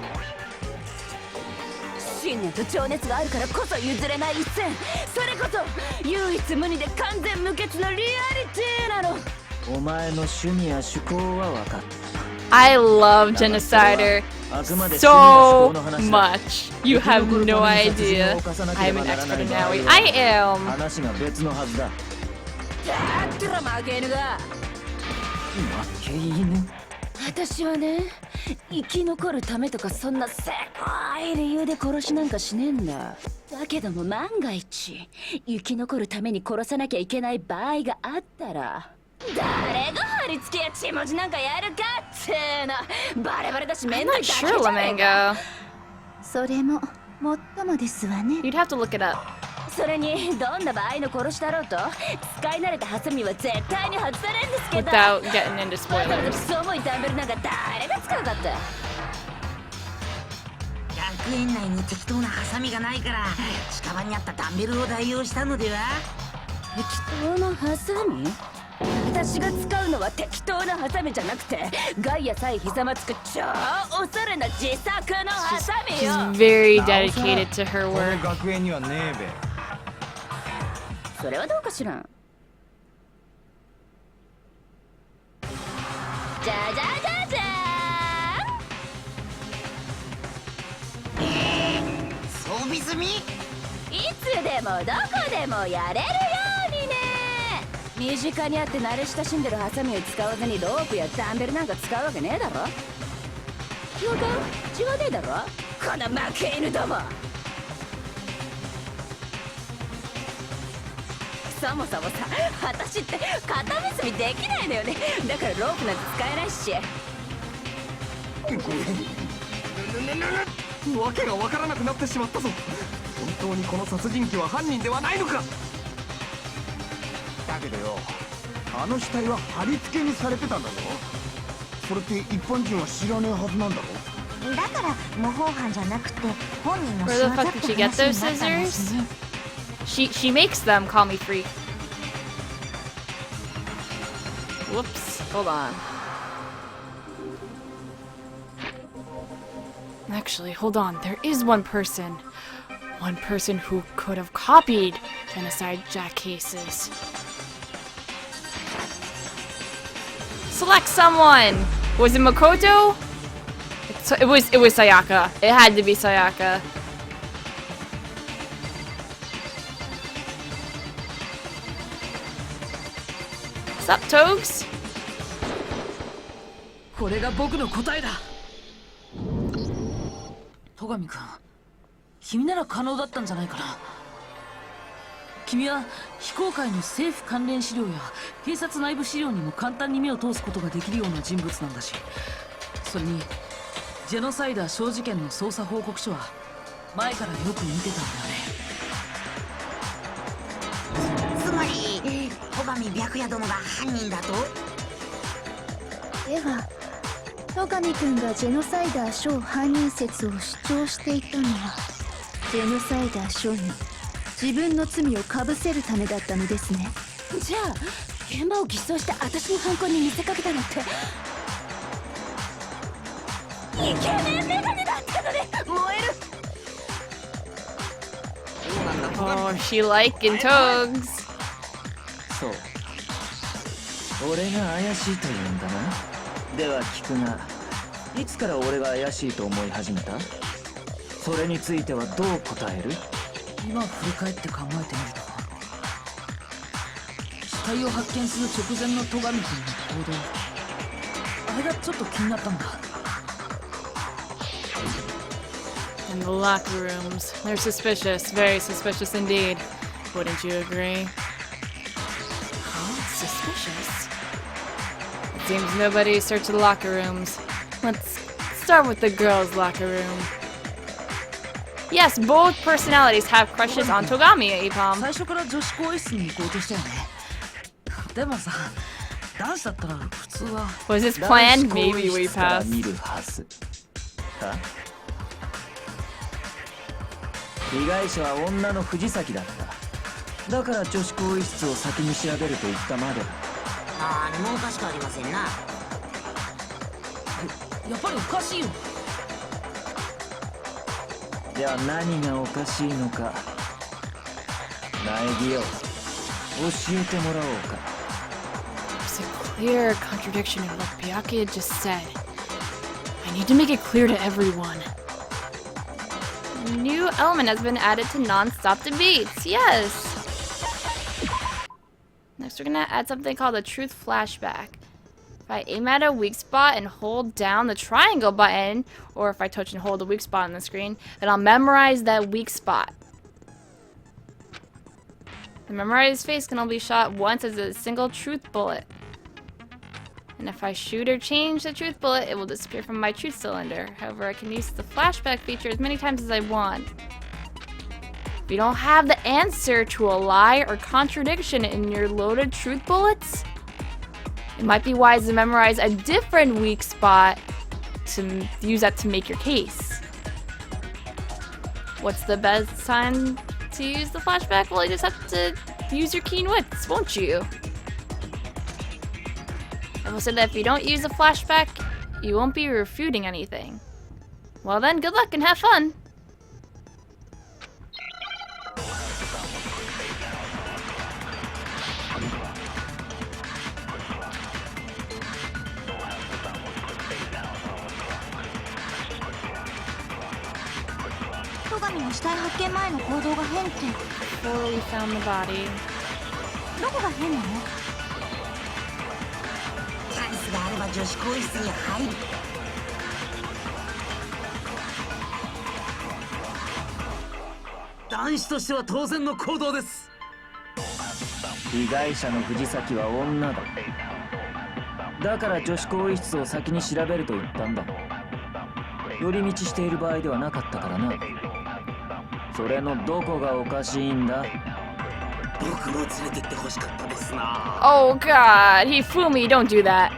信念と情熱があるからこそ譲れない一線。それこそ唯一無二で完全無欠のリアリティなの。お前の趣味や趣向は分かった。 I love Genocider so much. You have no idea. I'm an expert in Naui. I am. 話が別のはずだ。だったら負け犬が。負け犬？私はね、生き残るためとかそんなせこい理由で殺しなんかしねえんだ。だけども万が一生き残るために殺さなきゃいけない場合があったら、誰が貼り付けや血文字なんかやるかっての。バレバレだし面倒だけじゃねえか。それももっともですわね。 You'd have to look it up. それにどんな場合の殺しだろうと使い慣れたハサミは絶対に外されるんですけど。 Without getting into わざわざ spoilers. そう重いダンベルなんか誰が使うかって。逆学園内に適当なハサミがないから近場にあったダンベルを代用したのでは。適当なハサミ？私が使うのは適当なハサミじゃなくてガイアさえひざまつく超おしゃれな自作のハサミよ。 She's very dedicated to her この work. 学園にはねえべ。それはどうかしら。じゃじゃじゃじゃ装備済み？いつでもどこでもやれるようにね。身近にあって慣れ親しんでるハサミを使わずにロープやダンベルなんか使うわけねえだろ。違うか？違わねえだろこの負け犬ども。そもそもさ、私って片結びできないのよね。だからロープなんて使えないし。わけがわからなくなってしまったぞ。本当にこの殺人鬼は犯人ではないのか。だけどよ、あの死体は貼り付けにされてたんだぞ。それって一般人は知らねえはずなんだろ。だから模倣犯じゃなくて本人の仕 Where 業 the っ fuck て did she get 話 those になったんだし scissors? ね。She makes them call me freak. Whoops. Hold on. Actually, hold on. There is one person. One person who could have copied genocide jack cases. Select someone. Was it Makoto? It was Sayaka. It had to be Sayaka. Sup, Togs? これが僕の答えだ。戸上君、君なら可能だったんじゃないかな。君は非公開の政府関連資料や警察内部資料にも簡単に目を通すことができるような人物なんだし、それにジェノサイダー小事件の捜査報告書は前からよく見てたんだよね。つまり戸上白夜殿が犯人だと？では戸上君がジェノサイダー小犯人説を主張していたのはジェノサイダー小に自分の罪をかぶせるためだったのですね。じゃあ現場を偽装して私の犯行に見せかけたのってイケメンメガネだったのね。燃える。 Oh, she liking Togs. そう。俺が怪しいというんだな。では聞くが、いつから俺が怪しいと思い始めた？それについてはどう答える？今振り返って考えてみると、死体を発見する直前の戸上君の行動、あれがちょっと気になったんだ。 And the locker rooms. They're suspicious. Very suspicious indeed. Wouldn't you agree? Huh? Suspicious? It seems nobody searched the locker rooms. Let's start with the girls' locker room. Yes, both personalities have crushes on Togami, Apom. 最初から女子更衣室に行こうとしたよね。でもさ、男子だったら普通は。Was this planned? Maybe we passed. 見るはず。は？被害者は女の藤崎だった。だから女子更衣室を先に調べると言ったまでだ。何もおかしくありませんな。やっぱりおかしいよ。じゃあ何がおかしいのか、苗木よ、教えてもらおうか。 There's a clear contradiction in what Byakuya just said. I need to make it clear to everyone. New element has been added to non-stop debates. Yes. Next, we're gonna add something called a truth flashback. If I aim at a weak spot and hold down the triangle button, or if I touch and hold the weak spot on the screen, then I'll memorize that weak spot. The memorized face can only be shot once as a single truth bullet. And if I shoot or change the truth bullet, it will disappear from my truth cylinder. However, I can use the flashback feature as many times as I want. If you don't have the answer to a lie or contradiction in your loaded truth bullets, it might be wise to memorize a different weak spot to use that to make your case. What's the best time to use the flashback? Well, you just have to use your keen wits, won't you? And we said that if you don't use a flashback, you won't be refuting anything. Well then, good luck and have fun. Before we found the body. どこが変なの？チャンスがあれば女子更衣室に入る。男子としては当然の行動です。被害者の藤崎は女だ。だから女子更衣室を先に調べると言ったんだ。寄り道している場合ではなかったからな。それのどこがおかしいんだ？僕も連れてってほしかったですな。Oh god, Hifumi, don't do that.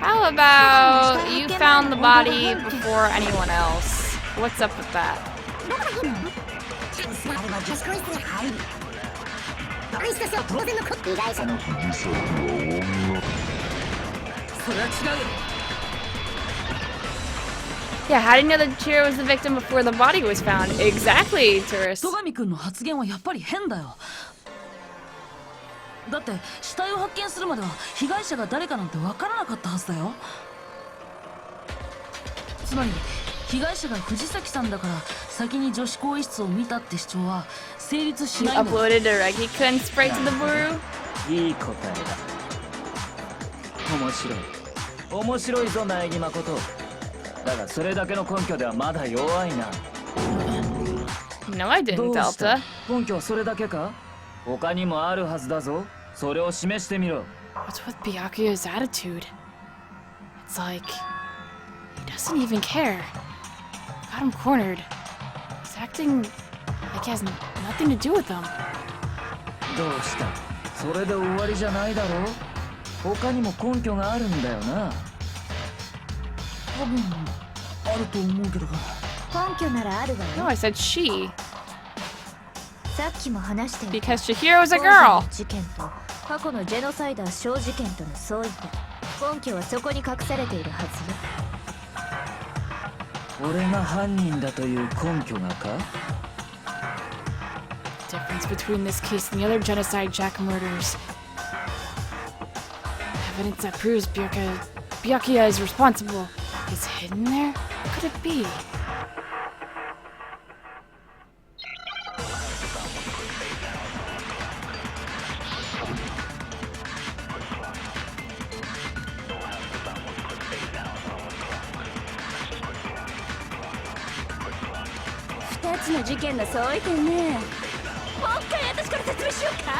How about you found the body before anyone else? What's up with that? チャンスがあれば女子更衣室に入る。男子としては当然のこと。被害者の藤崎は女。それは違うよ。Yeah, how did you know that Chiro was the victim before the body was found? Exactly, tourist. 戸上くんの発言はやっぱり変だよ。だって死体を発見するまでは被害者が誰かなんて分からなかったはずだよ。つまり被害者が藤崎さんだから先に女子更衣室を見たって主張は成立しないんだ。 Uploaded a Reggie-kun sprite to the brew? いい答えだ。面白い。面白いぞ、苗木誠。だがそれだけの根拠ではまだ弱いな。No, I didn't, Delta. 根拠はそれだけか？他にもあるはずだぞ。それを示してみろ。 What's with Byakuya's attitude? It's like he doesn't even care. Got him cornered. He's acting like he has nothing to do with them. どうした？それで終わりじゃないだろう。他にも根拠があるんだよな。多分あると思うけど。根拠ならあるわよ。 No, I said she. さっきも話していた。 Because Chihiro's a girl. 事件と過去のジェノサイダー小事件との相違点。根拠はそこに隠されているはずよ。俺が犯人だという根拠がか？ The difference between this case and the other genocide Jack murders. Evidence that proves Byakuya is responsible is hidden there? What could it be? 2つの事件の相違点ね。もう一回私から説明しようか。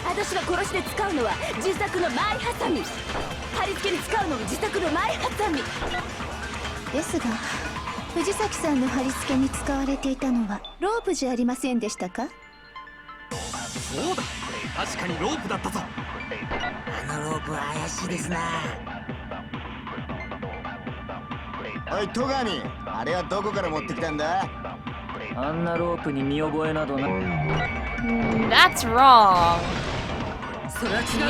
私が殺しで使うのは自作の前ハサミ。貼り付けに使うのも自作の前ハサミですが、藤崎さんの貼り付けに使われていたのはロープじゃありませんでしたか？そうだ、確かにロープだったぞ。あのロープは怪しいですな。おい戸上、あれはどこから持ってきたんだ？あんなロープに見覚えなどな。That's wrong.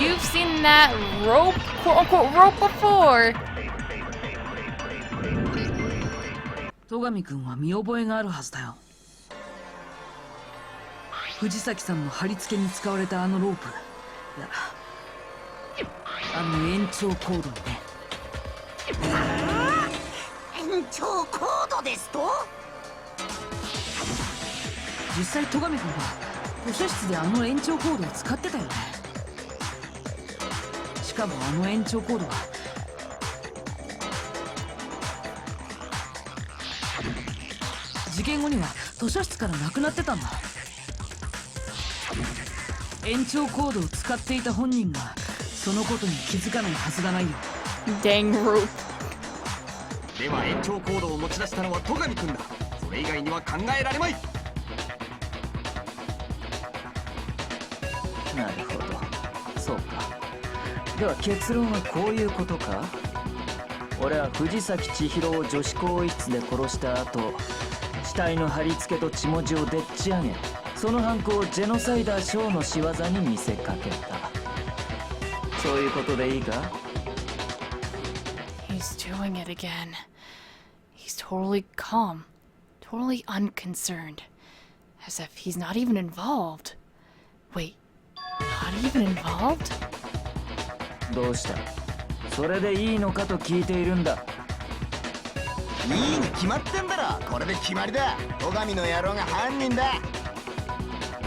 You've seen that rope, quote unquote, rope before. 戸上くんは見覚えがあるはずだよ。藤崎さんの貼り付けに使われたあのロープ。いや、あの延長コードにね。延長コードですと？実際戸上くんは図書室であの延長コードを使ってたよね。しかもあの延長コードは事件後には図書室からなくなってたんだ。延長コードを使っていた本人がそのことに気づかないはずがないよ。 Dang rope. では延長コードを持ち出したのは戸上君だ。それ以外には考えられまい。なるほど、そうか。では結論はこういうことか。俺は藤崎千尋を女子更衣室で殺した後、死体の貼り付けと血文字をでっち上げ、その犯行をジェノサイダーショーの仕業に見せかけた。そういうことでいいか？ He's doing it again. He's totally calm, totally unconcerned, as if he's not even involved. Wait, not even involved? どうした？それでいいのかと聞いているんだ。いいに決まってんだろ。これで決まりだ。戸上の野郎が犯人だ。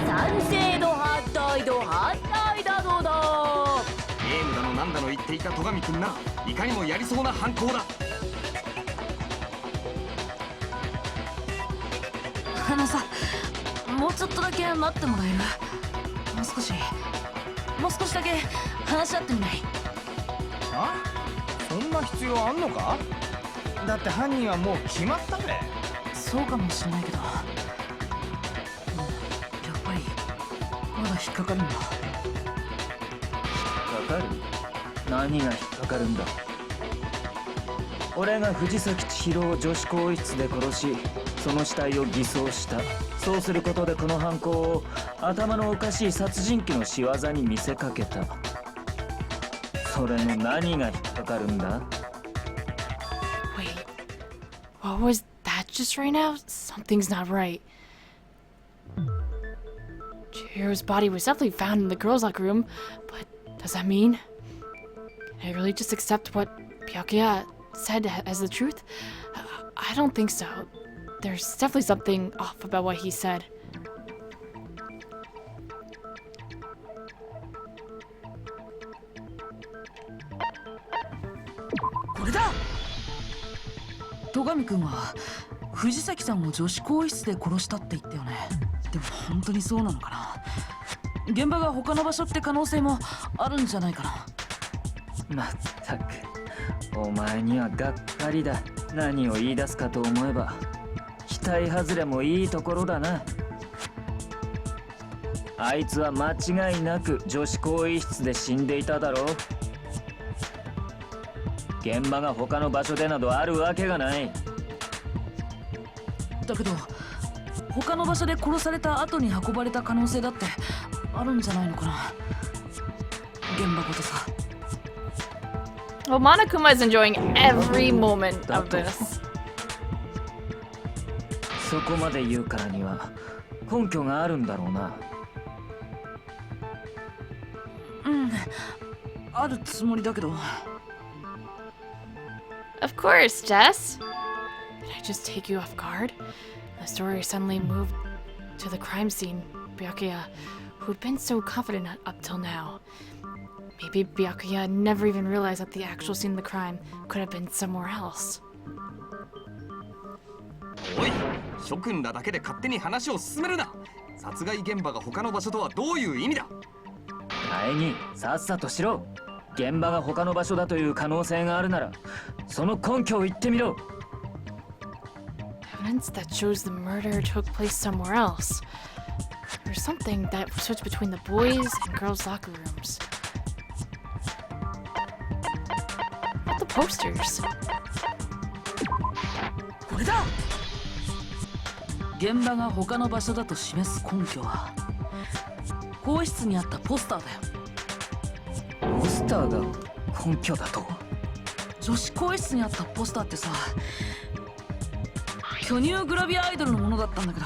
賛成度反対度反対だどうだ。ゲームだのなんだの言っていた戸上くんな、いかにもやりそうな犯行だ。さ、もうちょっとだけ待ってもらえる？もう少しだけ話し合ってみない？あ？そんな必要あんのか？だって犯人はもう決まったべ。そうかもしれないけど、やっぱりまだ引っかかるんだ。引っかかる？何が引っかかるんだ？俺が藤崎千尋を女子更衣室で殺し、その死体を偽装した。そうすることでこの犯行を頭のおかしい殺人鬼の仕業に見せかけた。それの何が引っかかるんだ？ Wait, what was that just right now? Something's not right. Chihiro's body was definitely found in the girls' locker room, but does that mean? Can I really just accept what Byakuya said as the truth? I don't think so. There's definitely something off about what he said. これだ！戸上君は藤崎さんを女子更衣室で殺したって言ったよね。でも本当にそうなのかな？現場が他の場所って可能性もあるんじゃないかな。まったく、お前にはがっかりだ。何を言い出すかと思えば期待外れもいいところだな。あいつは間違いなく女子更衣室で死んでいただろう。現場が他の場所でなどあるわけがない。だけど他の場所で殺された後に運ばれた可能性だってあるんじゃないのかな。現場ごとさ。Well, Monokuma is enjoying every moment of this. そこまで言うからには根拠があるんだろうな。うん、あるつもりだけど。Of course, Jess. Did I just take you off guard? The story suddenly moved to the crime scene. Byakuya, who'd been so confident up till now. Maybe Byakuya never even realized that the actual scene of the crime could have been somewhere else. おい、諸君らだけで勝手に話を進めるな。殺害現場が他の場所とはどういう意味だ？前にさっさとしろ。現場が他の場所だという可能性があるなら、その根拠を言ってみろ。Evidence that shows the murder took place somewhere else. There's something that switched between the boys and girls' locker rooms. What the posters? これだ！現場が他の場所だと示す根拠は更衣室にあったポスターだよ。ポスターが根拠だと？女子更衣室にあったポスターってさ、巨乳グラビアアイドルのものだったんだけど、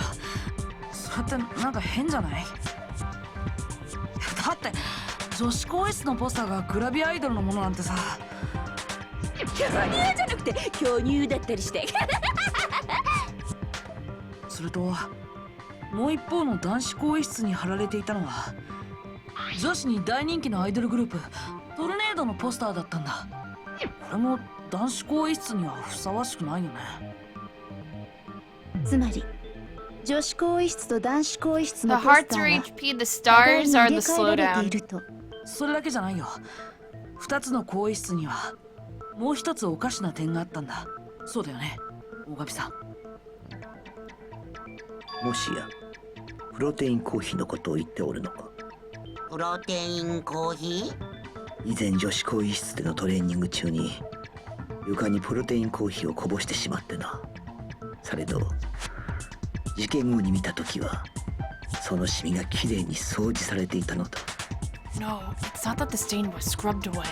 それってなんか変じゃない？だって女子更衣室のポスターがグラビアアイドルのものなんてさ。巨乳じゃなくて巨乳だったりして。それともう一方の男子更衣室に貼られていたのは女子に大人気のアイドルグループトルネードのポスターだったんだ。これも男子更衣室にはふさわしくないよね。つまり女子更衣室と男子更衣室 The のポスタ hearts ー are は HP, the stars are the 入れ替えられてい slowdown. ると。それだけじゃないよ。2つの更衣室にはもう一つおかしな点があったんだ。そうだよね、大神さん。もしやプロテインコーヒーのことを言っておるのか？プロテインコーヒー？以前女子更衣室でのトレーニング中に床にプロテインコーヒーをこぼしてしまってな。されど事件後に見た時はそのシミがきれいに掃除されていたのだ。 No, it's not that the stain was scrubbed away.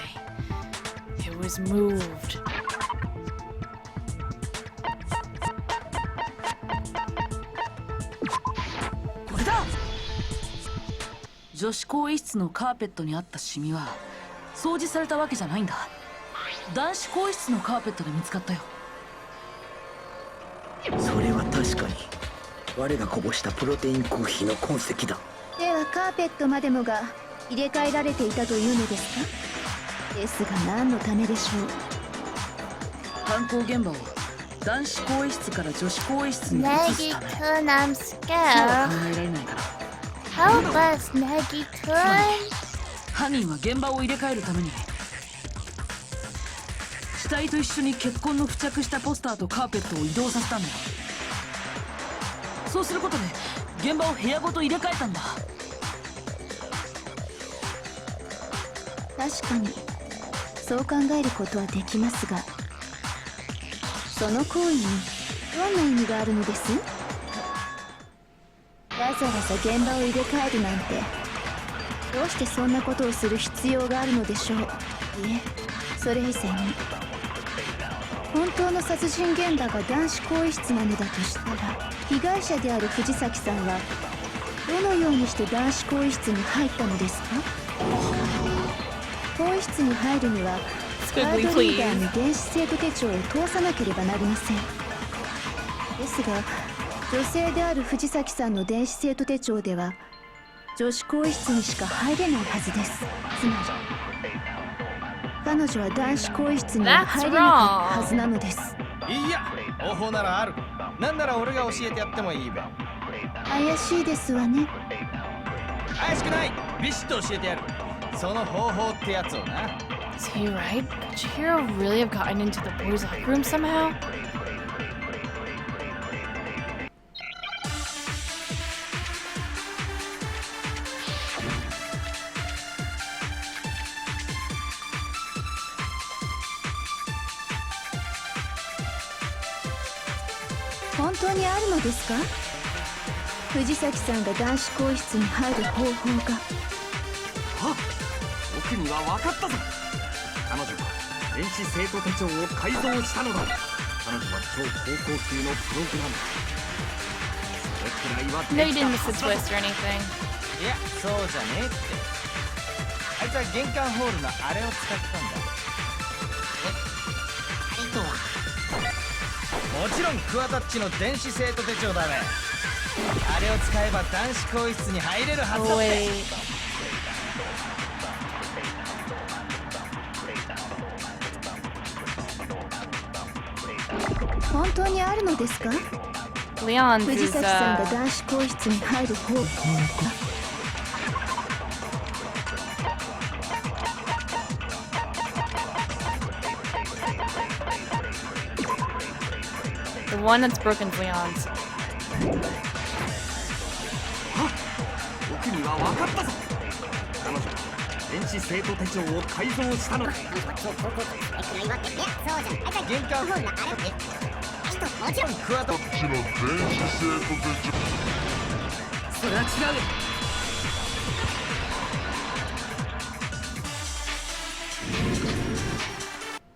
It was moved. これだ。女子更衣室のカーペットにあったシミは掃除されたわけじゃないんだ。男子更衣室のカーペットで見つかったよ。それは確かに我がこぼしたプロテインコーヒーの痕跡だ。ではカーペットまでもが入れ替えられていたというのですか？ですが何のためでしょう。犯行現場を男子更衣室から女子更衣室に移すため。 Nagi-kun, I'm そうは scared. 考えられないから。 Help us, Nagi-kun. 犯人は現場を入れ替えるために死体と一緒に血痕の付着したポスターとカーペットを移動させたんだよ。そうすることで現場を部屋ごと入れ替えたんだ。確かにそう考えることはできますが、その行為にどんな意味があるのです？わざわざ現場を入れ替えるなんて、どうしてそんなことをする必要があるのでしょう。いえ、それ以前に本当の殺人現場が男子更衣室なのだとしたら、被害者である藤崎さんはどのようにして男子更衣室に入ったのですか？更衣室に入るにはカードリーダーに電子生徒手帳を通さなければなりません。ですが女性である藤崎さんの電子生徒手帳では女子更衣室にしか入れないはずです。つまり彼女は男子更衣室には入れなかったはずなのです。いや、方法ならある。なんなら俺が教えてやってもいいべ。怪しいですわね。怪しくない。ビシッと教えてやる。その方法ってやつをな。 Is he right? Could Chihiro really have gotten into the boys' locker room somehow? 本当にあるのですか？藤崎さんが男子更衣室に入る方法が。あ、僕には分かったぞ。彼女は電子生徒手帳を改造したのだ。彼女は超高校級のプログラマー。それくらいは No, you でき didn't た miss は a ず twist だ。 or anything. いや、そうじゃねえって。あいつは玄関ホールのあれを使ったんだ。あれとはもちろんクワタッチの電子生徒手帳だね。あれを使えば男子更衣室に入れるはずだって。 Wait. 本当にあるのですか？ Leon's 藤 is 崎さんが男子更衣室に入る方法が。the one that's broken is Leon's. 僕には分かったぞ。彼女は電子生徒手帳を改造したのだ。玄関ホールのあれをね。もちろんクワタッチの電子生徒手帳。それは違うよ。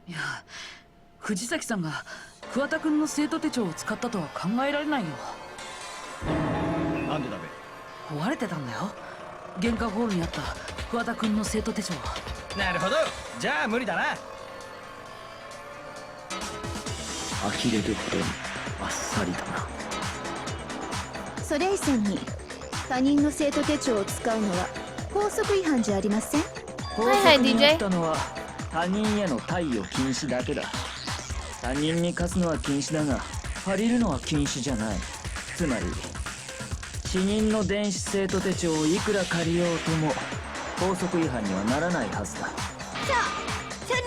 いや、藤崎さんが桑田君の生徒手帳を使ったとは考えられないよ。なんでだべ？壊れてたんだよ、玄関ホールにあった桑田君の生徒手帳は。なるほど、じゃあ無理だな。呆れるほどにあっさりだな。それ以前に他人の生徒手帳を使うのは校則違反じゃありません？校則にあったのは他人への貸与禁止だけだ。他人に貸すのは禁止だが借りるのは禁止じゃない。つまり死人の電子生徒手帳をいくら借りようとも校則違反にはならないはずだ。そう、その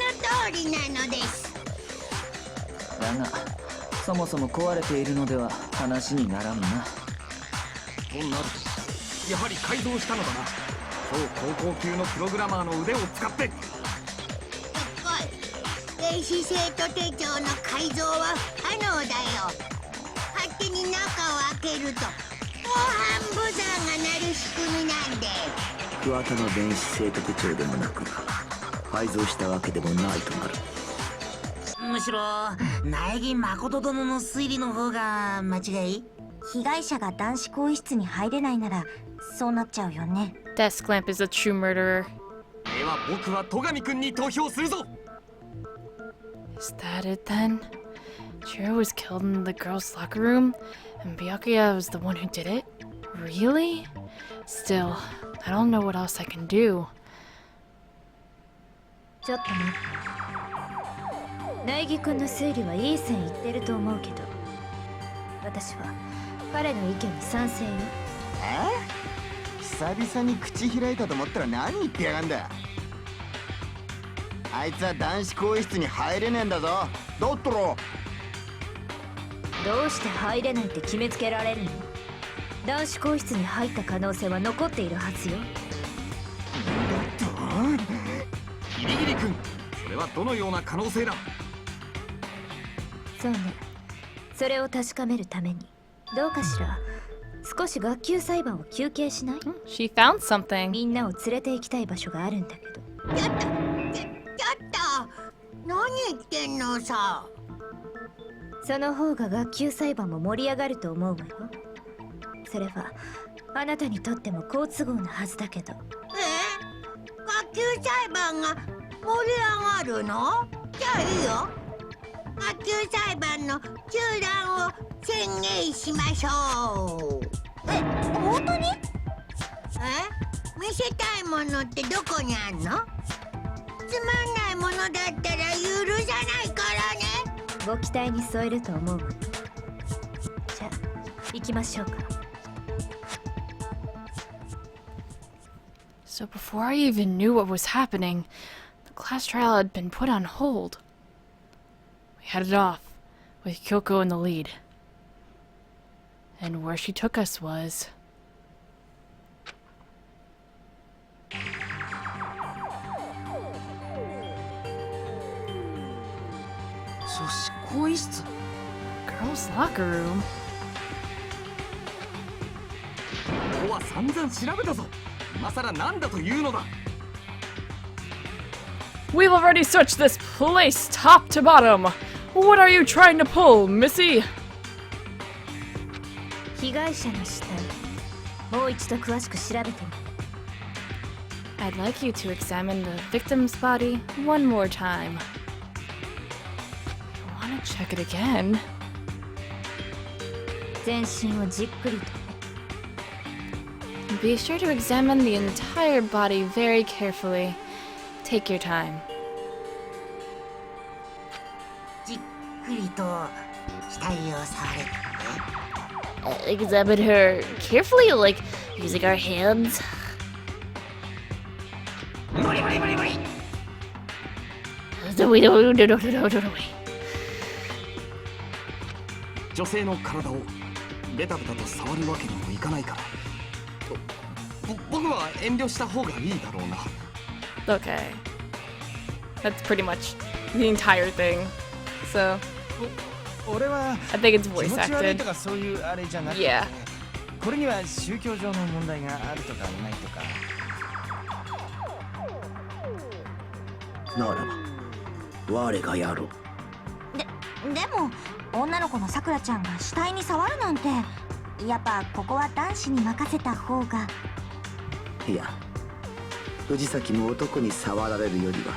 通りなのです。だがそもそも壊れているのでは話にならんな。となるとやはり改造したのだな。超高校級のプログラマーの腕を使って。で電子生徒手帳の改造は不可能だよ。勝手に中を開けると防犯ブザーが鳴る仕組みなんで。桑田の電子生徒手帳でもなく改造したわけでもないとなる。むしろ苗木誠殿の推理の方が間違い。被害者が男子更衣室に入れないならそうなっちゃうよね。 Desk Clamp is a true murderer. では僕は戸上くんに投票するぞ。 Is that it then? Chiro was killed in the girls' locker room, and Byakuya was the one who did it? Really? Still, I don't know what else I can do. ちょっとね。苗木くんの推理はいい線いってると思うけど、私は彼の意見に賛成よ。久々に口開いたと思ったら何言ってやがんだ。あいつは男子更衣室に入れねえんだぞ。だったらどうして入れないって決めつけられるの？男子更衣室に入った可能性は残っているはずよ。ギリギリ君、それはどのような可能性だ？そうね。それを確かめるためにどうかしら、少し学級裁判を休憩しない？ She found something. みんなを連れて行きたい場所があるんだけど。ちょっと何言ってんのさ。その方が学級裁判も盛り上がると思うわよ。それはあなたにとっても好都合なはずだけど。学級裁判が盛り上がるの？じゃあいいよ。学級裁判の中断を宣言しましょう。本当に？見せたいものってどこにあんの？つまんないものだったら許さないからね。ご期待に添えると思うわよ。じゃあ行きましょうか。So before I even knew what was happening, the class trial had been put on hold. We headed off, with Kyoko in the lead. And where she took us was... 女子更衣室。 girls' locker room? ここは散々調べたぞ。今さらなんだというのだ。 We've already searched this place top to bottom. What are you trying to pull, Missy? 被害者の死体、もう一度詳しく調べてみる。I'd like you to examine the victim's body one more time. I want to check it again. 全身をじっくりとね。Be sure to examine the entire body very carefully. Take your time. じっくりと死体を触れ。Examine her carefully, like using our hands. 無理無理無理無理。No. 女性の体をベタベタと触るわけにもいかないから。僕は遠慮した方がいいだろうな。Okay. That's pretty much the entire thing. So, 俺は I think it's voice 気持ち悪い acted. とかそういうあれじゃなくて、 Yeah. これには宗教上の問題があるとかないとか。ならば我がやろう。でも女の子のさくらちゃんが死体に触るなんて、やっぱここは男子に任せた方が。いや、藤崎も男に触られるよりは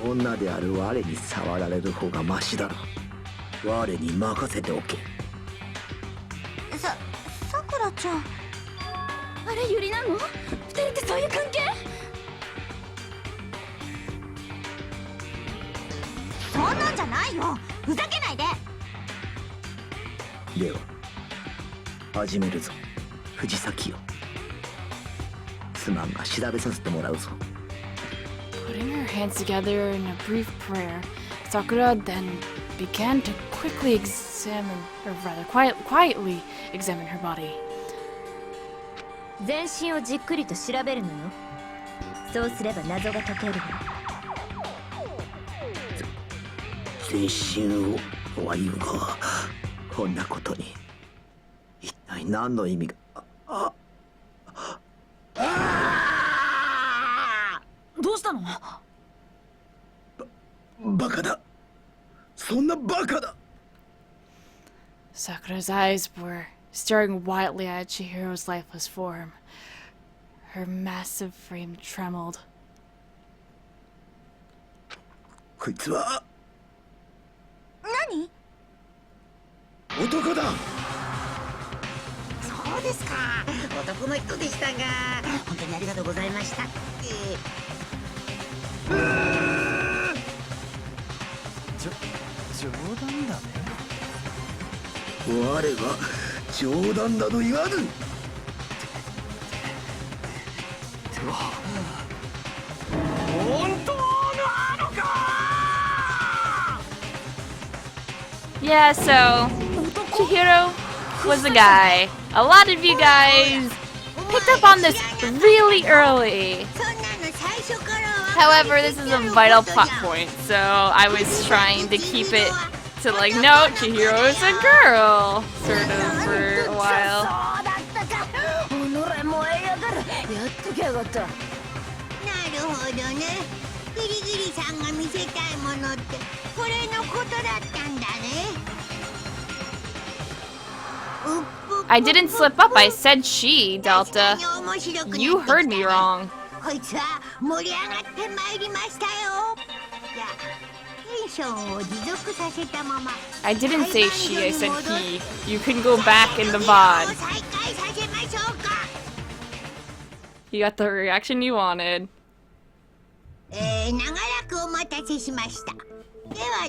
女である我に触られる方がマシだろう。我に任せておけ。さくらちゃん、あれユリなの？二人ってそういう関係？そんなんじゃないよ、ふざけないで。では始めるぞ、藤崎よ。すまんが調べさせてもらうぞ。 Putting her hands together in a brief prayer, Sakura then began to quickly examine, or rather quietly examine her body. 全身をじっくりと調べるのよ。そうすれば謎が解けるわ。青春をとは言うが、こんなことに一体何の意味が。どうしたの？バカだ。そんなバカだ。 Sakura's eyes were staring wildly at Chihiro's lifeless form. Her massive frame trembled. こいつは何？男だ。そうですか、男の人でしたが、本当にありがとうございました。冗談だね。我は冗談など言わぬ。では本当のあのか。 Yeah, so Chihiro was a guy. A lot of you guys picked up on this really early. However, this is a vital plot point, so I was trying to keep it to like, no, Chihiro is a girl, sort of, for a while. なるほどね。ギリギリさんが見せたいものってこれのことだったんだね。 I didn't slip up, I said she, Delta. You heard me wrong. こいつは盛り上がってまいりましたよ。じゃあテンションを持続させたまま。 I didn't say she, I said he. You can go back in the VOD. 再開させましょうか。 You got the reaction you wanted. 長らくお待たせしました。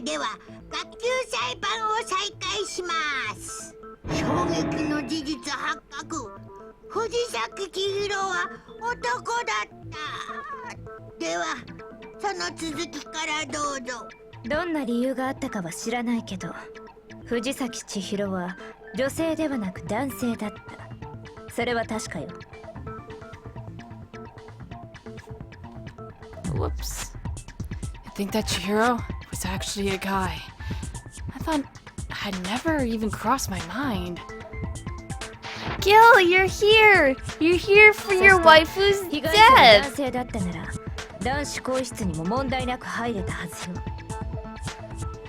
では学級裁判を再開します。衝撃の事実発覚。藤崎千尋は男だった。ではその続きからどうぞ。どんな理由があったかは知らないけど、藤崎千尋は女性ではなく男性だった。それは確かよ。 Whoops. I think that Chihiro was actually a guy. I thought had never even crossed my mind. Gil, you're here! You're here for your waifu's 被害者が death! 男性だったなら、男子更衣室にも問題なく入れたはずよ。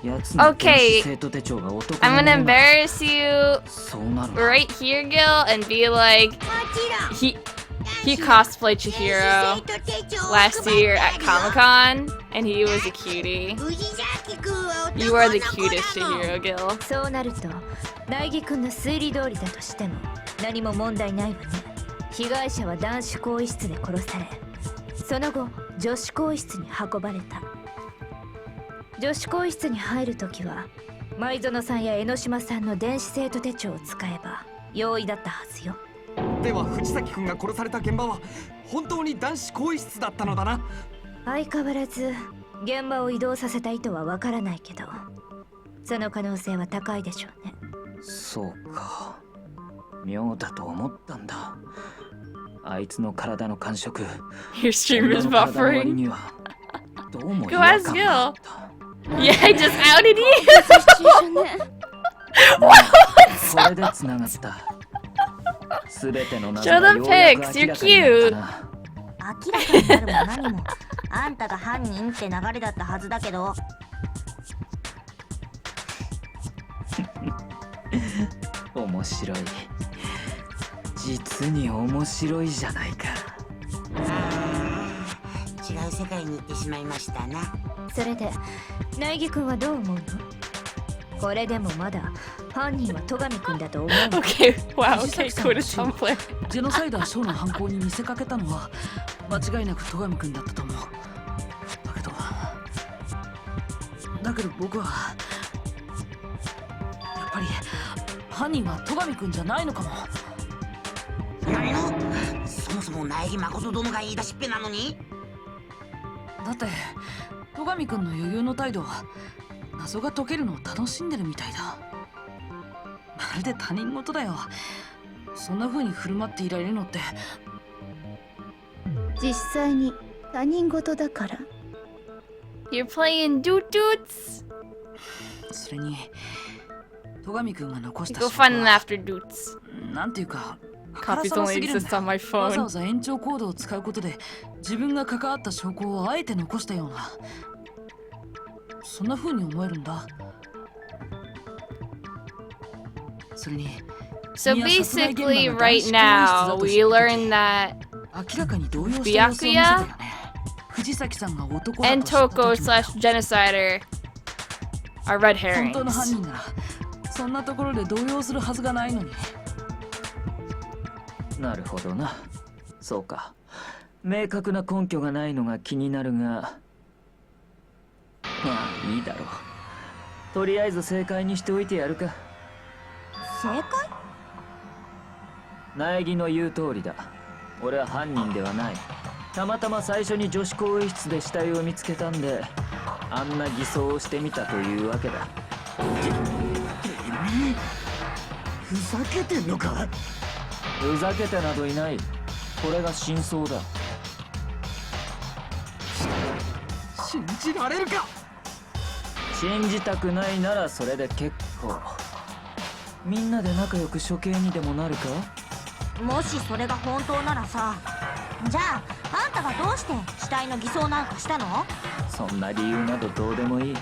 Okay, I'm gonna embarrass you right here, Gil, and be like, he cosplayed Chihiro last year at Comic-Con, and he was a cutie. You are the cutest, Chihiro, Gil. そうなると、苗木君の推理通りだとしても何も問題ないわね。被害者は男子更衣室で殺され、その後女子更衣室に運ばれた。女子更衣室に入るときは舞園さんや江ノ島さんの電子生徒手帳を使えば容易だったはずよ。では藤崎君が殺された現場は本当に男子更衣室だったのだな。相変わらず現場を移動させた意図はわからないけど、その可能性は高いでしょうね。そうか、妙だと思ったんだ。あいつの体の感触、 Your stream is buffering. どうも Go ask Gil. Yeah, I just outed you. これで繋がった。すべての謎 Show が them ようやく pics. 明 You're らかになった cute. な。明らかになるも何もあんたが犯人って流れだったはずだけど。面白い。実に面白いじゃないか。違う世界に行ってしまいましたな。それで苗木君はどう思うの？これでもまだ犯人は戸上君だと思うの？ Okay, wow, okay, go to Tumblr. ジェノサイダーショーの犯行に見せかけたのは間違いなく戸上君だったと思う。だけど僕はやっぱり犯人は戸上君じゃないのかも。何の？そもそも苗木誠殿が言い出しっぺなのに。だって戸上君の余裕の態度は謎が解けるのを楽しんでるみたいだ。まるで他人事だよ。そんな風に振る舞っていられるのって。実際に他人事だから。 You're playing Doot Doots? それに戸上くんが残した Go find them after Doots. なんていうか Copies only exist on my わざ phone. わざ延長コードを使うことで自分が関わった証拠をあえて残したような、そんな風に思えるんだ。それに So basically, right now, we learn that 明らかに動揺した様子を見せたよね。藤崎さんが男だ and と知った時も Toko/genocider are red 本当の犯 herrings. 人ならそんなところで動揺するはずがないのに。なるほどな。そうか。明確な根拠がないのが気になるが、まあいいだろう。とりあえず正解にしておいてやるか。正解？苗木の言う通りだ。俺は犯人ではない。たまたま最初に女子更衣室で死体を見つけたんで、あんな偽装をしてみたというわけだ。ふざけてんのか？ふざけてなどいない。これが真相だ。信じられるか？信じたくないならそれで結構。みんなで仲良く処刑にでもなるか？もしそれが本当ならさ、じゃああんたがどうして死体の偽装なんかしたの？そんな理由などどうでもいい。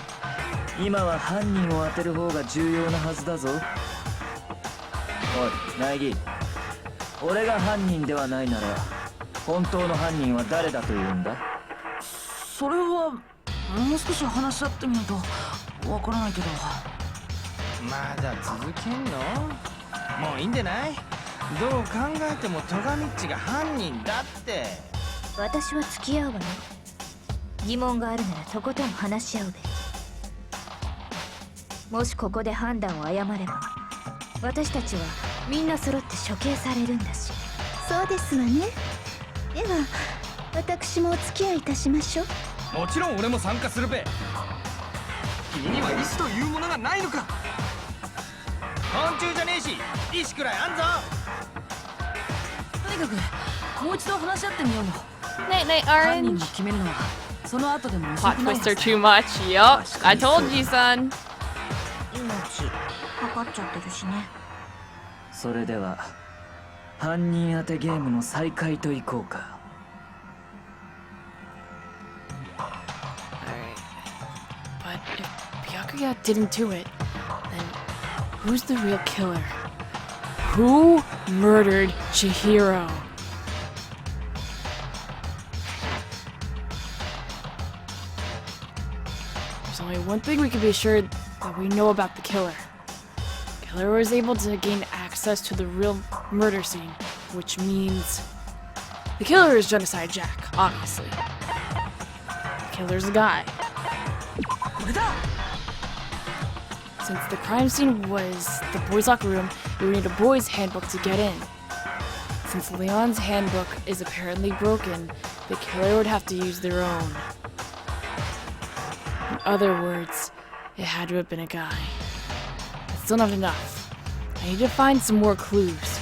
今は犯人を当てる方が重要なはずだぞ。おい、苗木。俺が犯人ではないなら、本当の犯人は誰だというんだ？それはもう少し話し合ってみないとわからないけど。まだ続けんの？もういいんでない？どう考えてもトガミッチが犯人だって。私は付き合うわね。疑問があるならとことん話し合うべき。もしここで判断を誤れば、私たちはみんな揃って処刑されるんだし。そうですわね。では私もお付き合いいたしましょう。もちろん俺も参加するべ。君には意志というものがないのか？昆虫じゃねえし意志くらいあんぞ。とにかくもう一度話し合ってみようよ。 Night night 犯人 orange. が決めるのはその後でも遅 Plot くない twists are too much. Yup. I told you, son. 命かかっちゃってるしね。それでは犯人当てゲームの再開といこうか。Alright. But if Byakuya didn't do it, then who's the real killer? Who murdered Chihiro? There's only one thing we can be sure that we know about the killer. Killer was able to gain access to the real murder scene, which means the killer is Genocide Jack, obviously. The killer's a guy. Since the crime scene was the boys' locker room, you would need a boys' handbook to get in. Since Leon's handbook is apparently broken, the killer would have to use their own. In other words, it had to have been a guy. That's still not enough. I need to find some more clues.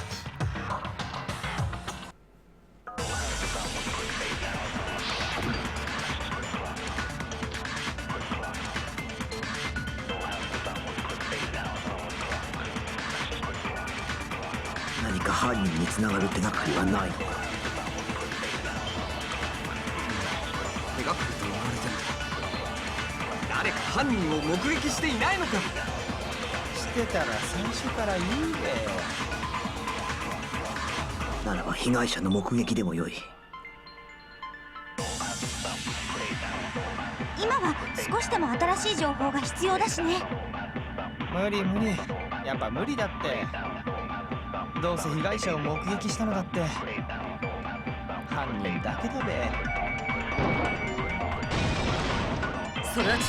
何か犯人に繋がる手がかりはないのか？手がかりと言われても誰か犯人を目撃していないのか？してたら最初から言うべよ。ならば被害者の目撃でもよい。今は少しでも新しい情報が必要だしね。無理無理、やっぱ無理だって。どうせ被害者を目撃したのだって犯人だけだべ。それは違う。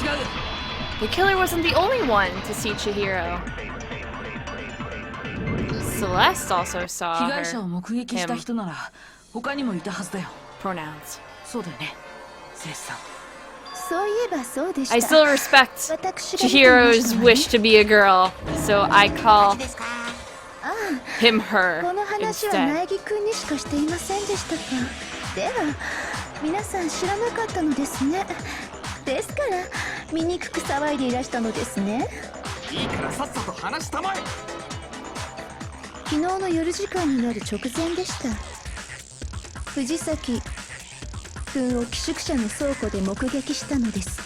The killer wasn't the only one to see Chihiro. Celeste also saw 被害者を her. 目撃した人なら他にもいたはずだよ。 Pronouns. そうだよね、セイさん。そういえばそうでした。 I still respect 私が見ていま Chihiro's したわね。 wish to be a girl, so I call him her この話は instead. 苗木くんにしかしていませんでしたか。では皆さん知らなかったのですね。ですから醜く騒いでいらしたのですね。いいからさっさと話したまえ。昨日の夜時間になる直前でした。藤崎君を寄宿舎の倉庫で目撃したのです。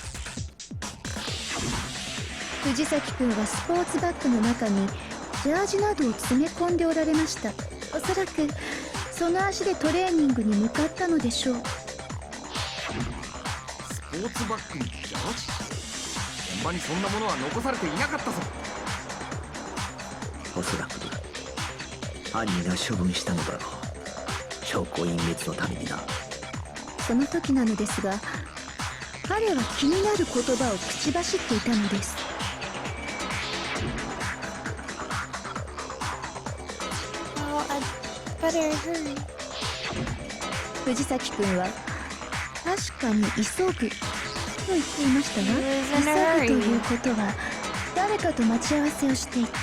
藤崎君はスポーツバッグの中にジャージなどを詰め込んでおられました。おそらくその足でトレーニングに向かったのでしょう。スポーツバッグにジャージ？現場にそんなものは残されていなかったぞ。おそらく犯人が処分したのだろう。証拠隠滅のためにな。その時なのですが、彼は気になる言葉を口走っていたのです。藤崎君は確かに急ぐと言っていましたが、急ぐということは誰かと待ち合わせをしていた。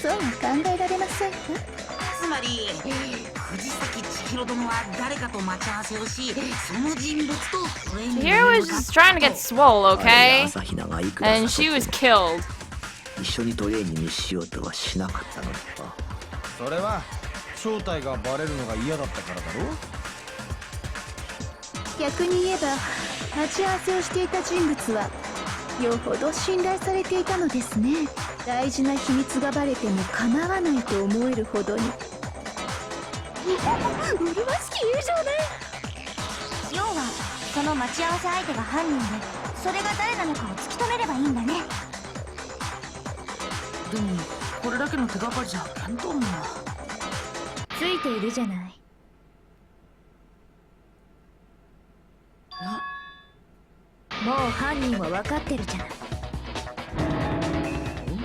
そうは考えられませんか？つまり藤崎千尋殿は誰かと待ち合わせをし、その人物とトレーニングに Here was just trying to get swole, okay? And she was killed. 一緒にトレーニングしようとはしなかったのだ。それは正体がバレるのが嫌だったからだろ。逆に言えば待ち合わせをしていた人物はよほど信頼されていたのですね。大事な秘密がバレても構わないと思えるほどに。麗しき友情ね。要はその待ち合わせ相手が犯人で、それが誰なのかを突き止めればいいんだね。でもこれだけの手がかりじゃ見当もな。ついているじゃない。もう犯人は分かってるじゃない。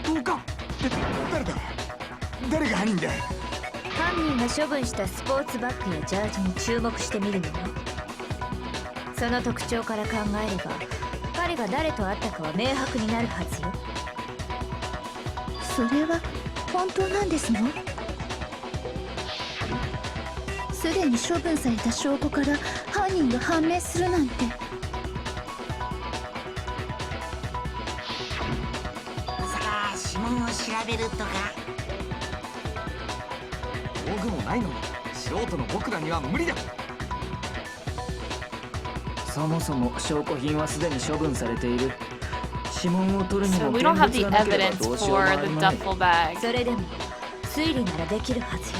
本当か？誰だ？誰が犯人だ？犯人が処分したスポーツバッグやジャージに注目してみるのよ。その特徴から考えれば彼が誰と会ったかは明白になるはずよ。それは本当なんですの？すでに処分された証拠から犯人が判明するなんて。まさか指紋を調べるとか？道具もないのに素人の僕らには無理だ。そもそも証拠品はすでに処分されている。指紋を取るに So も we 現 don't have 物 the がなければ evidence どうしようも for あ the りまい。 duffel bag. それでも推理ならできるはずよ。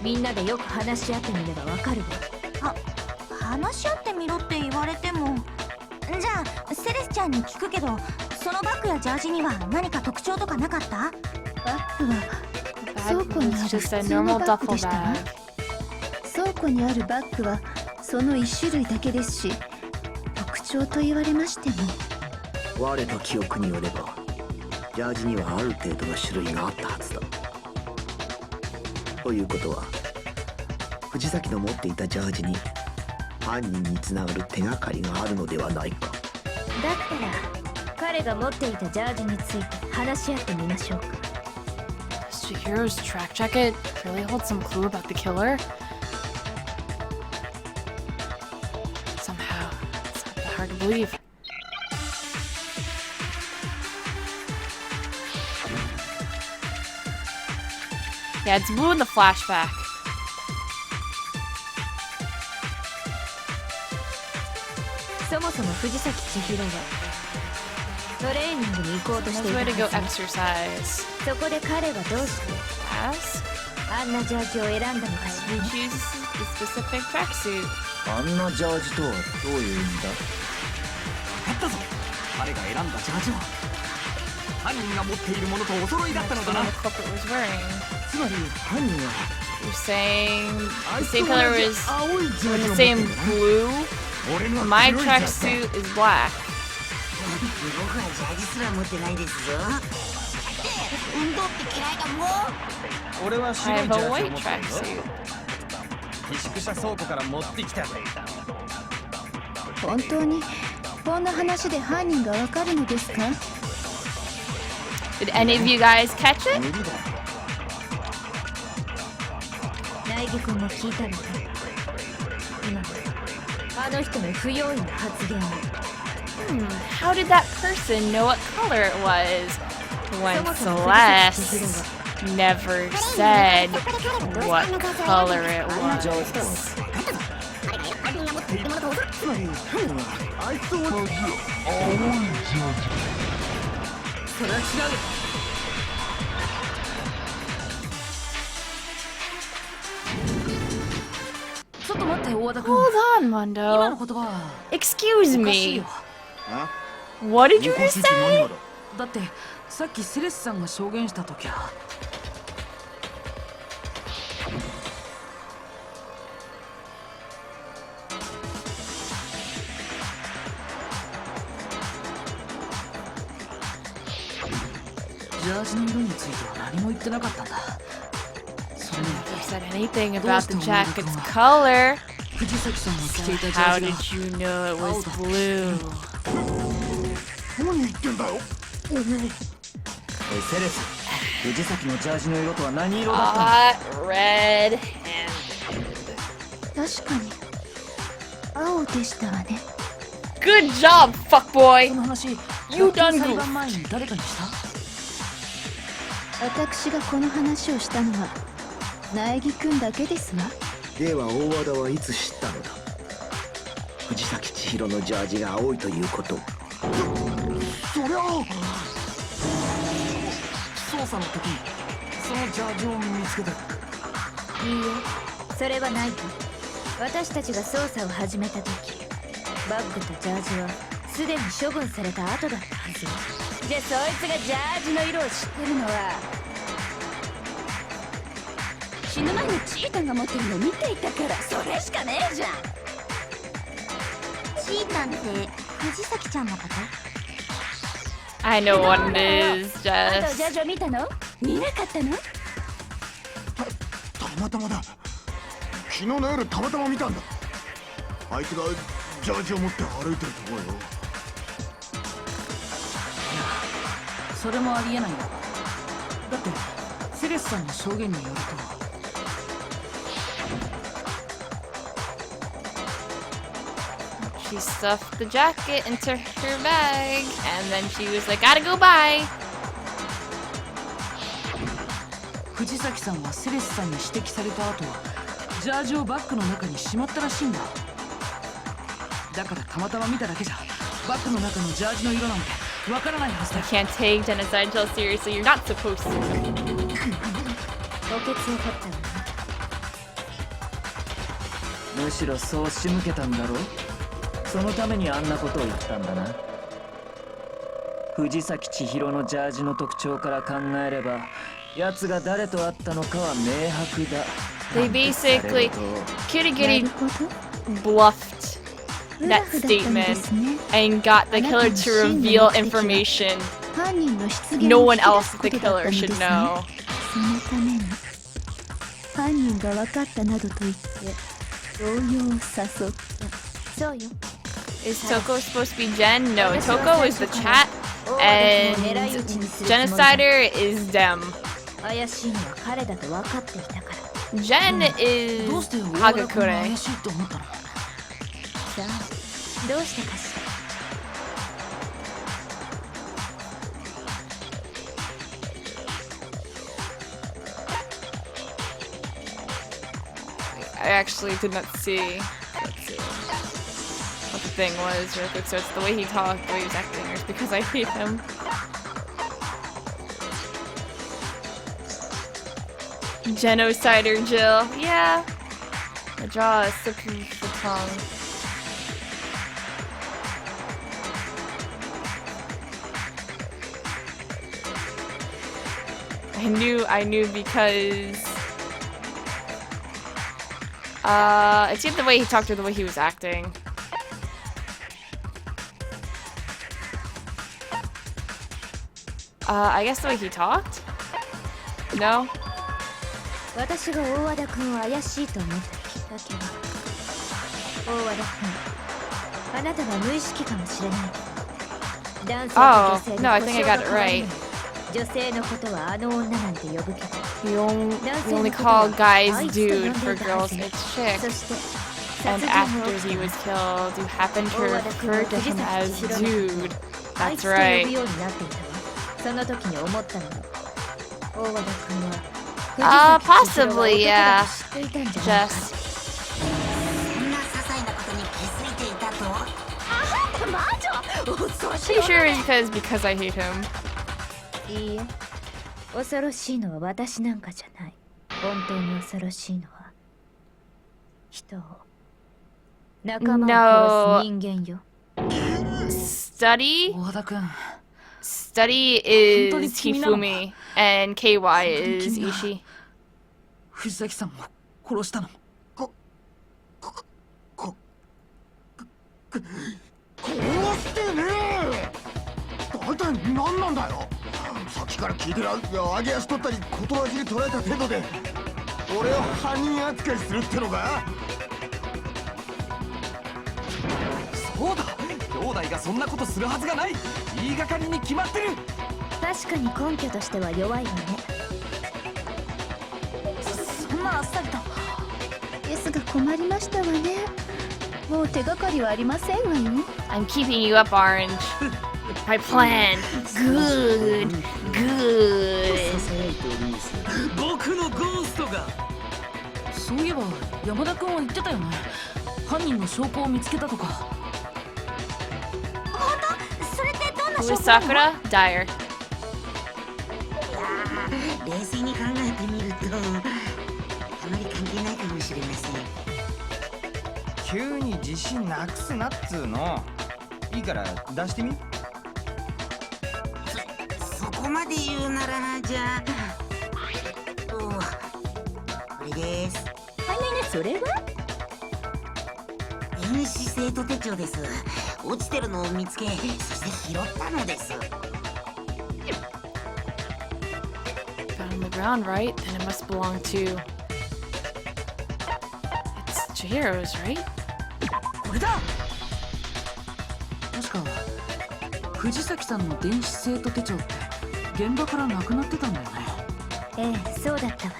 みんなでよく話し合ってみればわかるわ。話し合ってみろって言われても。じゃあセレスちゃんに聞くけど、そのバッグやジャージには何か特徴とかなかった？バッグは倉庫にある普通のバッグでしたわ。倉庫にあるバッグはその一種類だけですし、特徴と言われましても。我の記憶によればジャージにはある程度の種類があったはずだ。ということは藤崎の持っていたジャージに犯人につながる手がかりがあるのではないか。だったら彼が持っていたジャージについて話し合ってみましょうか。Chihiro's track jacket really holds some clue about the killer? Somehow, it's not that hard to believe. Yeah, it's blue in the flashback. そもそも藤崎千尋はトレーニングに行こうとしていた Nice は way ず to go exercise. そこで彼はどうして Ask? あんなジャージを選んだのかし He ら。 chooses the specific tracksuit. あんなジャージとはどういう意味だ？分かったぞ。彼が選んだジャージは犯人が持っているものとお揃いだったのだな。 The culprit was wearing. つまり犯人は You're saying あい the つ same と同 color じ as 青いジャージ the を持って same るんだな。 blue? 俺のは My 黒いジャージだ。 tracksuit is black. 僕はジャージすら持ってないですぞ。運動って嫌いだもん。俺は I 白い have ジャ a ージを white 持ってるぞ。 tracksuit. 寄宿舎倉庫から持ってきた。本当にこんな話で犯人がわかるのですか？ Did any of you guys catch it? 無理だ。苗木君も聞いたのか。今あの人の不用意な発言を。How did that person know what color it was when Celeste never said what color it was? それは違う。ちょっと待って、大和田君。 Hold on, 今 Mondo. の言葉は Excuse おかしい me. よ。 What did you just say? だってさっきセレスさんが証言した時は。ジャージの色については何も言ってなかったんだ。それに Never said anything about the jacket's color. 藤崎さんが着ていたジャ How ージ did が you know it was blue? 何言ってんだよ。おいセレス、藤崎のジャージの色とは何色だったの？ Red and 確かに青でしたわね。 good job, fuckboy. この話 You done 裁 good. 判前に誰かにした？私がこの話をしたのは苗木くんだけですわ。では大和田はいつ知ったのだ。藤崎千尋のジャージが青いということ。そりゃ捜査の時にそのジャージを見つけた。いいえ、それはないと。私たちが捜査を始めた時、バッグとジャージはすでに処分された後だったはずよ。じゃあそいつがジャージの色を知ってるのは死ぬ前にチータンが持ってるの見ていたから、それしかねえじゃん。チータンって藤崎ちゃんのこと？ I know what it is, あんたジャー just. ジを見たの？見なかったの？たまたまだ。昨日の夜たまたま見たんだ。あいつがジャージを持って歩いてるところよ。それもありえないんだ。だってセレスさんの証言によると She stuffed the jacket into her bag, and then she was like, gotta go buy. 藤崎さんはセレスさんに指摘された後ジャージをバッグの中にしまったらしいんだ。だからたまたま見ただけじゃバッグの中のジャージの色なんてわからないはずだ。 You can't take genocide so seriously. You're not supposed to. 墓穴を掘ったの。むしろそう仕向けたんだろう。そのためにあんなことを言ったんだな。藤崎千尋のジャージの特徴から考えれば奴が誰と会ったのかは明白だ。 They basically Kitty Kitty bluffed that statement and got the killer to reveal information 犯人の出現 no を one 引き出 else す but こ the とだった killer のです should ね。 know. そのために犯人が分かったなどと言って動揺を誘った。そうよ。 Is Toko supposed to be Jen? No, Toko is the chat, and Genocider is them. 怪しいのは彼だと分かっていたから。 Jen どう is して大和田君が Hagakure. 怪しいと思ったの？さあ、どうしてかしら。 I actually did not see. Let's see what the thing was real quick. So it's the way he talked, the way he was acting, or it's because I hate him. Genocider Jill. Yeah. The jaw is slipping the tongue. I knew because it's either the way he talked or the way he was acting. I guess the way he talked? No? 私が大和田君を怪しいと思ったきっかけは、大和田君、あなたは無意識かもしれないけど、男性と女性 no, I の think 故 I 障 got が it 変わらない right. 女性のことはあの女なんて呼ぶけど、 We only 男性の call ことは guys あいつと呼ん dude で for いたは girls ず it's chick. そして and after he was killed, you happened to refer to him as dude. That's right. Possibly, yeah. Just. Pretty sure it's because I hate him. いいえ、恐ろしいのは私なんかじゃない。本当に恐ろしいのは人を仲間を殺す人間よ。Study? Study is Hifumi, and KY is Ishi. 藤崎さんも殺したの？殺してねえ！大体何なんだよ！さっきから聞いてる揚げ足取ったり言葉尻捉えた程度で俺を犯人扱いするってのか？そうだ、兄弟がそんなことするはずがない。言いがかりに決まってる。確かに根拠としては弱いわね。そんなあっさりと。ですが困りましたわね。もう手がかりはありませんわよ。I'm keeping you up, Orange. My plan. Good. Good. 僕のゴーストが。そういえば山田君は言ってたよね。犯人の証拠を見つけたとか。本当？それってどんな Who 証 is 拠なのSakura? Dire. 冷静に考えてみるとあまり関係ないかもしれません。急に自信なくすなっつうの。いいから出してみ。そこまで言うならじゃあこれです。それは電子生徒手帳です。落ちてるのを見つけ、そして拾ったのです。 Found on the ground, right? Then it must belong to. It's Chihiro's, right? これだ。確か藤崎さんの電子生徒手帳って現場からなくなってたんだよね。ええ、そうだったわね。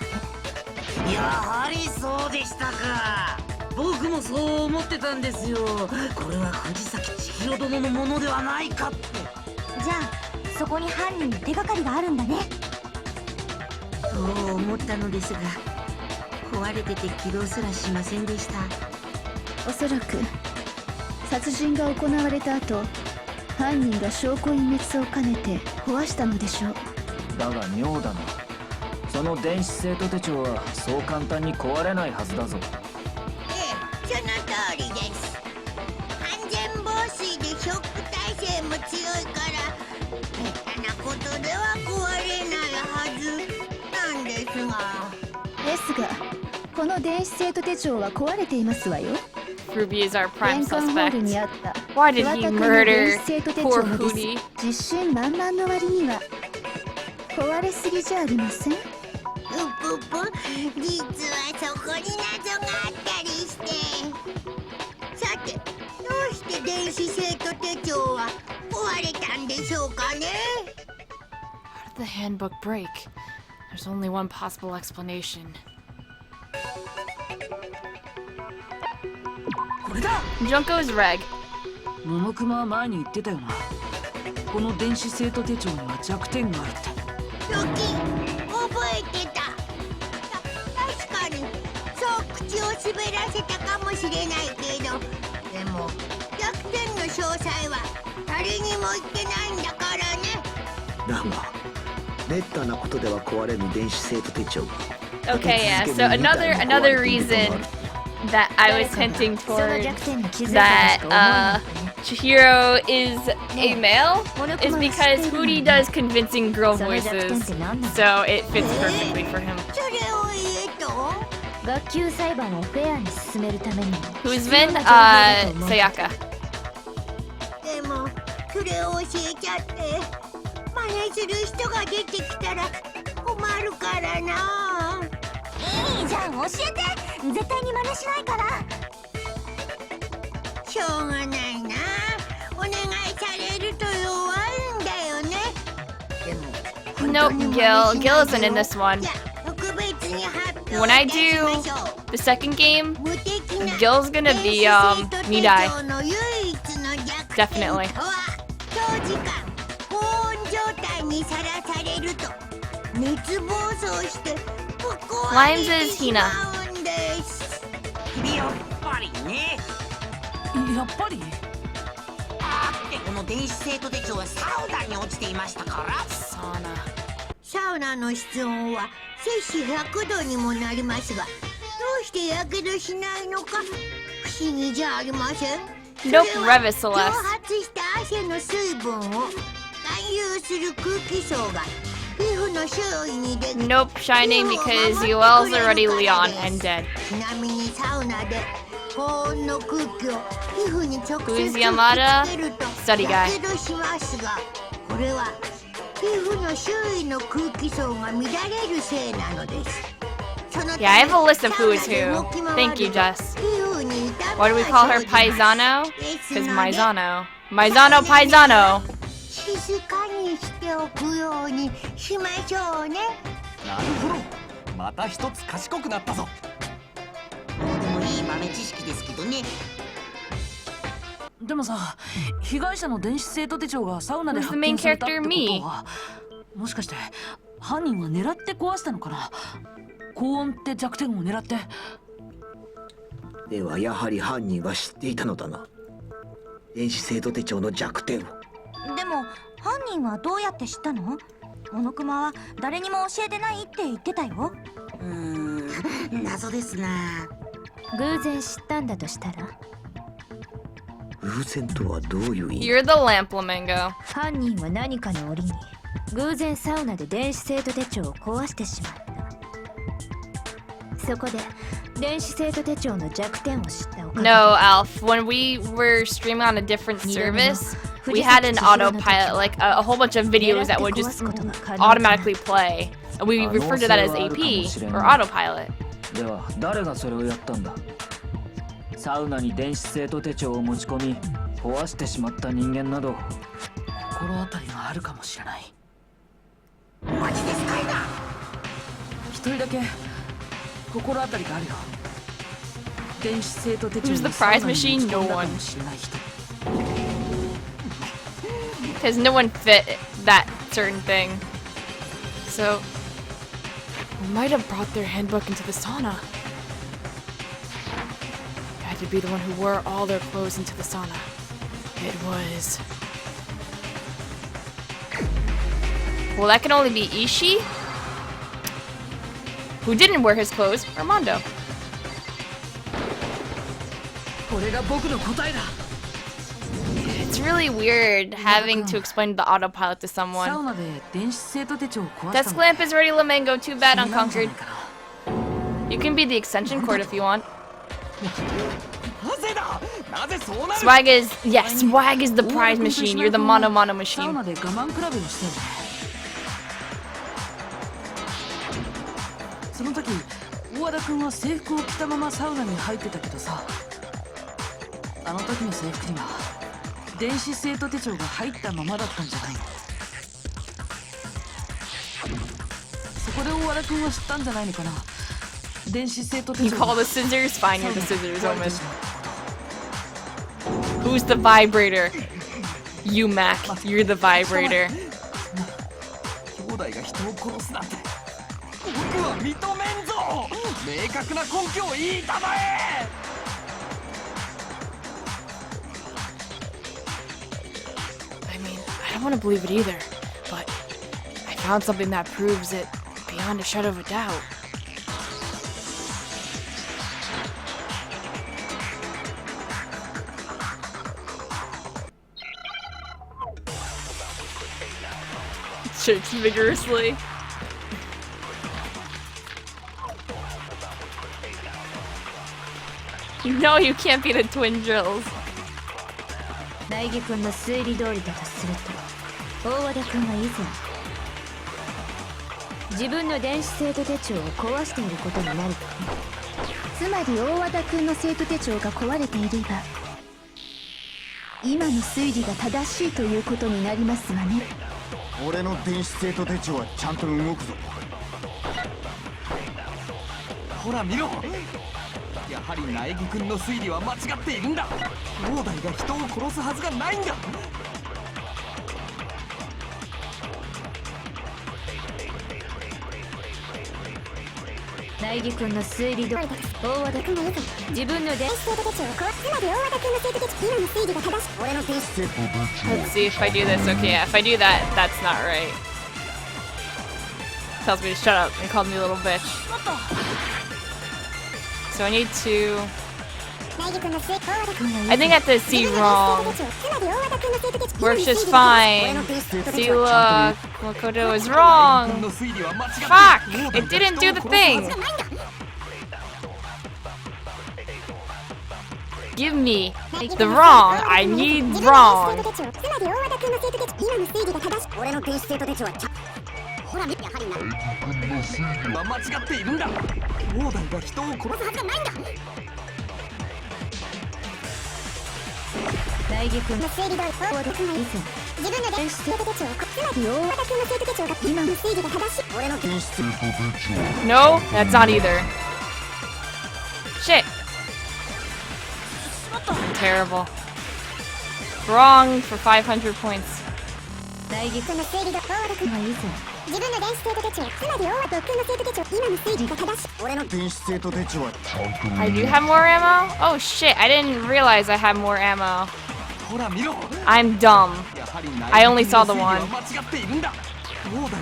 やはりそうでしたか。僕もそう思ってたんですよ。これは藤崎千尋殿のものではないかって。じゃあそこに犯人の手がかりがあるんだね。と思ったのですが壊れてて起動すらしませんでした。おそらく殺人が行われた後、犯人が証拠隠滅を兼ねて壊したのでしょう。だが妙だな。その電子生徒手帳はそう簡単に壊れないはずだぞ。その通りです。完全防水でショック耐性も強いから下手なことでは壊れないはずなんですが。ですがこの電子生徒手帳は壊れていますわよ。Ruby is our prime 玄関ホール suspect. にあった Why did 桑 he 田君の murder 電子生徒手 poor 帳のです。 Hootie? 自信満々の割には壊れすぎじゃありません？うぷぷ、実はそこに謎があったりして。さて、どうして電子生徒手帳は壊れたんでしょうかね。 How did the handbook break? There's only one possible explanation. これだ。 Junko is Reg. 桃熊は前に言ってたよな。この電子生徒手帳には弱点があるって。ロキ、覚えてた。確かにそう口を滑らせたかもしれないけど、でも弱点の詳細は誰にも言ってないんだからね。だがめったなことでは壊れぬ電子生徒手帳。 Okay, yeah. So another reason that I was hinting towards that Chihiro is a male is because Hootie does convincing girl voices, so it fits perfectly for him. それを言えと。学級裁判をフェアに進めるためにも Who's Vin? Sayaka. でもそれを教えちゃって真似する人が出てきたら困るからな。いいじゃん、教えて。絶対に真似しないから。しょうがないな。お願いされると弱いんだよね。でも Nope, Gil isn't in this one. じゃあ特別に発表 When I いたし do ましょう。 the second game, Gil's gonna be Midai. Definitely. 長時間高温状態にさらされると熱暴走してぶっ壊れ Limes て is し Hina. まうんです。やっぱりね。やっぱりこの電子生徒手帳はサウナに落ちていましたから。サウナの室温は摂氏100度にもなりますが、どうしてやけどしないのか不思議じゃありません。 Nope, Revis 蒸 Celeste. 発した汗の水分を含有する空気層が皮膚の周囲にでき Nope, Shining because UL's already Leon and dead. ちなみにサウナで高温の空気を皮膚に直接 Who's 吹き Yamada? つけると Study や guy. けどしますが、これは皮膚の周囲の空気層が乱れるせいなのです。 Yeah, I have a list of who is who. Thank you, Jess. Why do we call her Paisano? Because Maizano. Maizano Paisano! 静かにしておくようにしましょうね。なるほど。また一つ賢くなったぞ。どうでもいい豆知識ですけどね。でもさ、被害者の電子生徒手帳がサウナで Who's 発 the main 見されたって character? こと Me? は、もしかして犯人は狙って壊したのかな。高温って弱点を狙って。ではやはり犯人は知っていたのだな、電子生徒手帳の弱点を。でも犯人はどうやって知ったの？モノクマは誰にも教えてないって言ってたよ。謎ですな。偶然知ったんだとしたら、偶然とはどういう意味？ You're the lamp, Flamingo. 犯人は何かの折に偶然サウナで電子生徒手帳を壊してしまった。そこで電子生徒手帳の弱点を知ったおかげで No, Alf. When we were streaming on a different service, we had an autopilot, like a whole bunch of videos that would just automatically play. And we refer to that as AP, or autopilot. では誰がそれをやったんだ？サウナに電子生徒手帳を持ち込み壊してしまった人間など心当たりがあるかもしれない。マジですかいな。一人だけ心当たりがあるよ。電子生徒手帳 Who's the をサウ prize ナに持ち machine? 込 No んだか one. もしれない人。 Because no one fit that certain thing. So, who might have brought their handbook into the sauna? Had to be the one who wore all their clothes into the sauna. It was... Well, that can only be Ishii. Who didn't wear his clothes? Armando. これが僕の答えだ。 It's really weird having to explain the autopilot to サウ someone. ナで電子生徒手帳を壊した Desk の。 lamp is ready, Lamango. Too bad, 君なんじゃな unconquered. いかな。 You can be the extension cord if you want. なぜだ。なぜそうなる。 Swag is Swag is the prize machine. You're the mono サウ machine. ナで我慢比べをしてるね。その時、大和田君は制服を着たままサウナに入ってたけどさ、あの時の制服には電子生徒手帳が入ったままだったんじゃないの。そこで大和田君は知ったんじゃないのかな。電子生徒手 You 帳 call the scissors? Fine, you're the scissors, Omen. Who's the vibrator? You, Mac. You're the vibrator. 兄弟が人を殺すなんて僕は認めんぞ。明確な根拠を言いたまえ。I mean, I don't want to believe it either, but I found something that proves it beyond a shadow of a doubt. Shakes vigorously. No, you can't be the twin drills. 苗木君の推理通りだとすると、大和田君は以前自分の電子生徒手帳を壊していることになるとね。つまり大和田君の生徒手帳が壊れていれば今の推理が正しいということになりますわね。俺の電子生徒手帳はちゃんと動くぞ。ほら見ろ。やはり苗木君の推理は間違っているんだ。兄弟が人を殺すはずがないんだ。苗木君の推理ど大和田君が自分の電子生徒手帳をつまり大和田君の生徒手帳今の推理が正しい俺の電子 Let's see if I do this. Okay, yeah, if I do that, that's not right. Tells me to shut up and called me a little bitch. So I need to... I think I have to see wrong. Works just fine. See, look, Makoto is wrong. Fuck! It didn't do the thing. Give me the wrong. I need wrong. No, that's not either. Shit. Terrible. Wrong for 500 points. I do have more ammo? Oh shit, I didn't realize I had more ammo. I'm dumb. I only saw the one.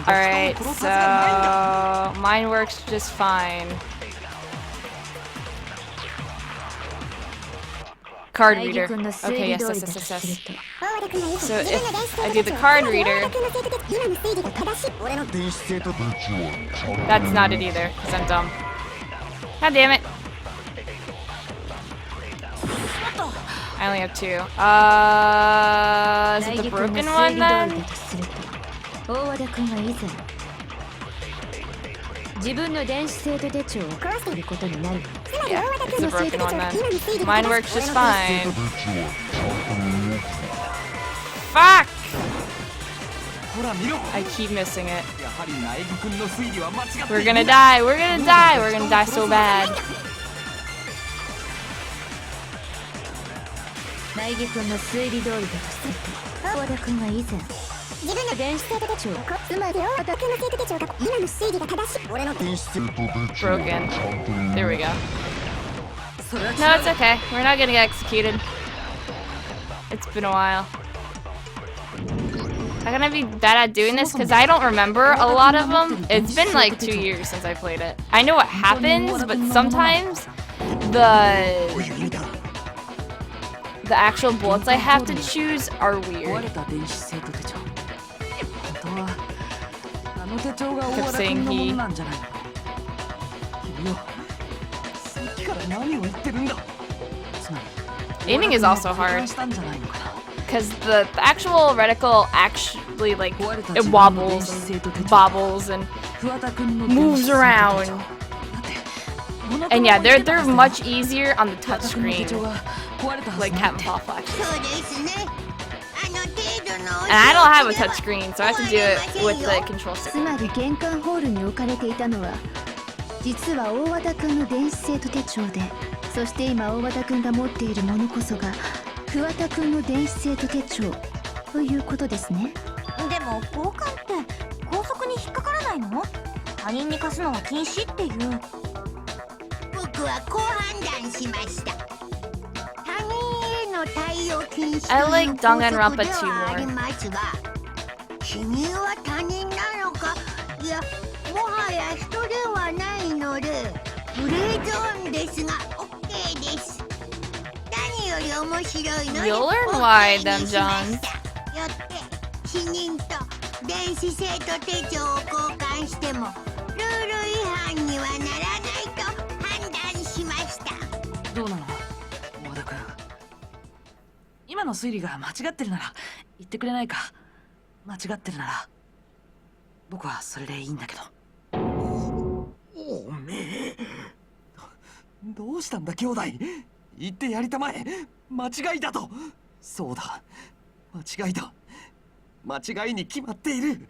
Alright, so mine works just fine. Card reader. Okay, yes. So if I do the card reader, that's not it either, because I'm dumb. God damn it. I only have 2. Is it the broken one then? Yeah, it's the broken one then. Mine works just fine. Fuck! I keep missing it. We're gonna die, we're gonna die, we're gonna die so bad. Broken. There we go. No, it's okay. We're not gonna get executed. It's been a while. I'm gonna be bad at doing this because I don't remember a lot of them. It's been like 2 years since I played it. I know what happens, but sometimes the actual bullets I have to choose are weird. Kept saying he. Aiming is also hard because the actual reticle actually like it wobbles and bobbles and moves around. And yeah, they're much easier on the touchscreen, like Captain Paw Flash. And I don't have a touchscreen, so I have to do it with the control stick. 実は大和田くんの電子生徒手帳で、そして今大和田くんが持っているものこそが桑田くんの電子生徒手帳ということですね。でも交換って校則に引っかからないの？他人に貸すのは禁止っていう。僕はこう判断しました。他人への対応禁止という校則ではありますが、君は他人なのか、いやもはや人ではないのでグレーゾーンですが OK です。何より面白いのに You'll learn why, them Johns. よって死人と電子生徒手帳を交換してもルール違反にはならないと判断しました。どうなの大和田君。今の推理が間違ってるなら言ってくれないか。間違ってるなら僕はそれでいいんだけど。おめえどうしたんだ兄弟。言ってやりたまえ。間違いだと。そうだ間違いだ。間違いに決まっている。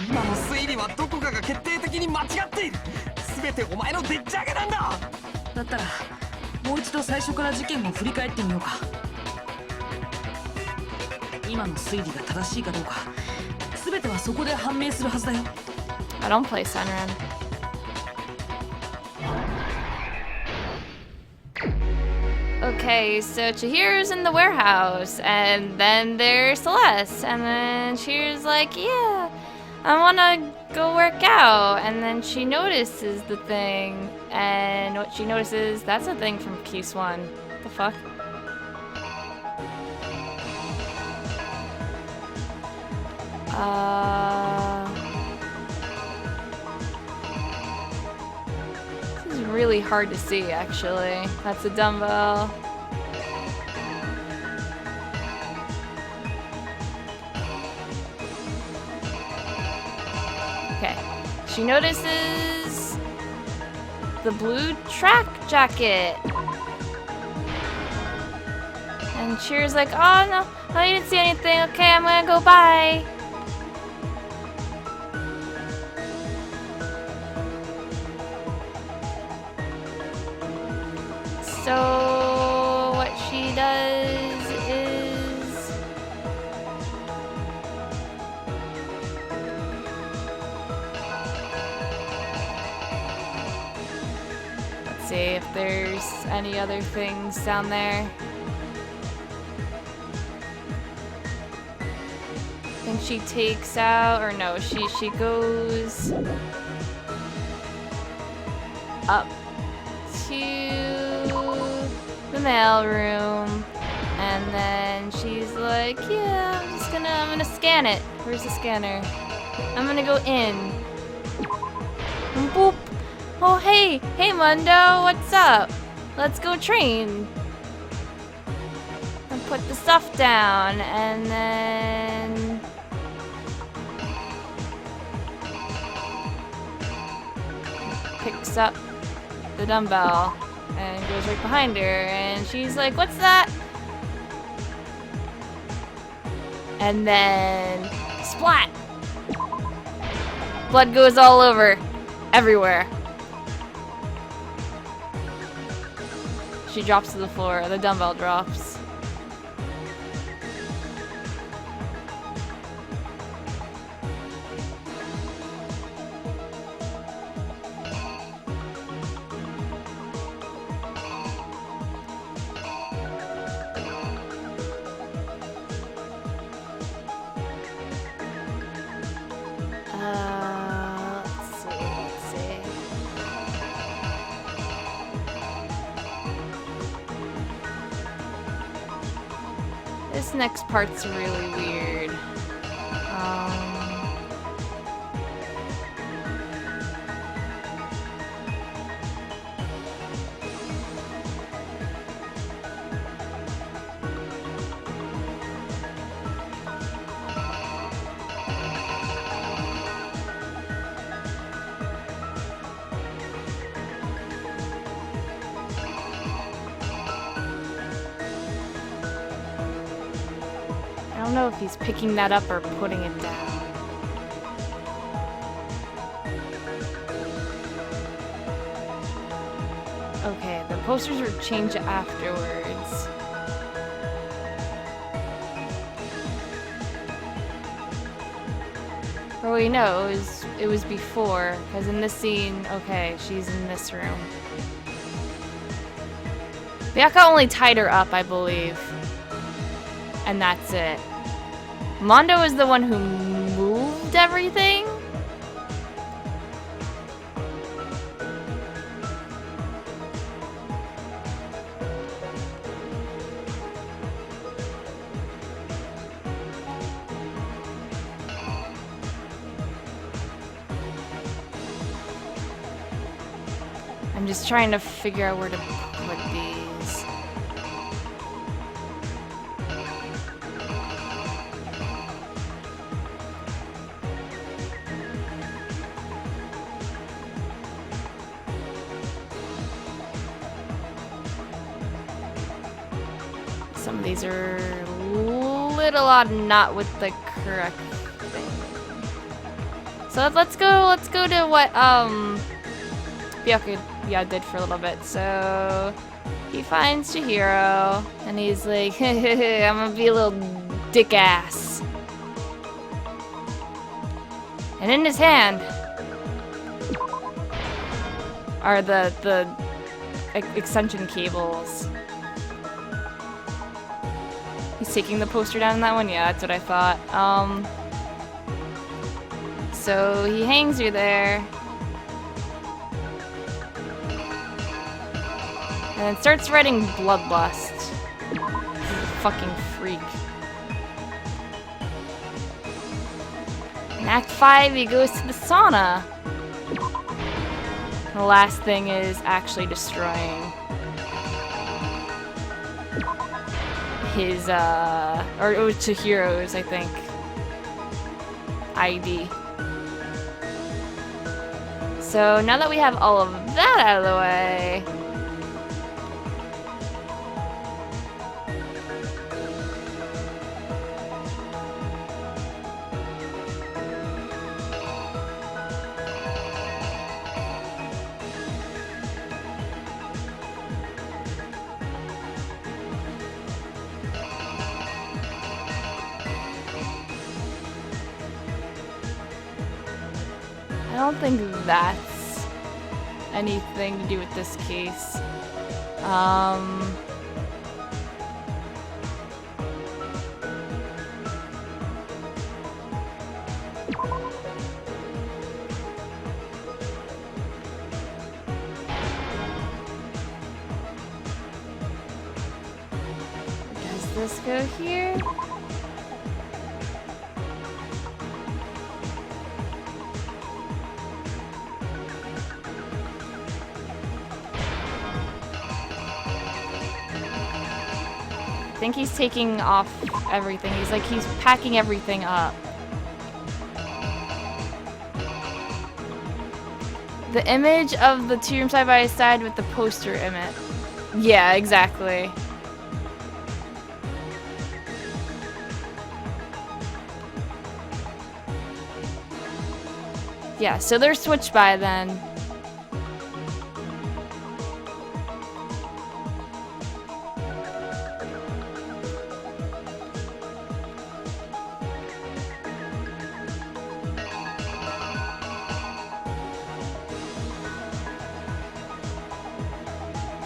今の推理はどこかが決定的に間違っている。全てお前のでっち上げなんだ。だったらもう一度最初から事件を振り返ってみようか。今の推理が正しいかどうか、全てはそこで判明するはずだよ。I don't play Sunrun. Okay, so Chihiro's in the warehouse, and then there's Celeste, and then Chihiro's like, yeah, I wanna go work out, and then she notices the thing, and what she notices, that's a thing from Case 1. The fuck? This is really hard to see, actually. That's a dumbbell. Okay. She notices the blue track jacket. And Cheer's like, oh no, I didn't see anything. Okay, I'm gonna go bye. So what she does is let's see if there's any other things down there. I think she takes out, or no, she goes up to the mail room, and then she's like, yeah, I'm gonna scan it. Where's the scanner? I'm gonna go in. And boop. Oh hey Mundo, what's up? Let's go train. And put the stuff down, and then picks up the dumbbell and goes right behind her, and she's like, what's that? And then splat! Blood goes all over, everywhere. She drops to the floor, the dumbbell drops. Let's see. This next part's really weird. I don't know if he's picking that up or putting it down. Okay, the posters were changed afterwards. Or wait, no, it was before, because in this scene, okay, she's in this room. Byakuya only tied her up, I believe. And that's it. Mondo is the one who moved everything? I'm just trying to figure out where to put these. Some of these are a little odd, not with the correct thing. So let's go to what Byakuya did for a little bit. So He finds Chihiro, and he's like, I'm gonna be a little dick ass. And in his hand are the extension cables. He's taking the poster down in that one? Yeah, that's what I thought. So he hangs you there. And then starts writing Bloodlust. Fucking freak. In Act 5, he goes to the sauna. The last thing is actually destroying his, or it was Chihiro's, I think, ID. So now that we have all of that out of the way, I don't think that's anything to do with this case. Does this go here? I think he's taking off everything. He's packing everything up. The image of the two rooms side by side with the poster image. Yeah, exactly. Yeah, so they're switched by then.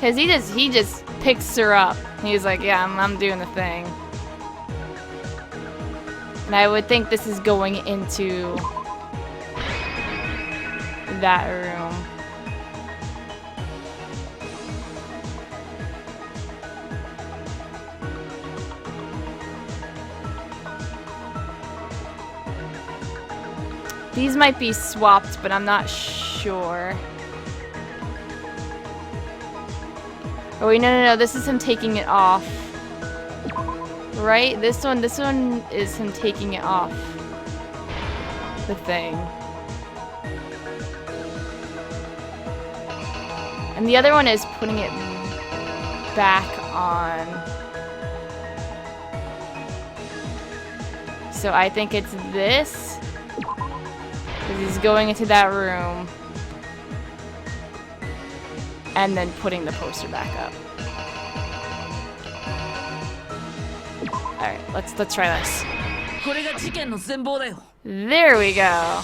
Cause he just picks her up. He's like, yeah, I'm doing the thing. And I would think this is going into that room. These might be swapped, but I'm not sure. Oh wait, no, this is him taking it off. Right? This one is him taking it off. The thing. And the other one is putting it back on. So I think it's this. Because he's going into that room. And then putting the poster back up. Alright, let's try this. There we go.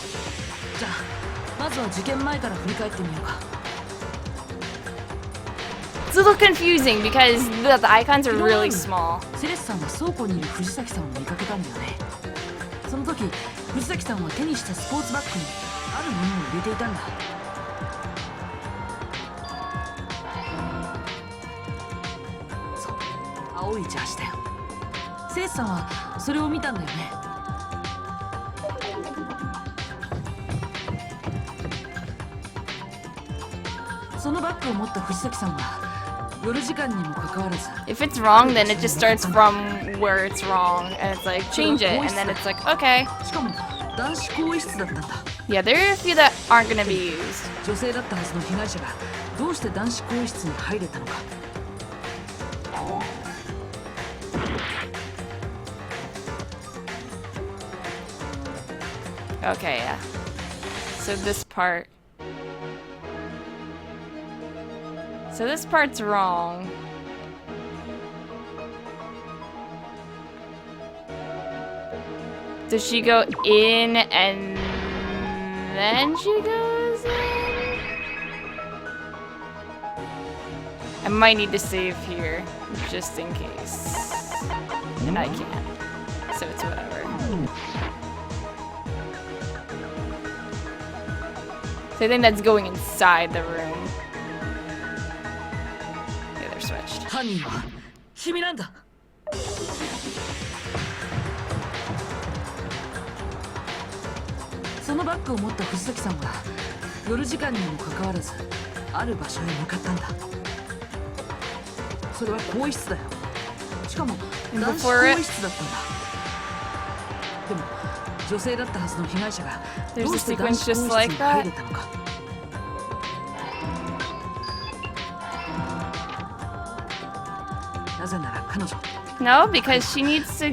It's a little confusing because the icons are really small. If it's wrong, then it just starts from where it's wrong, and it's like, change it, and then it's like, okay. Yeah, there are a few that aren't gonna be used. Okay, yeah. So this part. So this part's wrong. Does she go in and then she goes in? I might need to save here, just in case. And I can't, so it's whatever. So I think that's going inside the room. Okay, they're switched. 犯人は君なんだ。そのバッグを持った藤崎さんは夜時間にもかかわらずある場所へ向かったんだ。それは更衣室だよ。しかも男子更衣室だったんだ。でも女性だったはずの被害者がどうして男子更衣室に入れたのか。なぜなら彼女 No, because she needs to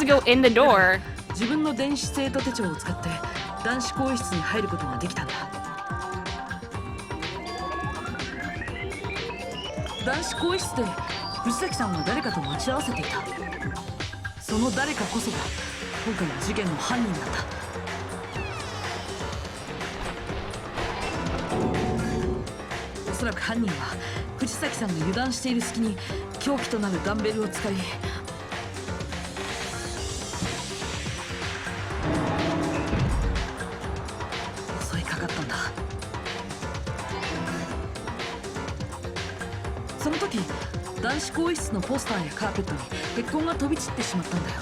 go in the door. 自分の電子生徒手帳を使って男子更衣室に入ることができたんだ。男子更衣室で藤崎さんは誰かと待ち合わせていた。その誰かこそが今回の事件の犯人だった。おそらく犯人は藤崎さんが油断している隙に凶器となるダンベルを使い襲いかかったんだ。その時男子更衣室のポスターやカーペットに血痕が飛び散ってしまったんだよ。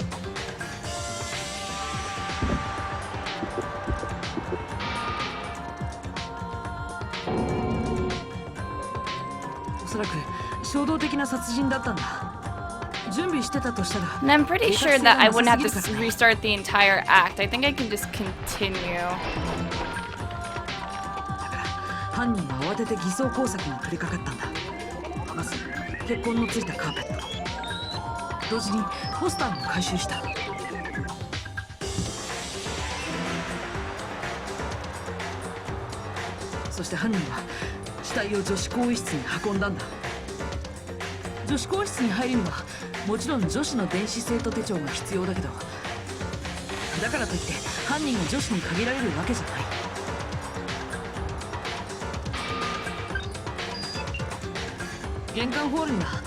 おそらく衝動的な殺人だったんだ。準備してたとしたら And I'm pretty sure that I wouldn't have to restart the entire act. I think I can just continue. 犯人は慌てて偽装工作に取り掛かったんだ。まず血痕のついたカーペット、同時にポスターも回収した。そして犯人は死体を女子更衣室に運んだんだ。女子更衣室に入るにはもちろん女子の電子生徒手帳が必要だけど、だからといって犯人が女子に限られるわけじゃない。玄関ホールには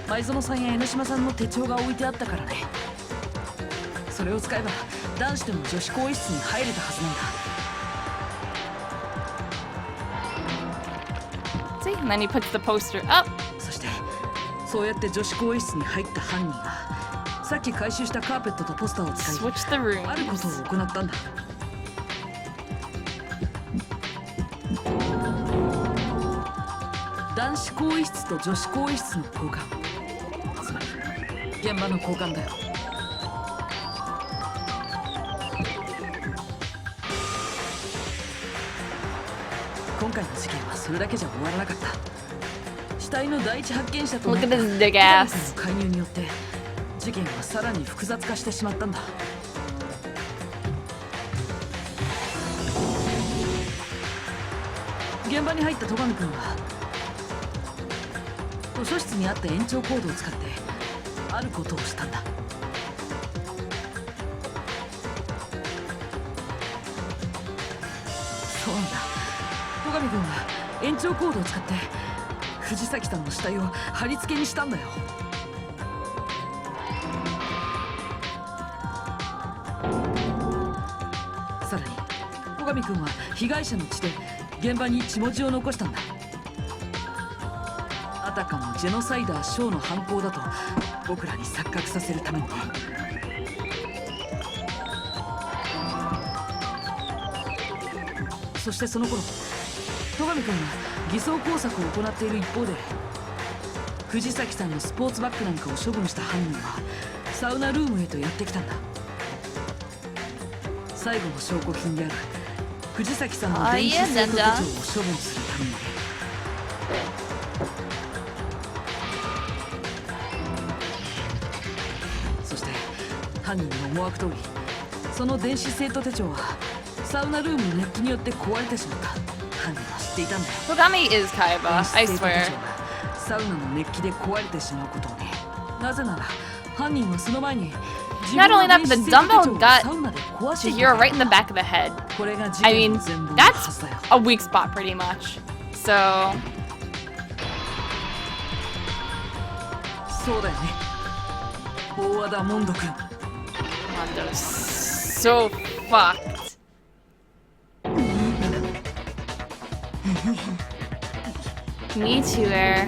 前園さんや江ノ島さんの手帳が置いてあったからね。それを使えば男子でも女子更衣室に入れたはずなんだ。 See, and then he puts the poster up. そしてそうやって女子更衣室に入った犯人はさっき回収したカーペットとポスターを使い Switch the rooms. あることを行ったんだ。男子更衣室と女子更衣室の交換、つまり現場の交換だよ。今回の事件はそれだけじゃ終わらなかった。死体の第一発見者となった Look at this big ass. 介入によって事件はさらに複雑化してしまったんだ。現場に入った戸上君は図書室にあった延長コードを使ってあることをしたんだ。そうなんだ。戸上君は延長コードを使って藤崎さんの死体を貼り付けにしたんだよ。さらに戸上君は被害者の血で現場に血文字を残したんだ。あたかもジェノサイダーショーの犯行だと僕らに錯覚させるためにね。そしてその頃戸上君は偽装工作を行っている一方で藤崎さんのスポーツバッグなんかを処分した犯人はサウナルームへとやってきたんだ。最後の証拠品である藤崎さんの電子生徒手帳を処分するためにね。そして犯人の思惑通りその電子生徒手帳はサウナルームの熱気によって壊れてしまった。犯人は知っていたんだよ。 Kogami is Kaiba, I 電子生徒手帳 swear. がサウナの熱気で壊れてしまうことをね。なぜなら犯人はその前に Not only that, but the dumbbell got Chihiro right in the back of the head. I mean, that's a weak spot pretty much. So... Mondo's so fucked. Me too, Air.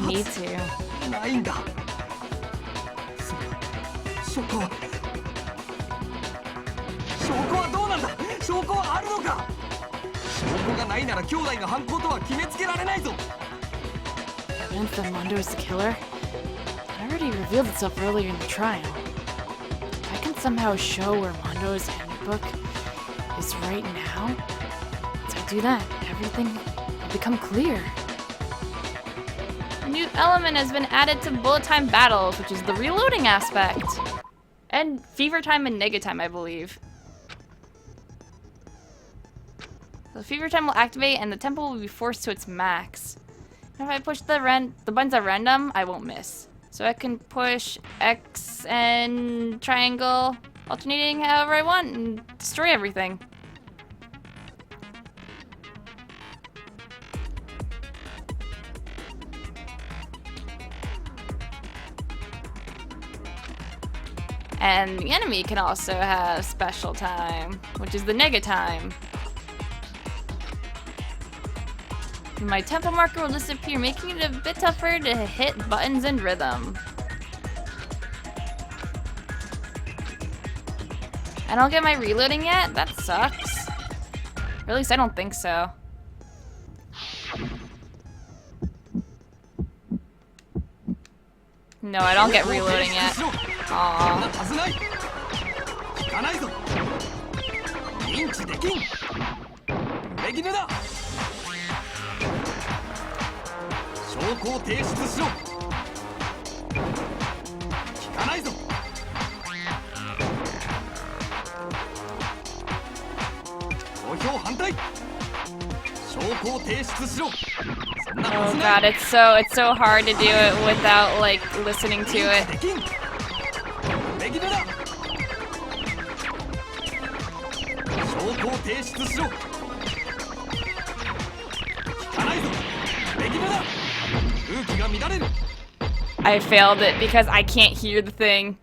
Me too. ないんだ。証拠はどうなんだ。証拠はあるのか。証拠がないなら兄弟の犯行とは決めつけられないぞ。 Evidence that Mondo is the killer? It already revealed itself earlier in the trial. If I can somehow show where Mondo's handbook is right now, once I do that, everything will become clear. A new element has been added to bullet time battles, which is the reloading aspect. And fever time and nega time, I believe. The fever time will activate and the tempo will be forced to its max. If I push the buttons at random, I won't miss. So I can push X and triangle, alternating however I want, and destroy everything. And the enemy can also have special time, which is the nega time. My tempo marker will disappear, making it a bit tougher to hit buttons and rhythm. I don't get my reloading yet? That sucks. Or at least I don't think so. No, I don't get reloading yet. Aww. 証拠を提出しろ。聞かないぞ。投票反対。証拠を提出しろ。 Oh god, it's so hard to do it without like listening to it. 証拠を提出しろ。聞かないぞ。レギュラー。 I failed it because I can't hear the thing.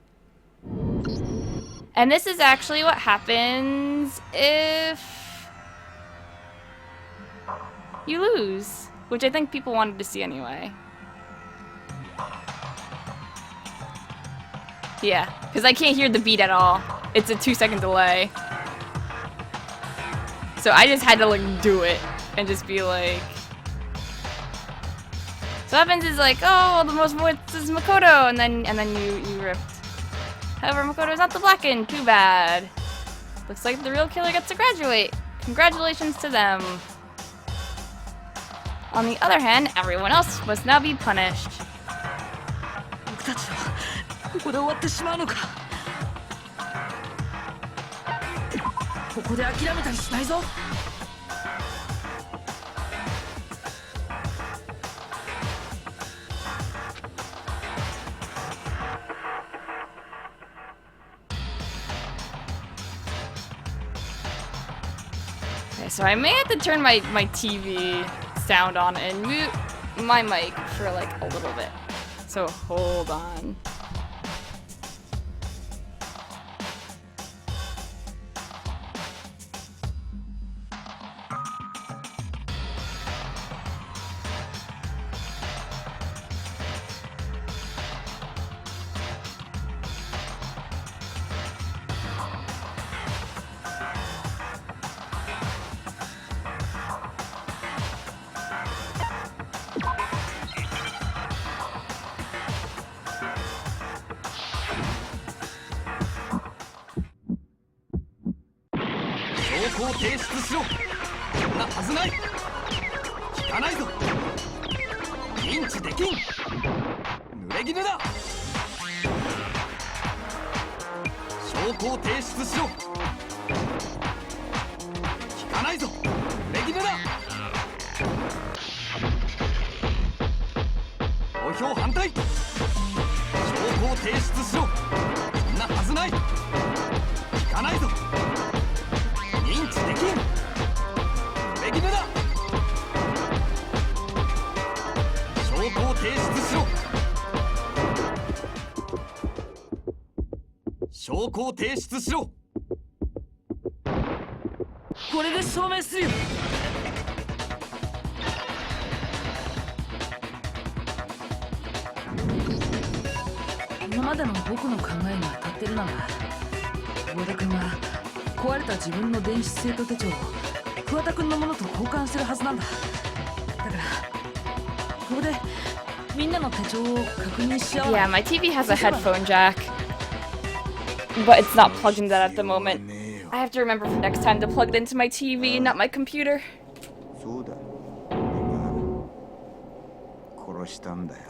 And this is actually what happens if you lose, which I think people wanted to see anyway. Yeah, because I can't hear the beat at all. It's a 2-second delay. So I just had to like do it and just be like... So what happens is like, oh, the most votes is Makoto, and then you ripped. However, Makoto is not the blackened. Too bad. Looks like the real killer gets to graduate. Congratulations to them. On the other hand, everyone else must now be punished. 僕たちはここで終わってしまうのか。ここで諦めたりしないぞ。 So I may have to turn my TV sound on and mute my mic for like a little bit. So hold on. 拠を提出しろ。そんなはずない。聞かないぞ。認知できん。濡れ衣だ。証拠を提出しろ。証拠を提出しろ。これで証明するよ。今までの僕の考えが当たってるなら、上田君は壊れた自分の電子生徒手帳を桑田君のものと交換してるはずなんだ。だからここでみんなの手帳を確認し合おう。 Yeah, my TV has a headphone jack, but it's not plugged into that at the moment. I have to remember for next time to plug it into my TV and not my computer. そうだ。殺したんだよ。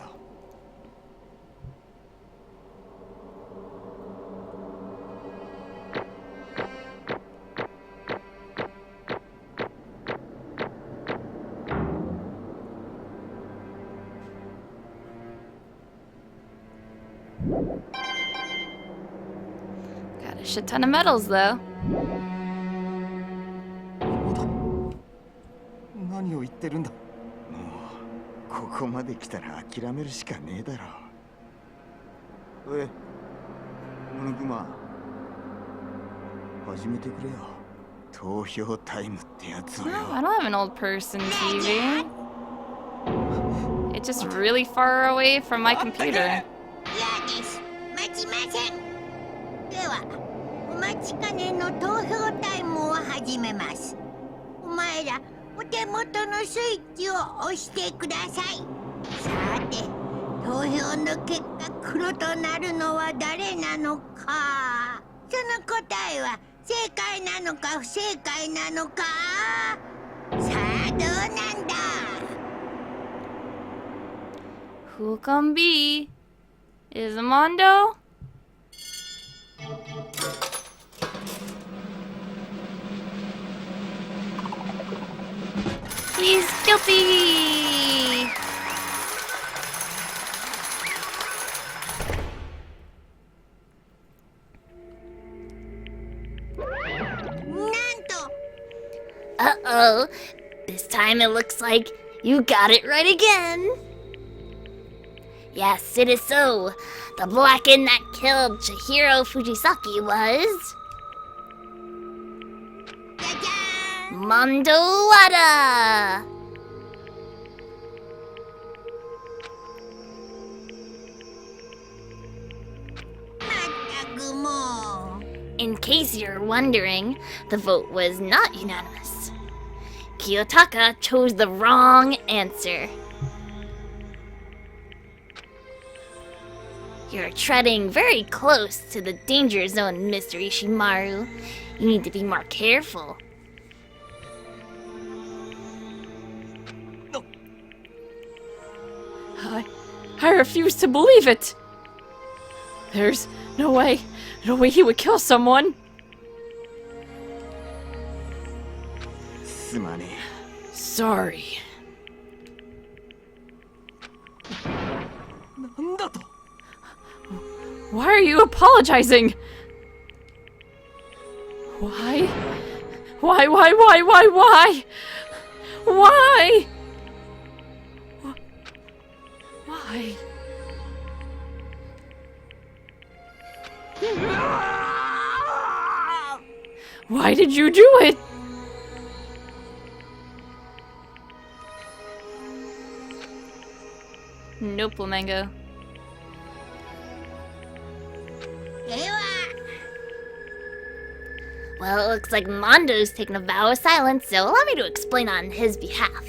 Got a shit ton of medals though. 何を言ってるんだ。もうここまで来たら諦めるしかねえだろ。おい、モノグマ、始めてくれよ。投票タイムってやつをよ。 No, I don't have an old person TV. It's just really far away from my computer. 嫌です。待ちません。では、お待ちかねの投票タイムを始めます。お前ら、お手元のスイッチを押してください。さて、投票の結果、黒となるのは誰なのか。その答えは正解なのか不正解なのか。さあ、どうなんだ。 Who can be? Is it Mondo? He's guilty! Uh-oh. This time it looks like you got it right again. Yes, it is so. The Blacken that killed Chihiro Fujisaki was... Mondo Wada! In case you're wondering, the vote was not unanimous. Kiyotaka chose the wrong answer. You're treading very close to the danger zone, Mr. Ishimaru. You need to be more careful. I refuse to believe it. There's no way he would kill someone. すまねえ。 Sorry. なんだと。 Why are you apologizing? Why? Why? Why? Why did you do it? Nope, Flamingo. Well, it looks like Mondo's taken a vow of silence, so allow me to explain on his behalf.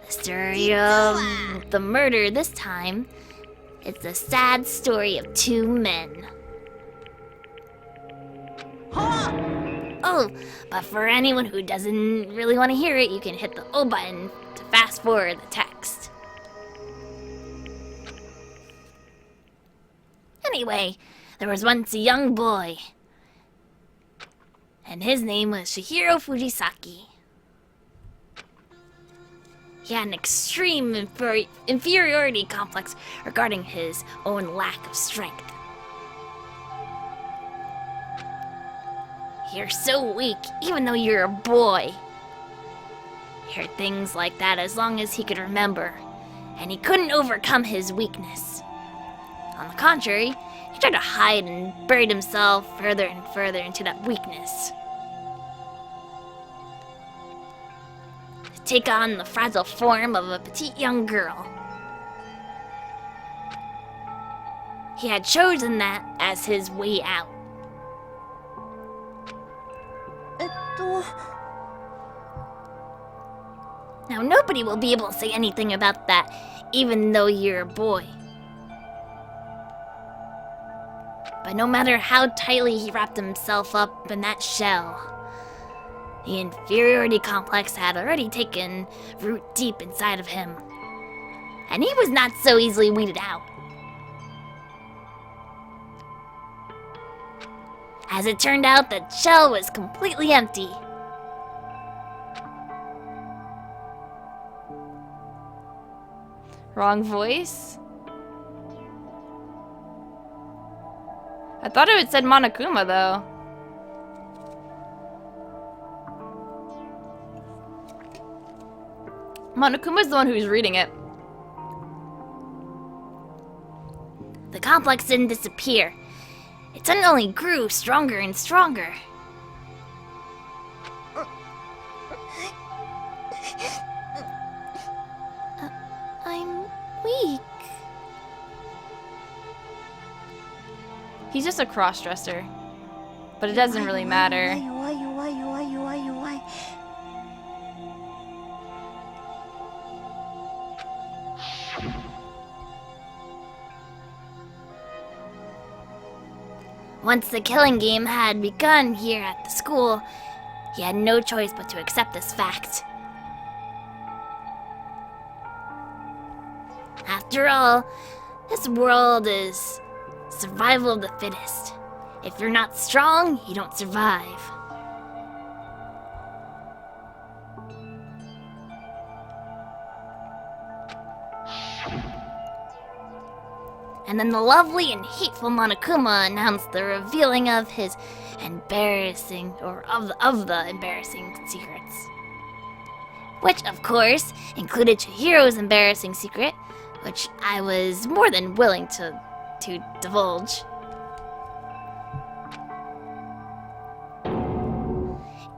The story of the murder this time, it's a sad story of two men. Oh, but for anyone who doesn't really want to hear it, you can hit the O button to fast forward the text. Anyway, there was once a young boy, and his name was Chihiro Fujisaki. He had an extreme inferiority complex regarding his own lack of strength. You're so weak, even though you're a boy. He heard things like that as long as he could remember, and he couldn't overcome his weakness. On the contrary, he tried to hide and buried himself further and further into that weakness. To take on the fragile form of a petite young girl. He had chosen that as his way out. Now nobody will be able to say anything about that, even though you're a boy. But no matter how tightly he wrapped himself up in that shell, the inferiority complex had already taken root deep inside of him. And he was not so easily weeded out. As it turned out, the shell was completely empty. Wrong voice? I thought it said Monokuma though. Monokuma's the one who's reading it. The complex didn't disappear. It only grew stronger and stronger. I'm weak. He's just a cross-dresser. But it doesn't really matter. Once the killing game had begun here at the school, he had no choice but to accept this fact. After all, this world is survival of the fittest. If you're not strong, you don't survive. And then the lovely and hateful Monokuma announced the revealing of his embarrassing, or of the embarrassing secrets. Which, of course, included Chihiro's embarrassing secret, which I was more than willing to divulge.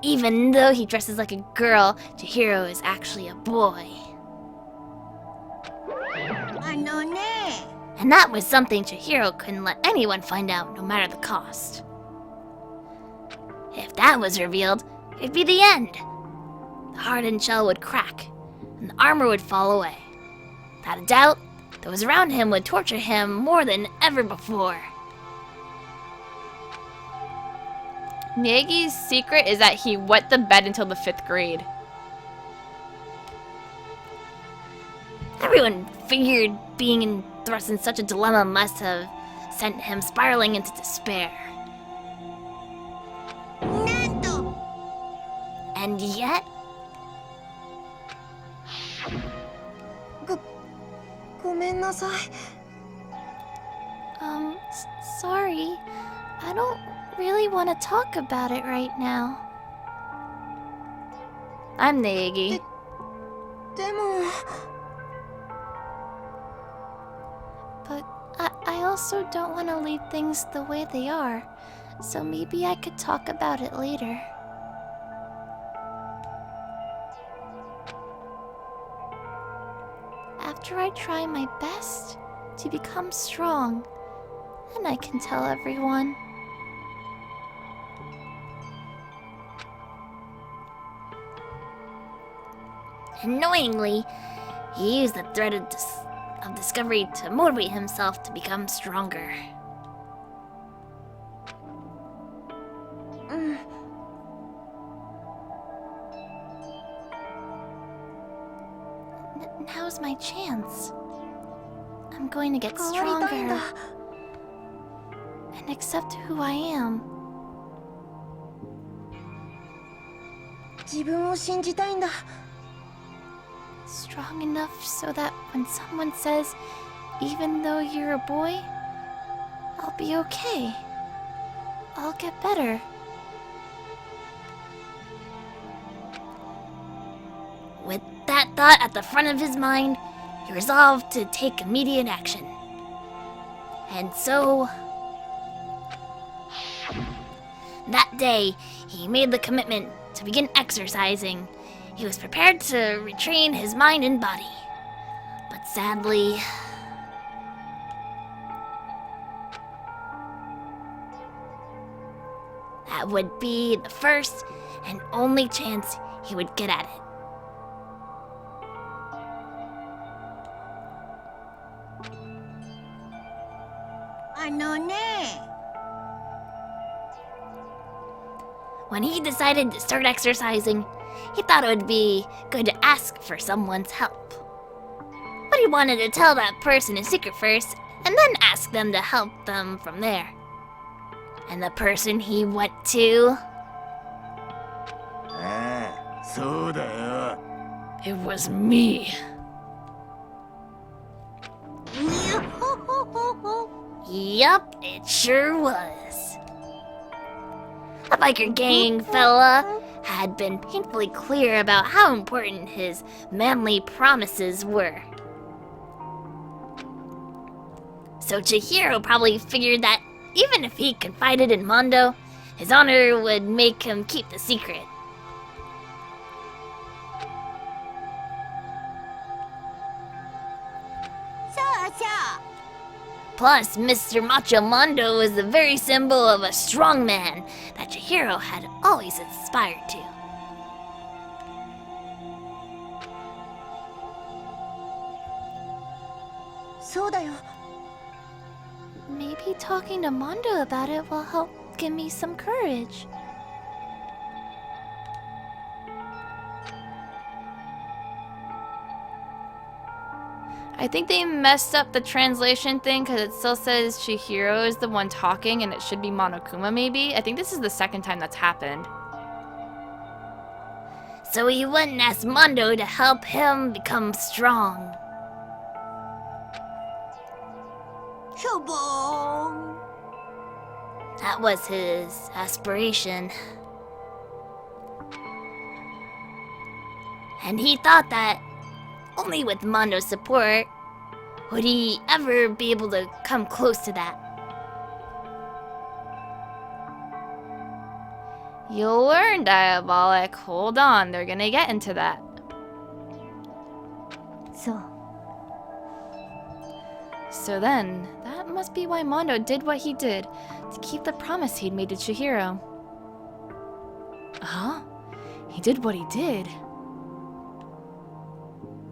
Even though he dresses like a girl, Chihiro is actually a boy. And that was something Chihiro couldn't let anyone find out, no matter the cost. If that was revealed, it'd be the end. The hardened shell would crack, and the armor would fall away. Without a doubt, those around him would torture him more than ever before. Miyagi's secret is that he wet the bed until the 5th grade. Everyone figured being thrust in such a dilemma must have sent him spiraling into despair. And yet... Sorry. I don't really want to talk about it right now. I'm Naegi. But I also don't want to leave things the way they are, so maybe I could talk about it later. After I try my best to become strong, then I can tell everyone. Annoyingly, he used the thread of discovery to motivate himself to become stronger. Now's my chance. I'm going to get stronger and accept who I am. Strong enough so that when someone says, even though you're a boy, I'll be okay. I'll get better. With that thought at the front of his mind, he resolved to take immediate action. And so, that day, he made the commitment to begin exercising. He was prepared to retrain his mind and body. But sadly, that would be the first and only chance he would get at it. When he decided to start exercising, he thought it would be good to ask for someone's help. But he wanted to tell that person his secret first, and then ask them to help them from there. And the person he went to... It was me. Yup, it sure was. The biker gang fella had been painfully clear about how important his manly promises were. So Chihiro probably figured that even if he confided in Mondo, his honor would make him keep the secret. Plus, Mr. Macho Mondo was the very symbol of a strong man that Chihiro had always aspired to. Maybe talking to Mondo about it will help give me some courage. I think they messed up the translation thing because it still says Chihiro is the one talking and it should be Monokuma maybe. I think this is the second time that's happened. So he went and asked Mondo to help him become strong. That was his aspiration. And he thought that only with Mondo's support would he ever be able to come close to that. You'll learn, Diabolic. Hold on, they're gonna get into that. So then, that must be why Mondo did what he did, to keep the promise he'd made to Chihiro. Huh? He did what he did?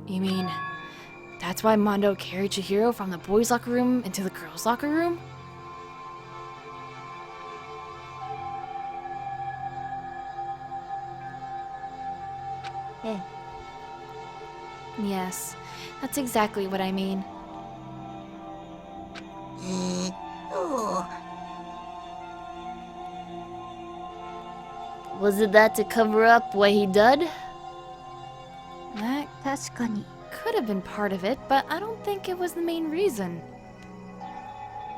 You mean, that's why Mondo carried Chihiro from the boys' locker room into the girls' locker room? Yes, that's exactly what I mean. Was it that to cover up what he did? That could have been part of it, but I don't think it was the main reason.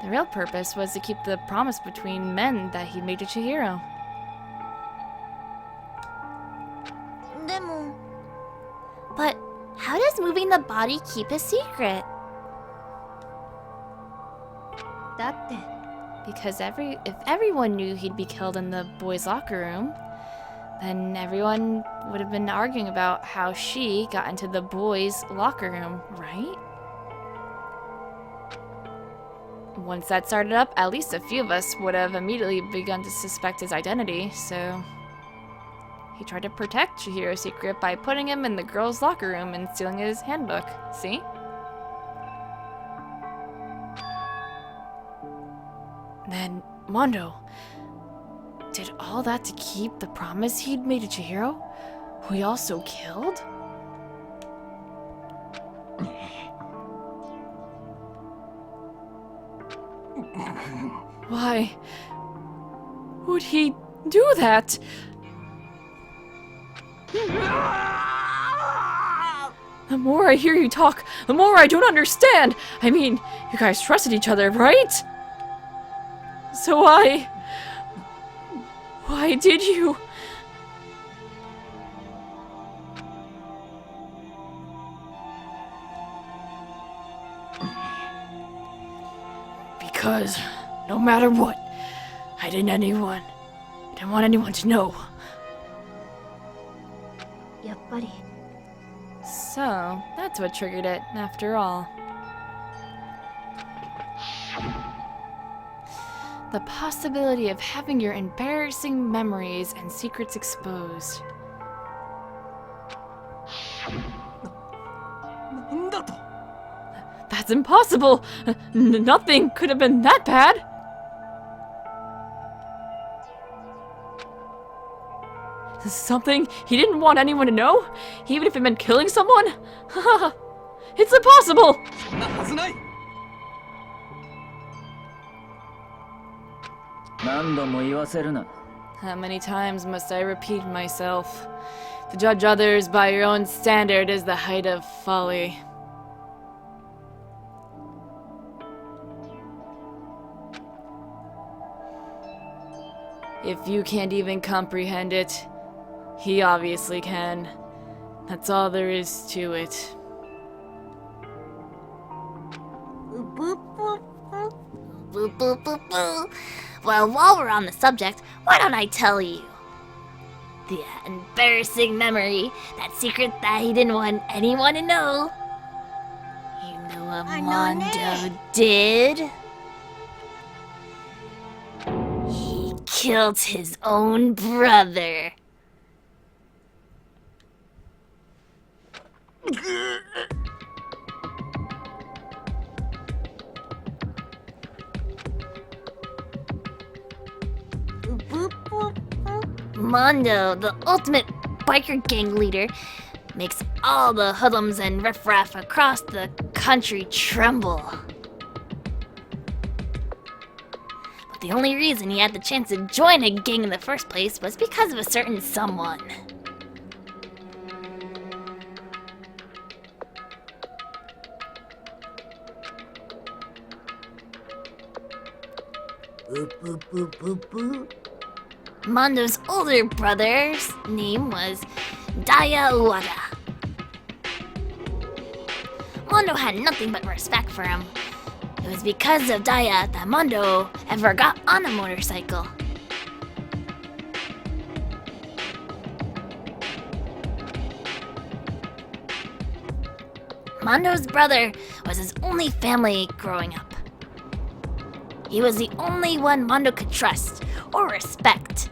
The real purpose was to keep the promise between men that he made to Chihiro. But how does moving the body keep a secret? Because if everyone knew he'd be killed in the boys' locker room, then everyone would have been arguing about how she got into the boys' locker room, right? Once that started up, at least a few of us would have immediately begun to suspect his identity, so he tried to protect Chihiro's secret by putting him in the girls' locker room and stealing his handbook. See? Then, Mondo, did all that to keep the promise he'd made to Chihiro, who he also killed? Why would he do that? The more I hear you talk, the more I don't understand. I mean, you guys trusted each other, right? So why did you? Because no matter what, I didn't want anyone to know. やっぱり So, that's what triggered it, after all. The possibility of having your embarrassing memories and secrets exposed. なんだと That's impossible! Nothing could have been that bad! Something he didn't want anyone to know? Even if it meant killing someone? It's impossible! そんなはずない 何度も言わせるな。 How many times must I repeat myself? To judge others by your own standard is the height of folly. If you can't even comprehend it, he obviously can. That's all there is to it. Boop, boop, boop. Boop, boop, boop, boop. Well, while we're on the subject, why don't I tell you? The embarrassing memory, that secret that he didn't want anyone to know. You know what Mondo did? He killed his own brother. Mondo, the ultimate biker gang leader, makes all the hoodlums and riffraff across the country tremble. But the only reason he had the chance to join a gang in the first place was because of a certain someone. Mondo's older brother's name was Daya Uwada. Mondo had nothing but respect for him. It was because of Daya that Mondo ever got on a motorcycle. Mondo's brother was his only family growing up. He was the only one Mondo could trust or respect.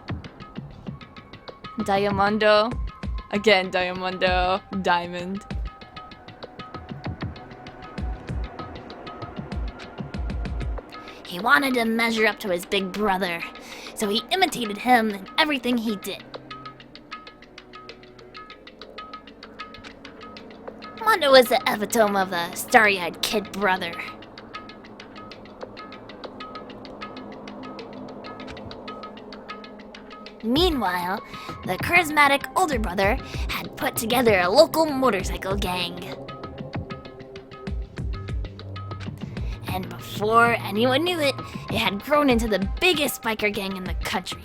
Diamondo. Again, Diamondo. Diamond. He wanted to measure up to his big brother, so he imitated him in everything he did. Mondo was the epitome of a starry-eyed kid brother. Meanwhile, the charismatic older brother had put together a local motorcycle gang. And before anyone knew it, it had grown into the biggest biker gang in the country.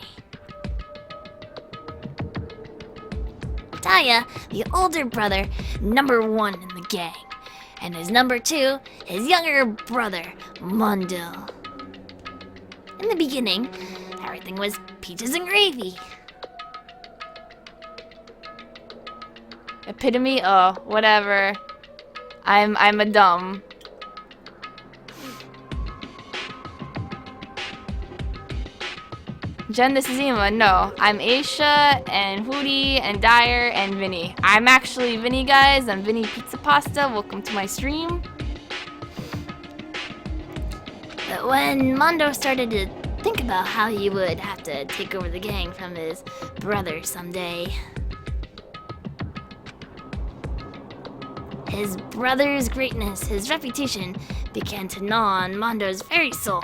Daya, the older brother, #1 in the gang, and his #2, his younger brother, Mondo. In the beginning, everything was peaches and gravy. Epitome? Oh, whatever. I'm a dumb. Jen, this is Ima. No, I'm Aisha and Hootie and Dyer and Vinny. I'm actually Vinny, guys. I'm Vinny Pizza Pasta. Welcome to my stream. But when Mondo started to think about how he would have to take over the gang from his brother someday, his brother's greatness, his reputation, began to gnaw on Mondo's very soul.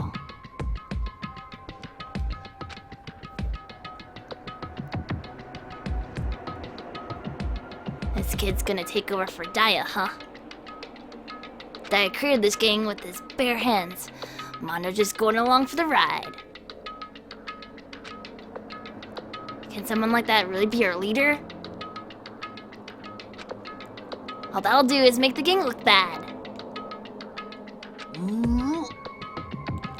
This kid's gonna take over for Daya, huh? Daya created this gang with his bare hands. Mondo just going along for the ride. Can someone like that really be our leader? All that'll do is make the gang look bad.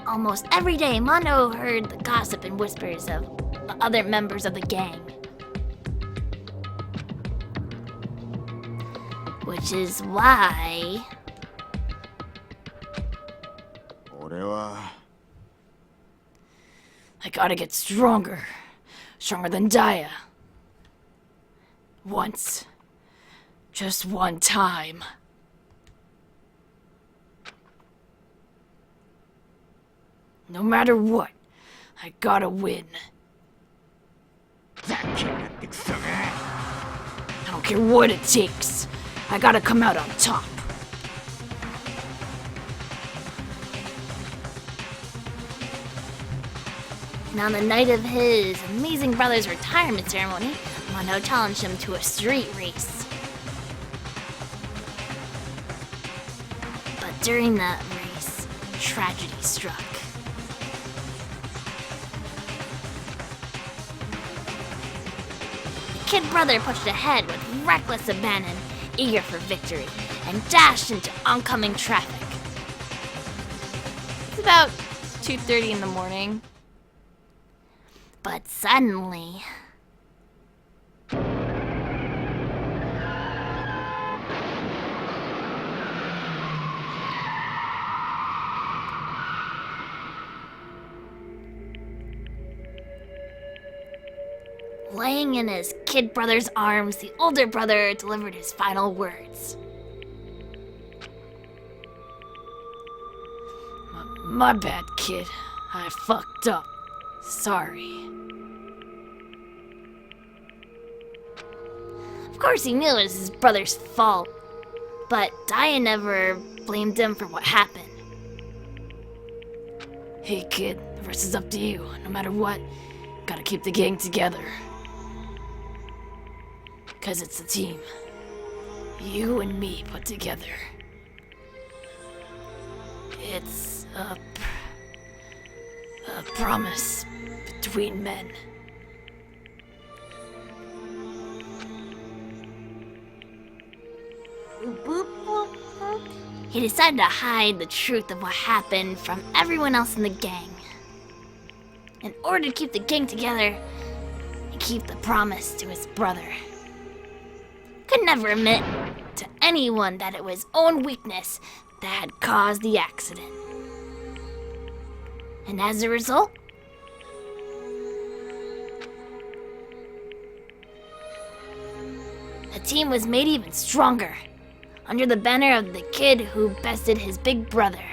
Almost every day, Mondo heard the gossip and whispers of other members of the gang. Which is why... I gotta get stronger. Stronger than Daya. Once. Just one time. No matter what, I gotta win. I don't care what it takes. I gotta come out on top. And on the night of his amazing brother's retirement ceremony, Mondo challenged him to a street race. But during that race, tragedy struck. The kid brother pushed ahead with reckless abandon, eager for victory, and dashed into oncoming traffic. It's about 2:30 in the morning. But suddenly... Laying in his kid brother's arms, the older brother delivered his final words. My bad, kid. I fucked up. Sorry. Of course he knew it was his brother's fault, but Daya never blamed him for what happened. Hey kid, the rest is up to you. No matter what, gotta keep the gang together. 'Cause it's a team. You and me put together. It's a promise between men. He decided to hide the truth of what happened from everyone else in the gang. In order to keep the gang together and keep the promise to his brother. Could never admit to anyone that it was his own weakness that had caused the accident. And as a result, the team was made even stronger under the banner of the kid who bested his big brother.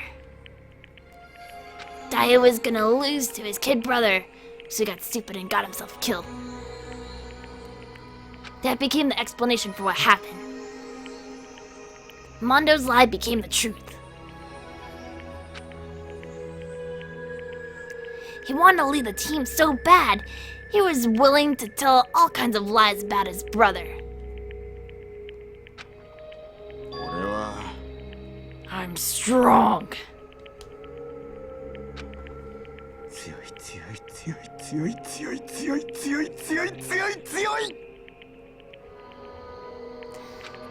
Daya was gonna lose to his kid brother, so he got stupid and got himself killed. That became the explanation for what happened. Mondo's lie became the truth. He wanted to lead the team so bad, he was willing to tell all kinds of lies about his brother. I'm strong.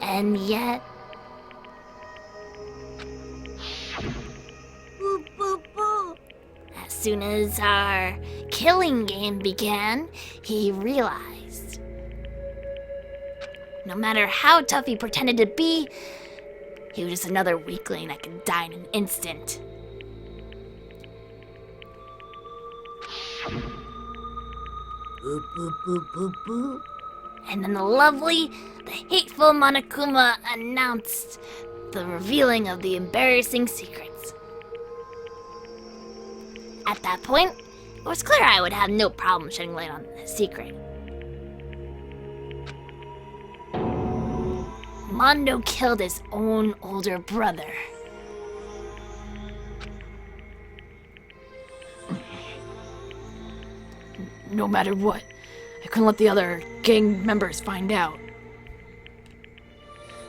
And yet... As soon as our killing game began, he realized no matter how tough he pretended to be, he was just another weakling that could die in an instant. And then the hateful Monokuma announced the revealing of the embarrassing secrets. At that point, it was clear I would have no problem shedding light on the secret. Mondo killed his own older brother. No matter what, I couldn't let the other gang members find out.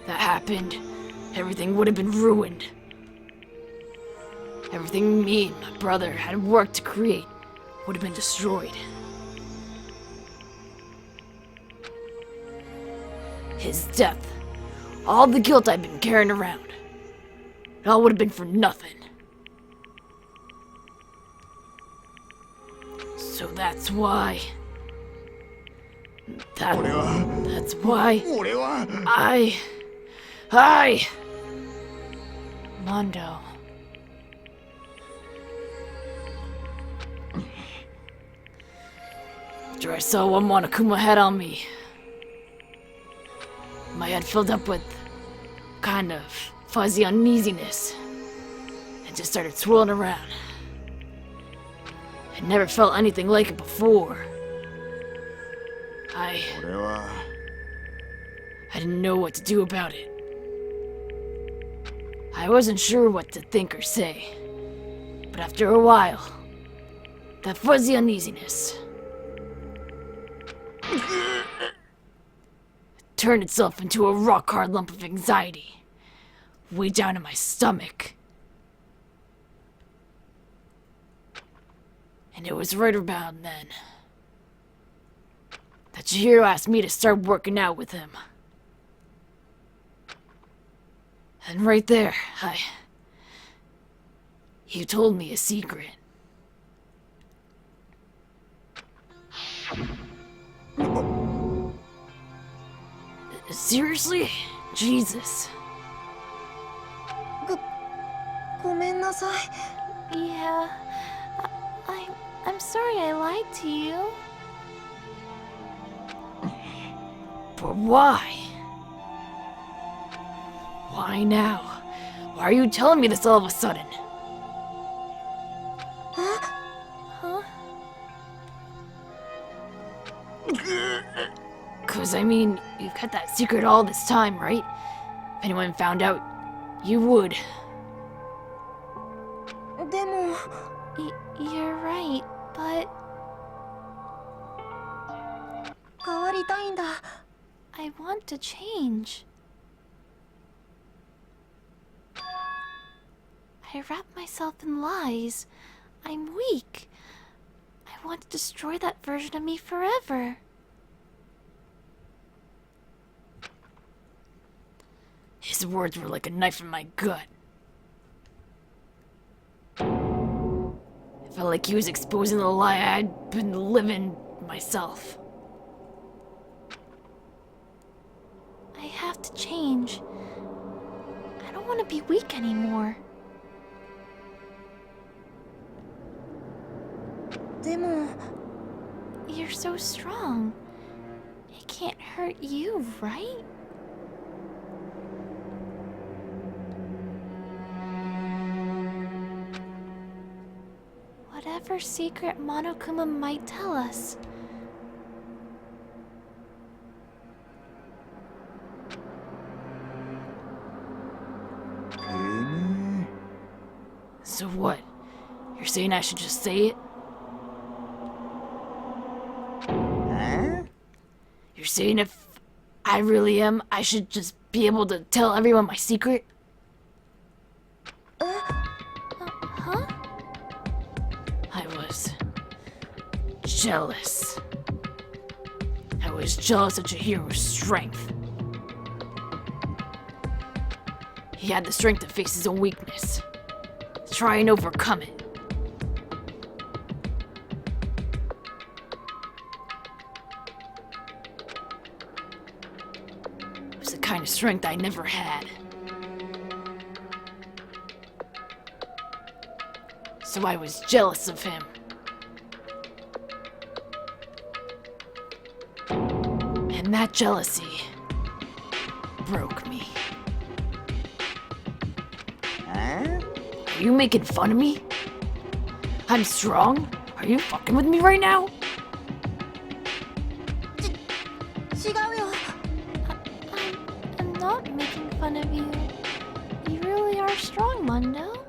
that happened, everything would have been ruined. Everything me and my brother had worked to create would have been destroyed. His death, all the guilt I've been carrying around, it all would have been for nothing. So that's why... That's why... Mondo... After I saw what Monokuma had on me, my head filled up with kind of fuzzy uneasiness and just started swirling around. I never felt anything like it before. I didn't know what to do about it. I wasn't sure what to think or say. But after a while, that fuzzy uneasiness turned itself into a rock-hard lump of anxiety, way down in my stomach. And it was right around then that Chihiro asked me to start working out with him. And right there, he told me a secret. Seriously? Jesus. ごめんなさい。 Yeah, I'm sorry I lied to you. But why? Why now? Why are you telling me this all of a sudden? Huh? 'Cause I mean, you've kept that secret all this time, right? If anyone found out, you would. でも You're right, but 変わりたいんだ。 I want to change. I wrap myself in lies. I'm weak. I want to destroy that version of me forever. His words were like a knife in my gut. It felt like he was exposing the lie I'd been living myself. I have to change. I don't want to be weak anymore. でも You're so strong. It can't hurt you, right? Whatever secret Monokuma might tell us. So what? You're saying I should just say it? Huh? You're saying if I really am, I should just be able to tell everyone my secret? Huh? I was jealous. I was jealous of Chihiro's strength. He had the strength to face his own weakness, to try and overcome it. It was the kind of strength I never had. So I was jealous of him. And that jealousy broke me. Huh? Are you making fun of me? I'm strong? Are you fucking with me right now? 違うよ。 I'm not making fun of you. You really are strong, Mondo.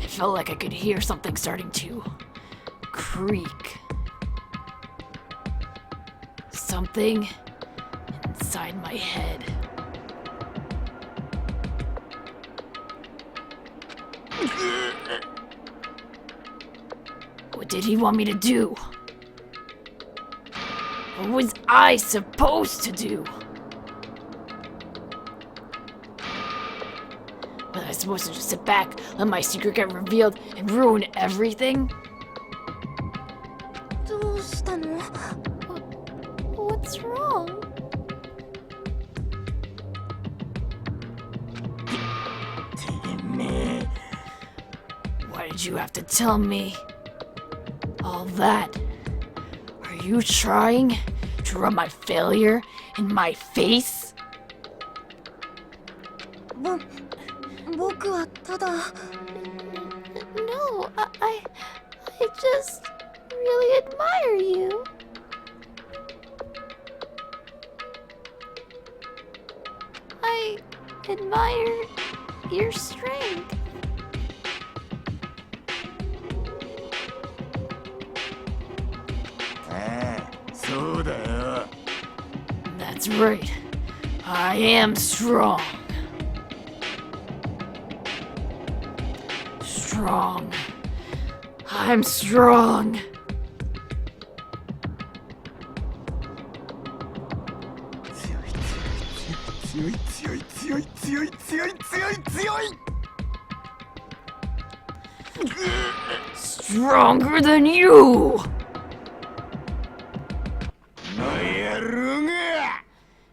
It felt like I could hear something starting to creak something inside my head. What did he want me to do? What was I supposed to do? Was I supposed to just sit back, let my secret get revealed, and ruin everything? どうしたの？ What's wrong? Why did you have to tell me all that? Are you trying to rub my failure in my face? 僕はただ No, I just really admire you. I admire your strength. That's right. I am strong. Strong. I'm strong. Stronger than you!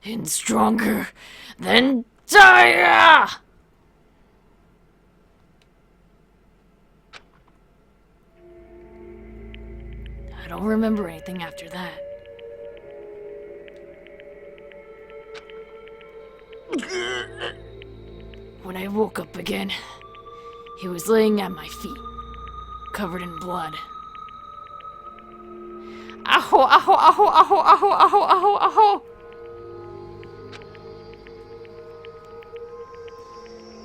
And stronger than Daya! I don't remember anything after that. When I woke up again, he was laying at my feet, covered in blood. Aho, aho, aho, aho, aho, aho, aho, aho!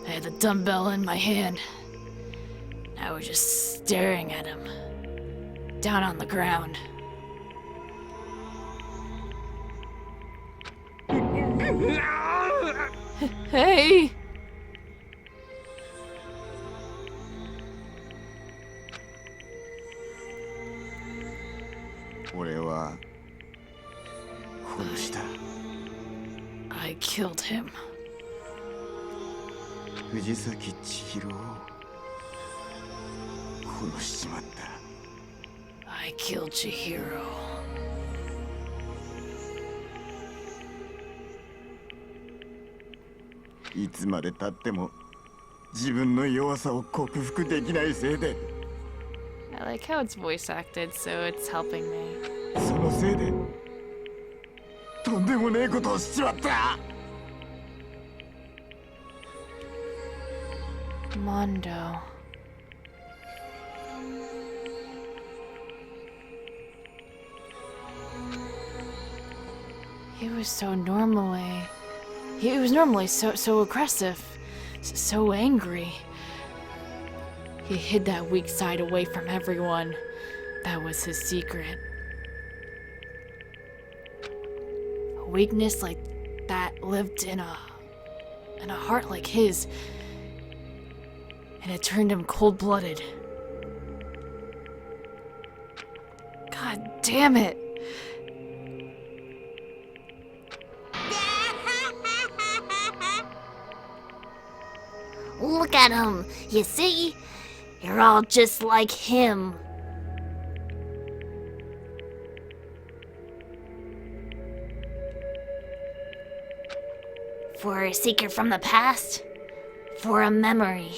I had the dumbbell in my hand. I was just staring at him, down on the ground. Hey! I killed him. 藤崎千尋を殺しちまった。 I killed Chihiro. いつまで経っても自分の弱さを克服できないせいで。 I like how it's voice acted, so it's helping me. そのせいでとんでもねえことをしちまった。 Mondo. He was normally so aggressive, so angry. He hid that weak side away from everyone. That was his secret. A weakness like that lived in a heart like his. And it turned him cold-blooded. God damn it! Look at him, you see? You're all just like him. For a secret from the past, for a memory.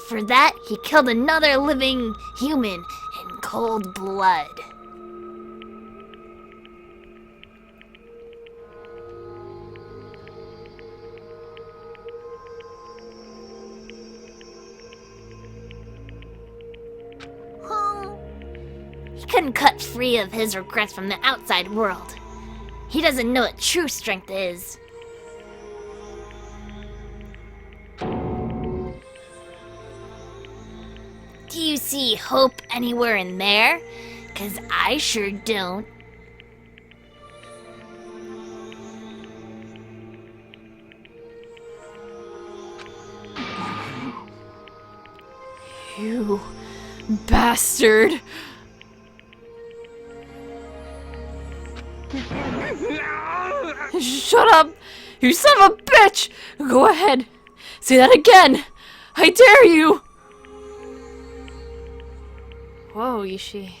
For that, he killed another living human in cold blood. He couldn't cut free of his regrets from the outside world. He doesn't know what true strength is. Do you see hope anywhere in there? 'Cause I sure don't. You bastard! Shut up! You son of a bitch! Go ahead! Say that again! I dare you! Whoa, Ishi.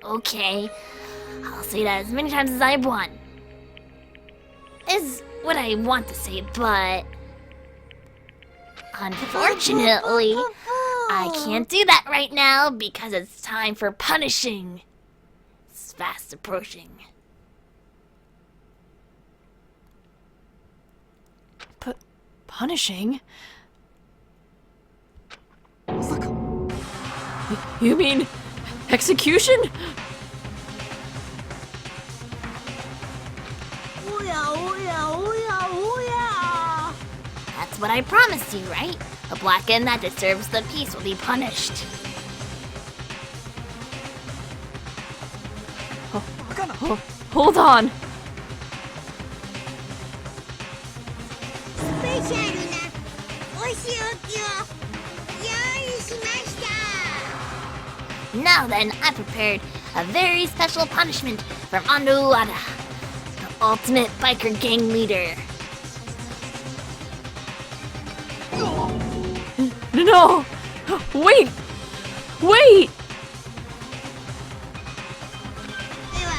Okay, I'll say that as many times as I want. Is what I want to say, but unfortunately, I can't do that right now because it's time for punishing. It's fast approaching. Punishing? You mean execution? That's what I promised you, right? A black end that disturbs the peace will be punished. Hold on. スペシャルなお仕置きを用意しました。 Now then, I prepared a very special punishment from Anuada, the ultimate biker gang leader. No! Wait! Wait! では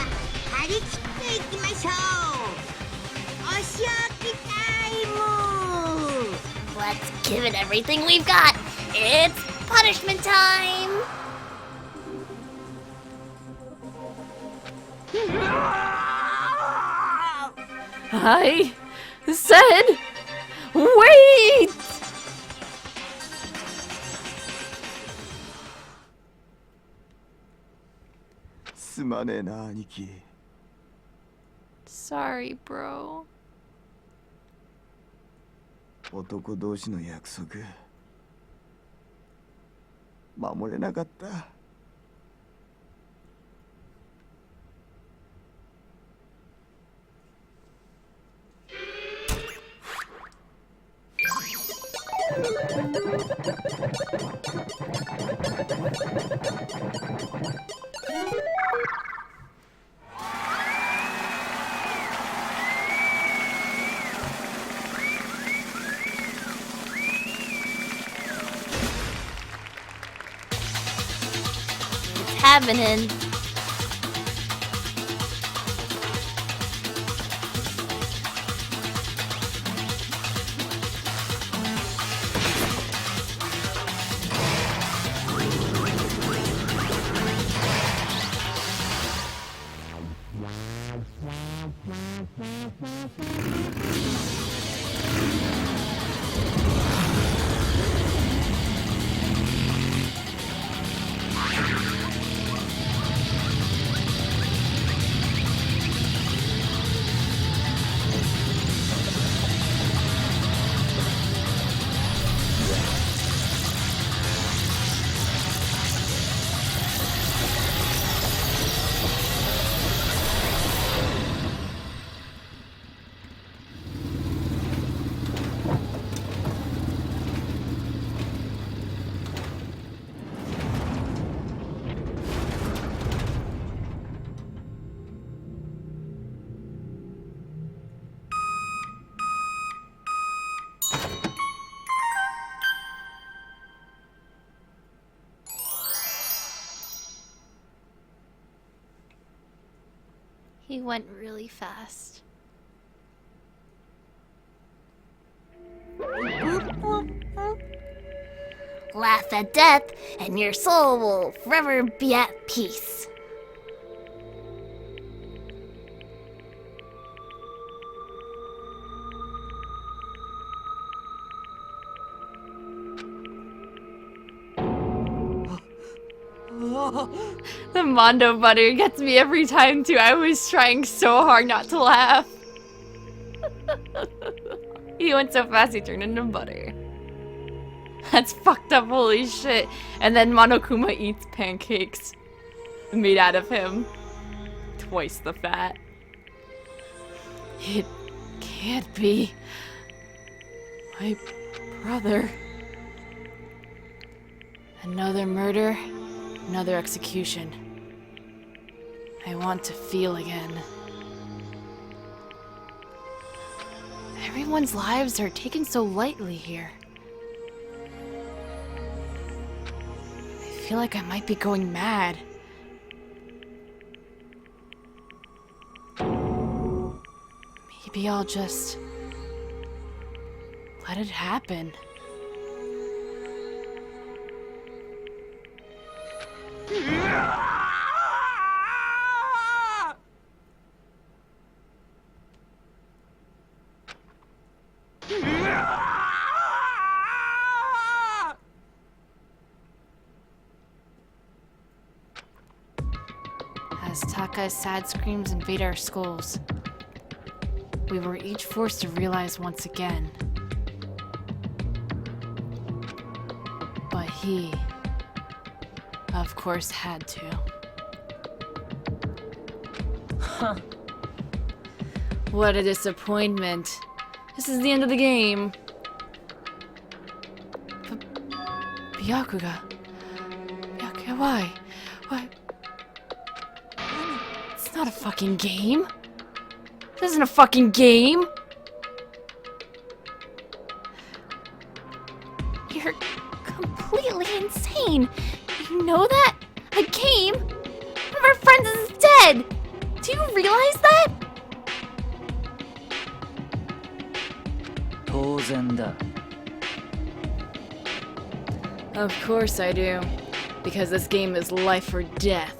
張り切っていきましょう。お仕置きタイム。 Let's give it everything we've got. It's punishment time. I said, wait! Sorry, bro. 男同士の約束守れなかった。Happening. He went really fast. Laugh at death, and your soul will forever be at peace. The Mondo butter gets me every time too. I was trying so hard not to laugh. He went so fast he turned into butter. That's fucked up, holy shit. And then Monokuma eats pancakes made out of him. Twice the fat. It can't be my brother. Another murder, another execution. I want to feel again. Everyone's lives are taken so lightly here. I feel like I might be going mad. Maybe I'll just let it happen. As Taka's sad screams invade our skulls, we were each forced to realize once again. But he, of course, had to. Huh. What a disappointment. This is the end of the game. Byakuga, why? Why? It's not a fucking game. This isn't a fucking game. You're completely insane. You know that? A game? One of our friends is dead. Do you realize that? 当然だ。 Of course I do. Because this game is life or death.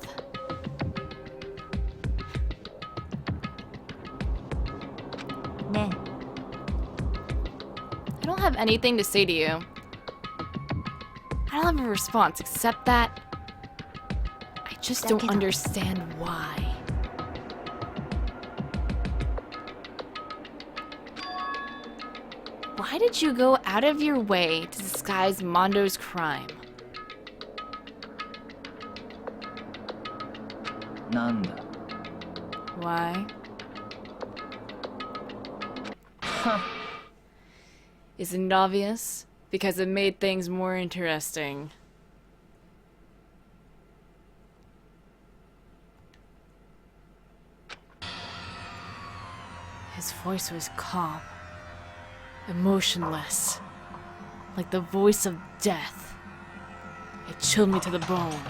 Ne. I don't have anything to say to you. I don't have a response except that I just don't understand why. Why did you go out of your way to disguise Mondo's crime? なんだ。 Why? Huh. Isn't it obvious? Because it made things more interesting. His voice was calm, emotionless, like the voice of death. It chilled me to the bone.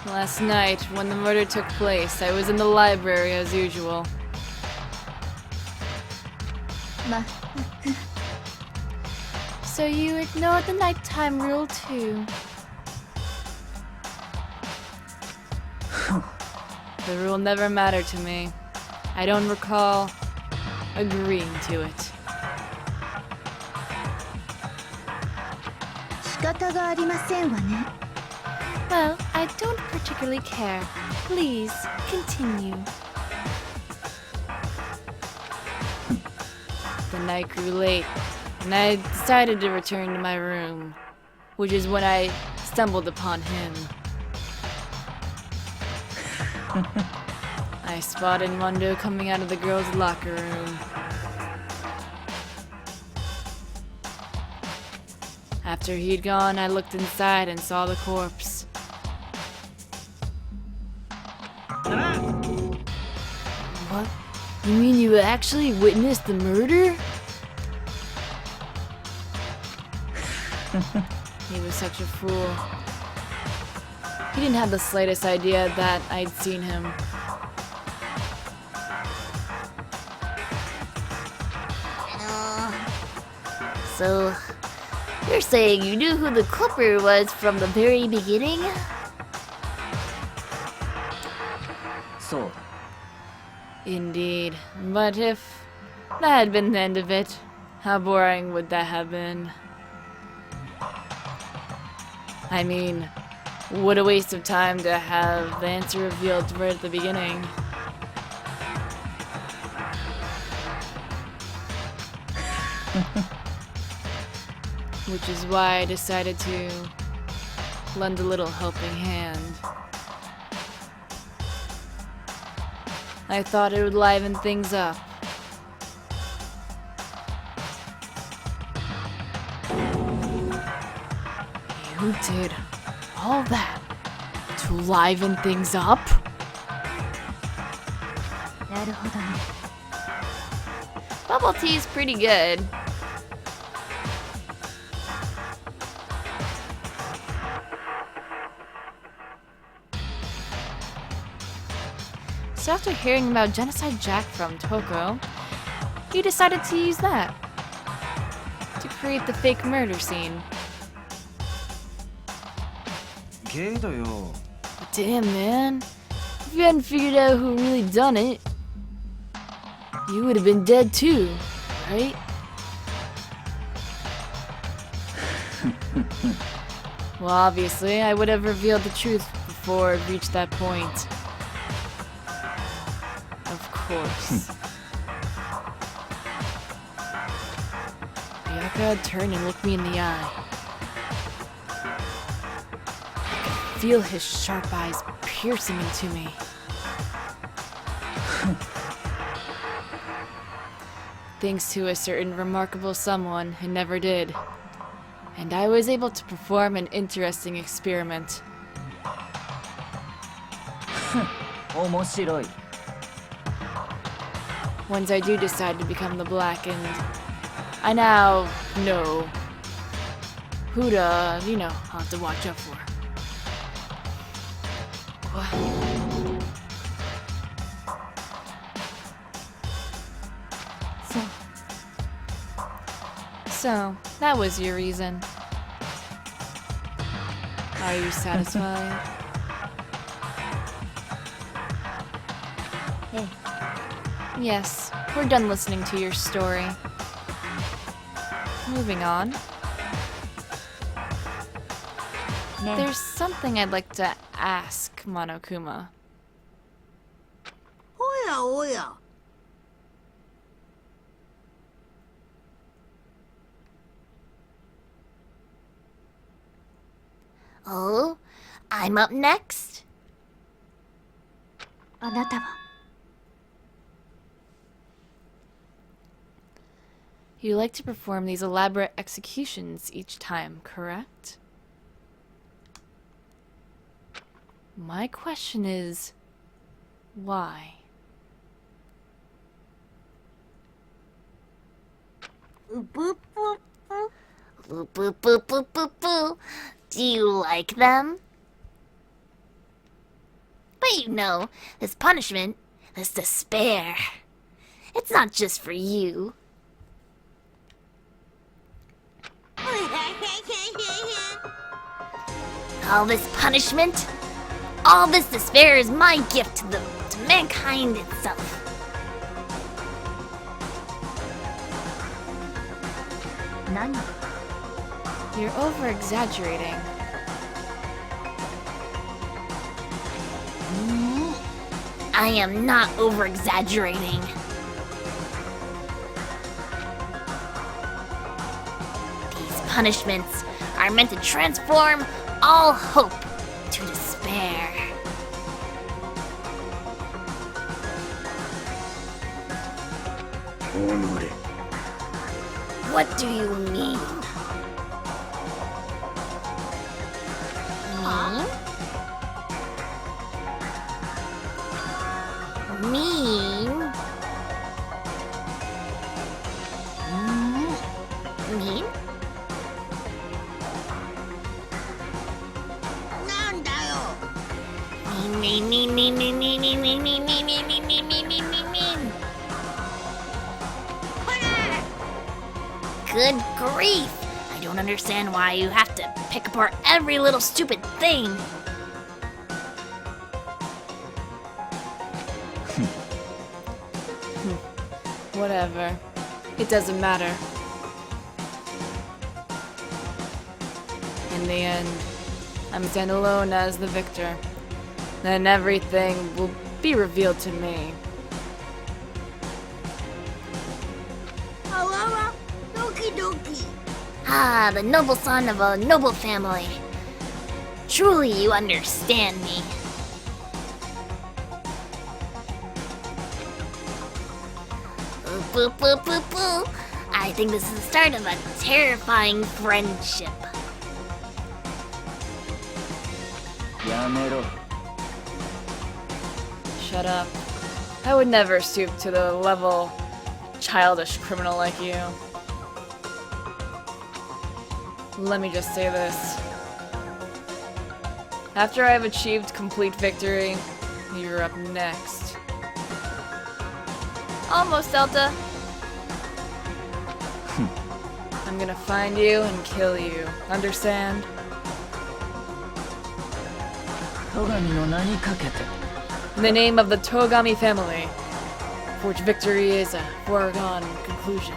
Last night, when the murder took place, I was in the library as usual. So you ignored the nighttime rule too. The rule never mattered to me. I don't recall agreeing to it. 仕方がありませんわね。 Well, I don't particularly care. Please, continue. The night grew late, and I decided to return to my room, which is when I stumbled upon him. I spotted Mondo coming out of the girls' locker room. After he'd gone, I looked inside and saw the corpse. What? You mean you actually witnessed the murder? He was such a fool. He didn't have the slightest idea that I'd seen him. So, you're saying you knew who the culprit was from the very beginning? So. Indeed. But if that had been the end of it, how boring would that have been? I mean, what a waste of time to have the answer revealed right at the beginning. Which is why I decided to lend a little helping hand. I thought it would liven things up. You did all that to liven things up? なるほどね。 Bubble tea is pretty good. So after hearing about Genocide Jack from Toko, he decided to use that to create the fake murder scene. けどよ But damn, man. If you hadn't figured out who really done it, you would have been dead too, right? Well, obviously, I would have revealed the truth before it reached that point. Of course. Ayaka turned and looked me in the eye. I could feel his sharp eyes piercing into me. Thanks to a certain remarkable someone, it never did. And I was able to perform an interesting experiment. 面白い。 Once I do decide to become the Blackened, I now know who to, you know, I'll have to watch out for. So, that was your reason. Are you satisfied? Hey. Yes, we're done listening to your story. Moving on. There's something I'd like to ask Monokuma. おやおや Oh, I'm up next. あなたは You like to perform these elaborate executions each time, correct? My question is, why? Boop, boop, boop. Boop, boop, boop, boop, boop, boop. Do you like them? But you know, this punishment, this despair, it's not just for you. All this punishment, all this despair is my gift to mankind itself. Nani? You're over-exaggerating. I am not over-exaggerating. These punishments are meant to transform all hope to despair. What do you mean? Mean? Mean? なんだよ Mean, mean, mean, mean, mean, mean, mean, mean, mean, mean, mean, mean, mean, mean, mean, mean. Good grief! I don't understand why you have to pick apart every little stupid thing. Whatever. It doesn't matter. In the end, I'm stand alone as the victor. Then everything will be revealed to me. あわわど Ah, the noble son of a noble family. Truly, you understand me. Boo, boo, boo, boo. I think this is the start of a terrifying friendship. やめろ。 Shut up. I would never stoop to the level childish criminal like you. Let me just say this. After I have achieved complete victory, you're up next. Almost, Delta. I'm gonna find you and kill you. Understand? 戸上の名にかけて。 In the name of the Togami family, for which victory is a foregone conclusion.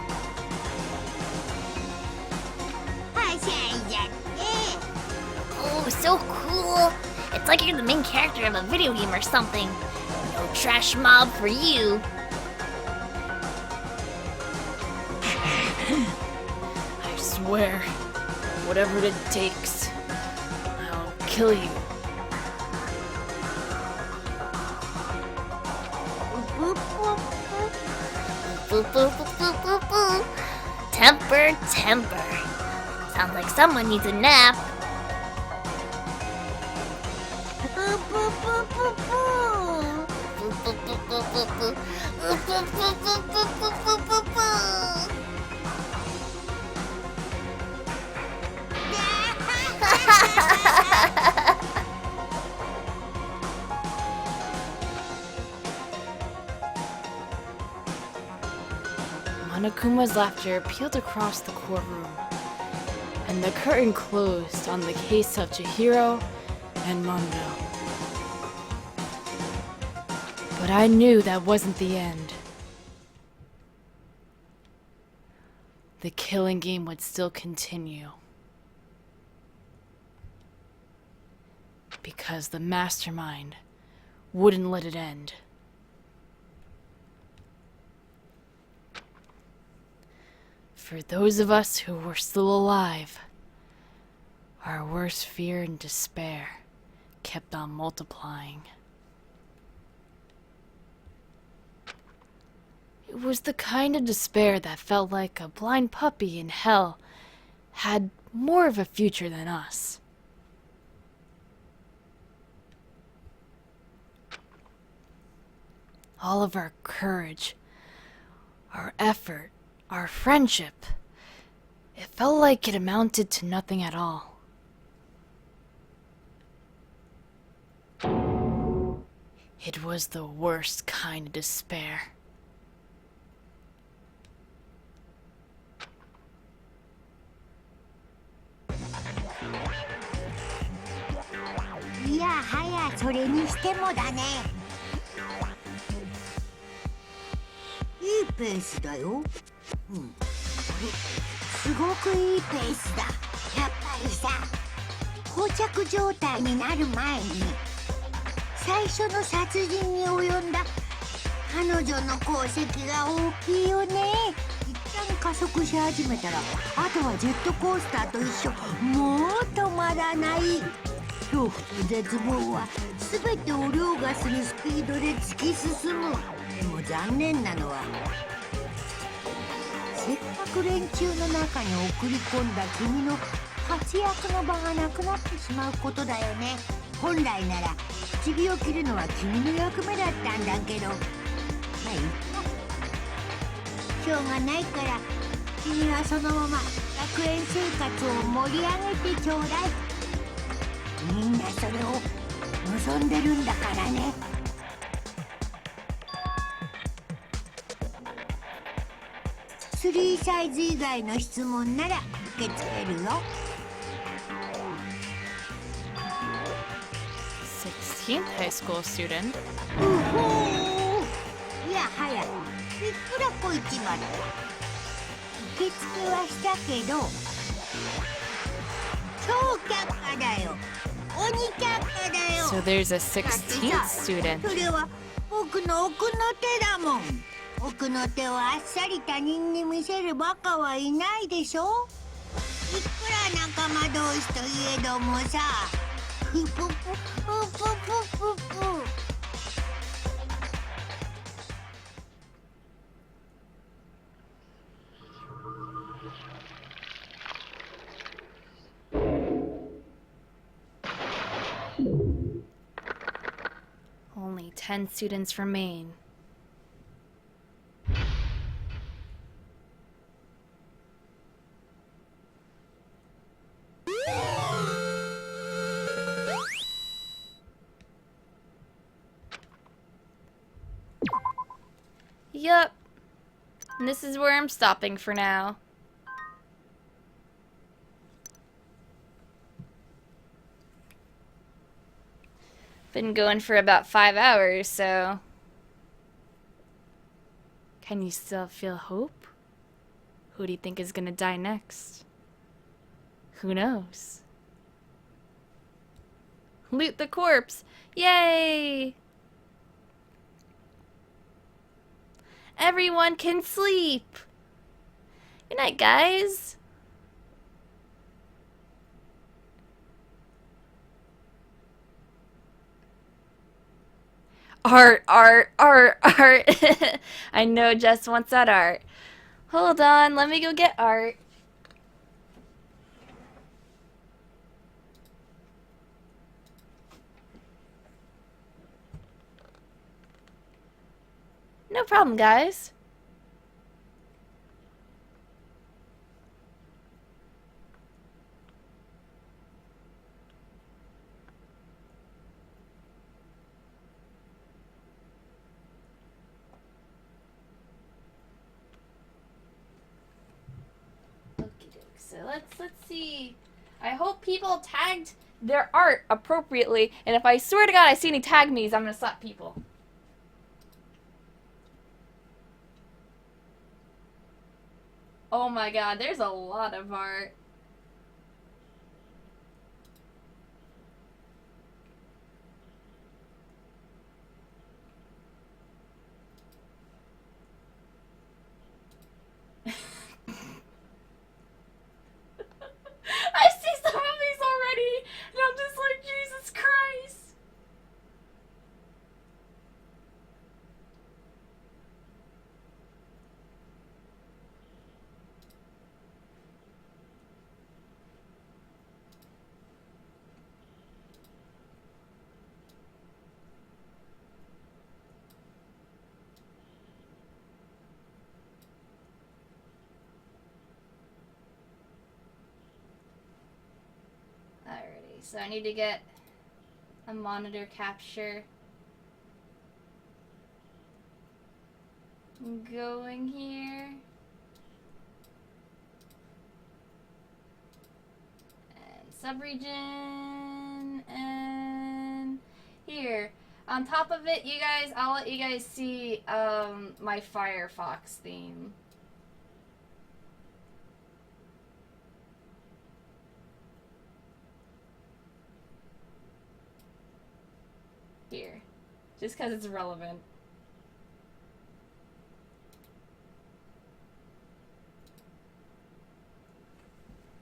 Oh, so cool. It's like you're the main character of a video game or something. No trash mob for you. I swear, whatever it takes, I'll kill you. Boo, boo, boo, boo, boo, boo. Temper, temper. Sounds like someone needs a nap. Boo, boo, boo, boo, boo. Boo, boo, boo, boo, boo, boo. Boo, boo, boo, boo, boo, boo, boo, boo, boo. Monokuma's laughter peeled across the courtroom, and the curtain closed on the case of Chihiro and Mondo. But I knew that wasn't the end. The killing game would still continue. Because the mastermind wouldn't let it end. For those of us who were still alive, our worst fear and despair kept on multiplying. It was the kind of despair that felt like a blind puppy in hell had more of a future than us. All of our courage, our effort, our friendship, it felt like it amounted to nothing at all. It was the worst kind of despair.いやはやそれにしてもだね。いいペースだよ。すごくいいペースだ。やっぱりさ、膠着状態になる前に最初の殺人に及んだ彼女の功績が大きいよね。一旦加速し始めたら、あとはジェットコースターと一緒、もう止まらない。恐怖と絶望は全てを凌駕するスピードで突き進む。でも残念なのは、せっかく連中の中に送り込んだ君の活躍の場がなくなってしまうことだよね。本来なら唇を切るのは君の役目だったんだけど、まあいいか。しょうがないから、君はそのまま学園生活を盛り上げてちょうだい。みんなそれを望んでるんだからね。3サイズ以外の質問なら受け付けるよ。16th high school student. いやはや、いくらこいちまで。受付はしたけど、超却下だよ。鬼却下だよ。 So there's a 16th student. それは僕の奥の手だもん。奥の手をあっさり他人に見せるバカはいないでしょ。くら仲間同士といえどもさ、ふぷぷぷぷぷぷぷ。Only 10 students remain. Yup. And this is where I'm stopping for now. Been going for about 5 hours, so... Can you still feel hope? Who do you think is gonna die next? Who knows? Loot the corpse! Yay! Everyone can sleep! Good night, guys! Art, art, art, art. I know Jess wants that art. Hold on, let me go get art. No problem, guys. So let's see. I hope people tagged their art appropriately, and if I swear to God I see any tag me's, I'm gonna slap people. Oh my God, there's a lot of art. I see some of these already, and I'm just like, Jesus Christ. Alrighty, so I need to get a monitor capture going here. And subregion, and here. On top of it, you guys, I'll let you guys see my Firefox theme. Here. Just because it's relevant.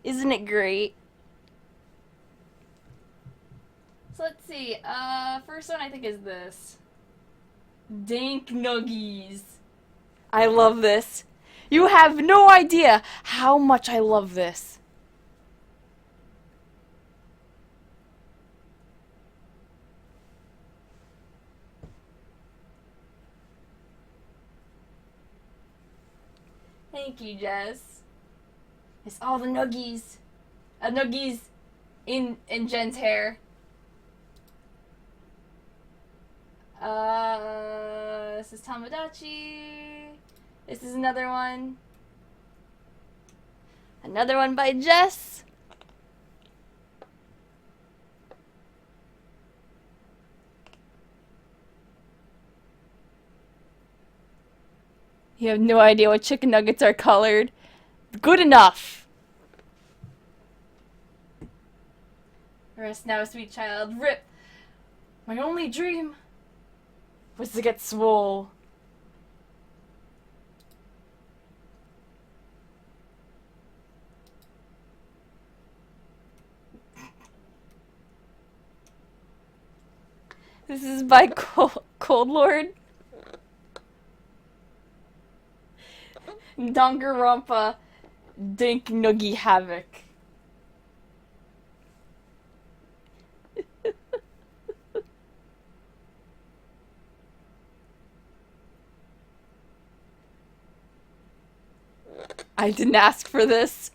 Isn't it great? So let's see. First one I think is this. Dank Nuggies. I love this. You have no idea how much I love this. Thank you, Jess. It's all the nuggies. Nuggies in Jen's hair. This is Tomodachi. This is another one. Another one by Jess. You have no idea what chicken nuggets are colored. Good enough. Rest now, sweet child. Rip. My only dream was to get swole. This is by Cold Lord. Danganropa Dink Noogie Havoc. I didn't ask for this.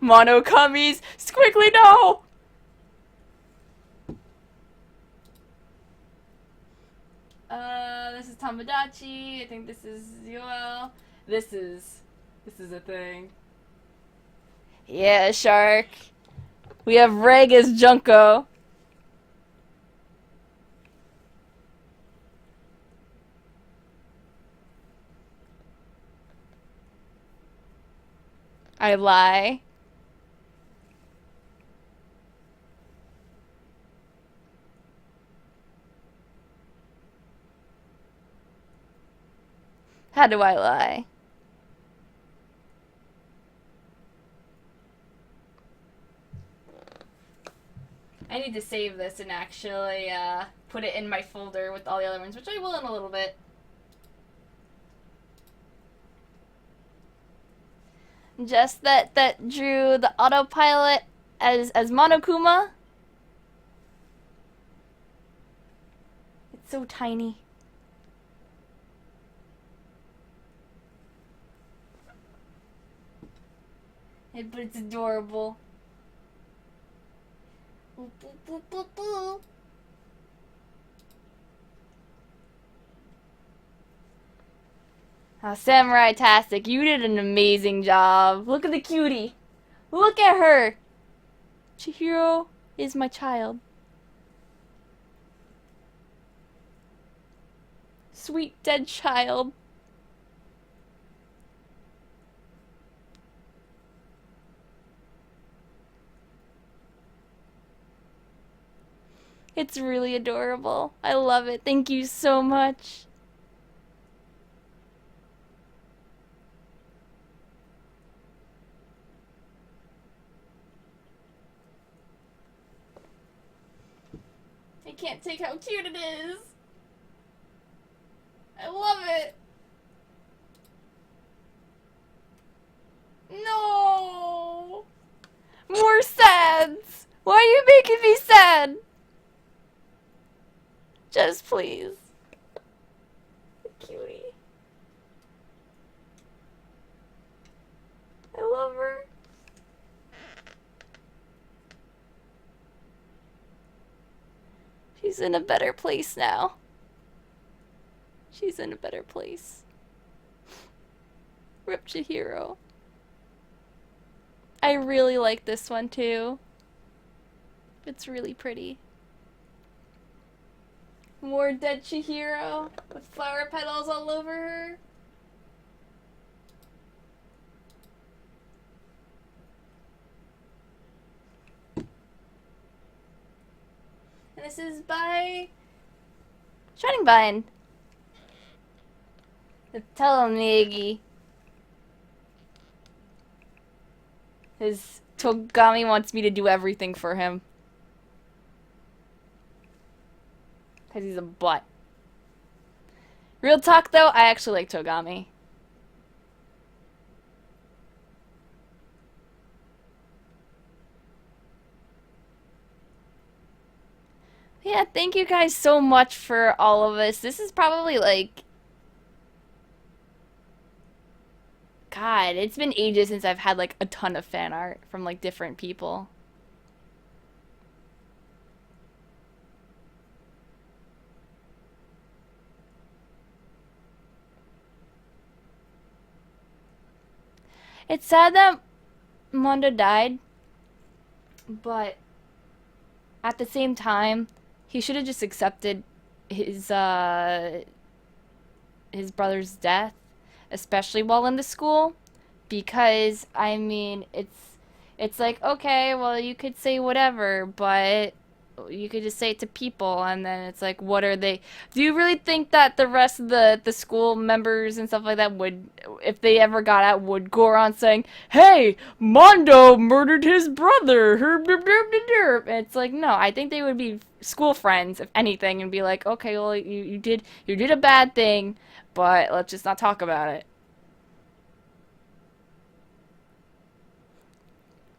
Monokami's squiggly no! This is Tamagotchi. I think this is Yoel. This is a thing. Yeah, Shark. We have Reg as Junko. I lie. How do I lie? I need to save this and actually put it in my folder with all the other ones, which I will in a little bit. Just that drew the autopilot as Monokuma. It's so tiny. But it's adorable. Boop, boop, boop, boop, boop. Oh, Samurai-tastic, you did an amazing job. Look at the cutie. Look at her. Chihiro is my child. Sweet dead child. It's really adorable. I love it. Thank you so much. I can't take how cute it is. I love it. No. More sads. Why are you making me sad? Just please. Cutie. I love her. She's in a better place now. She's in a better place. Rip Chihiro. I really like this one too. It's really pretty. More dead Chihiro with flower petals all over her. And this is by Shining Vine. The Telemegi. His Togami wants me to do everything for him. Because he's a butt. Real talk though, I actually like Togami. Yeah, thank you guys so much for all of this. This is probably like... God, it's been ages since I've had like a ton of fan art from like different people. It's sad that Mondo died, but at the same time, he should have just accepted his brother's death, especially while in the school, because I mean, it's like, okay, well, you could say whatever, but you could just say it to people, and then it's like, what are they? Do you really think that the rest of the school members and stuff like that would, if they ever got out, would go around saying, "Hey, Mondo murdered his brother"? And it's like, no. I think they would be school friends, if anything, and be like, okay, well, you did a bad thing, but let's just not talk about it.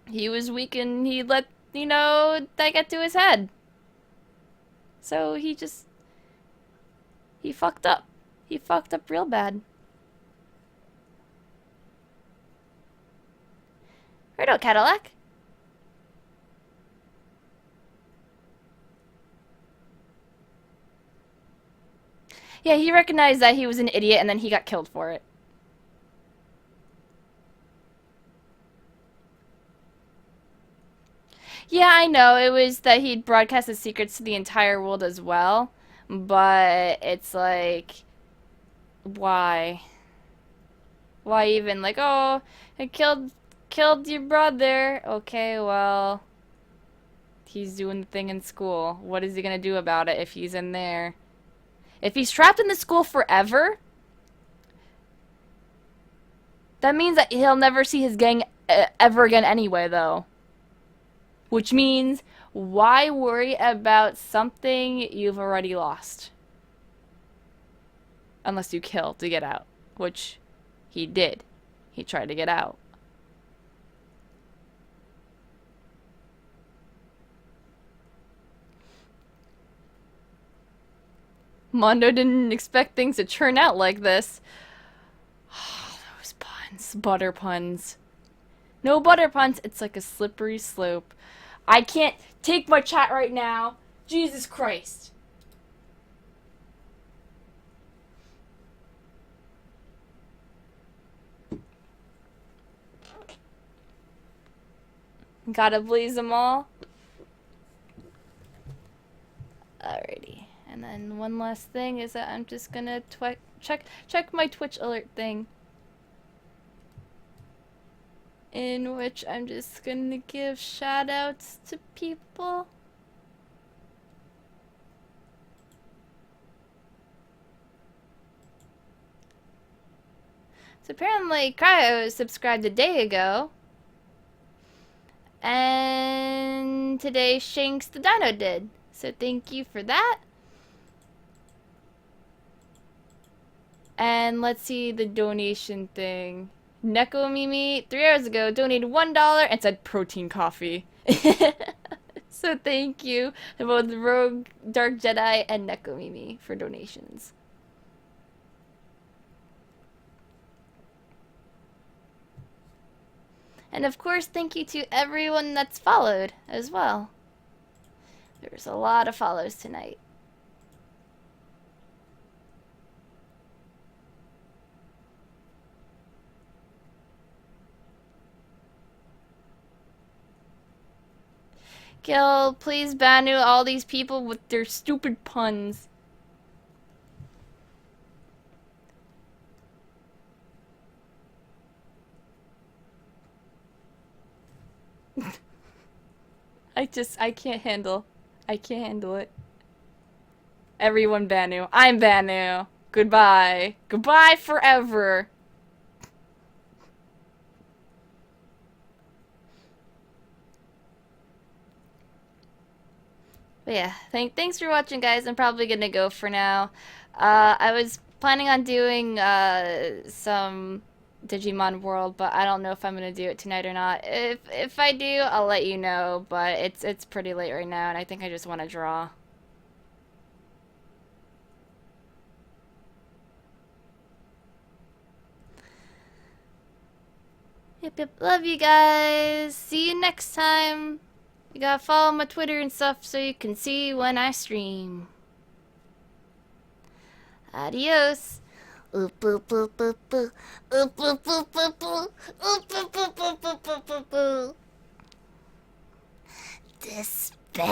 He was weak and he let, that get to his head. So he fucked up. He fucked up real bad. Righto, Cadillac. Yeah, he recognized that he was an idiot and then he got killed for it. Yeah, I know. It was that he'd broadcast his secrets to the entire world as well. But it's like, why? Why even? Like, oh, I killed your brother. Okay, well, he's doing the thing in school. What is he gonna do about it if he's in there? If he's trapped in the school forever, that means that he'll never see his gang ever again anyway, though. Which means, why worry about something you've already lost? Unless you kill to get out. Which he did. He tried to get out. Mondo didn't expect things to turn out like this. Oh, those puns. Butter puns. No butter puns. It's like a slippery slope. I can't take my chat right now. Jesus Christ. Gotta please them all. Alrighty. And then one last thing is that I'm just gonna check my Twitch alert thing. In which I'm just gonna give shoutouts to people. So apparently Cryo subscribed a day ago. And today Shanks the Dino did. So thank you for that. And let's see the donation thing. Neko Mimi, 3 hours ago, donated $1 and said protein coffee. So thank you to both Rogue, Dark Jedi, and Neko Mimi for donations. And of course, thank you to everyone that's followed as well. There's a lot of follows tonight. Gil, please ban all these people with their stupid puns. I can't handle it. Everyone Banu. I'm Banu. Goodbye. Goodbye forever. But yeah, thanks for watching, guys. I'm probably gonna go for now. I was planning on doing some Digimon World, but I don't know if I'm gonna do it tonight or not. If I do, I'll let you know. But it's pretty late right now, and I think I just want to draw. Yep. Love you guys. See you next time. You gotta follow my Twitter and stuff so you can see when I stream. Adios. Despair.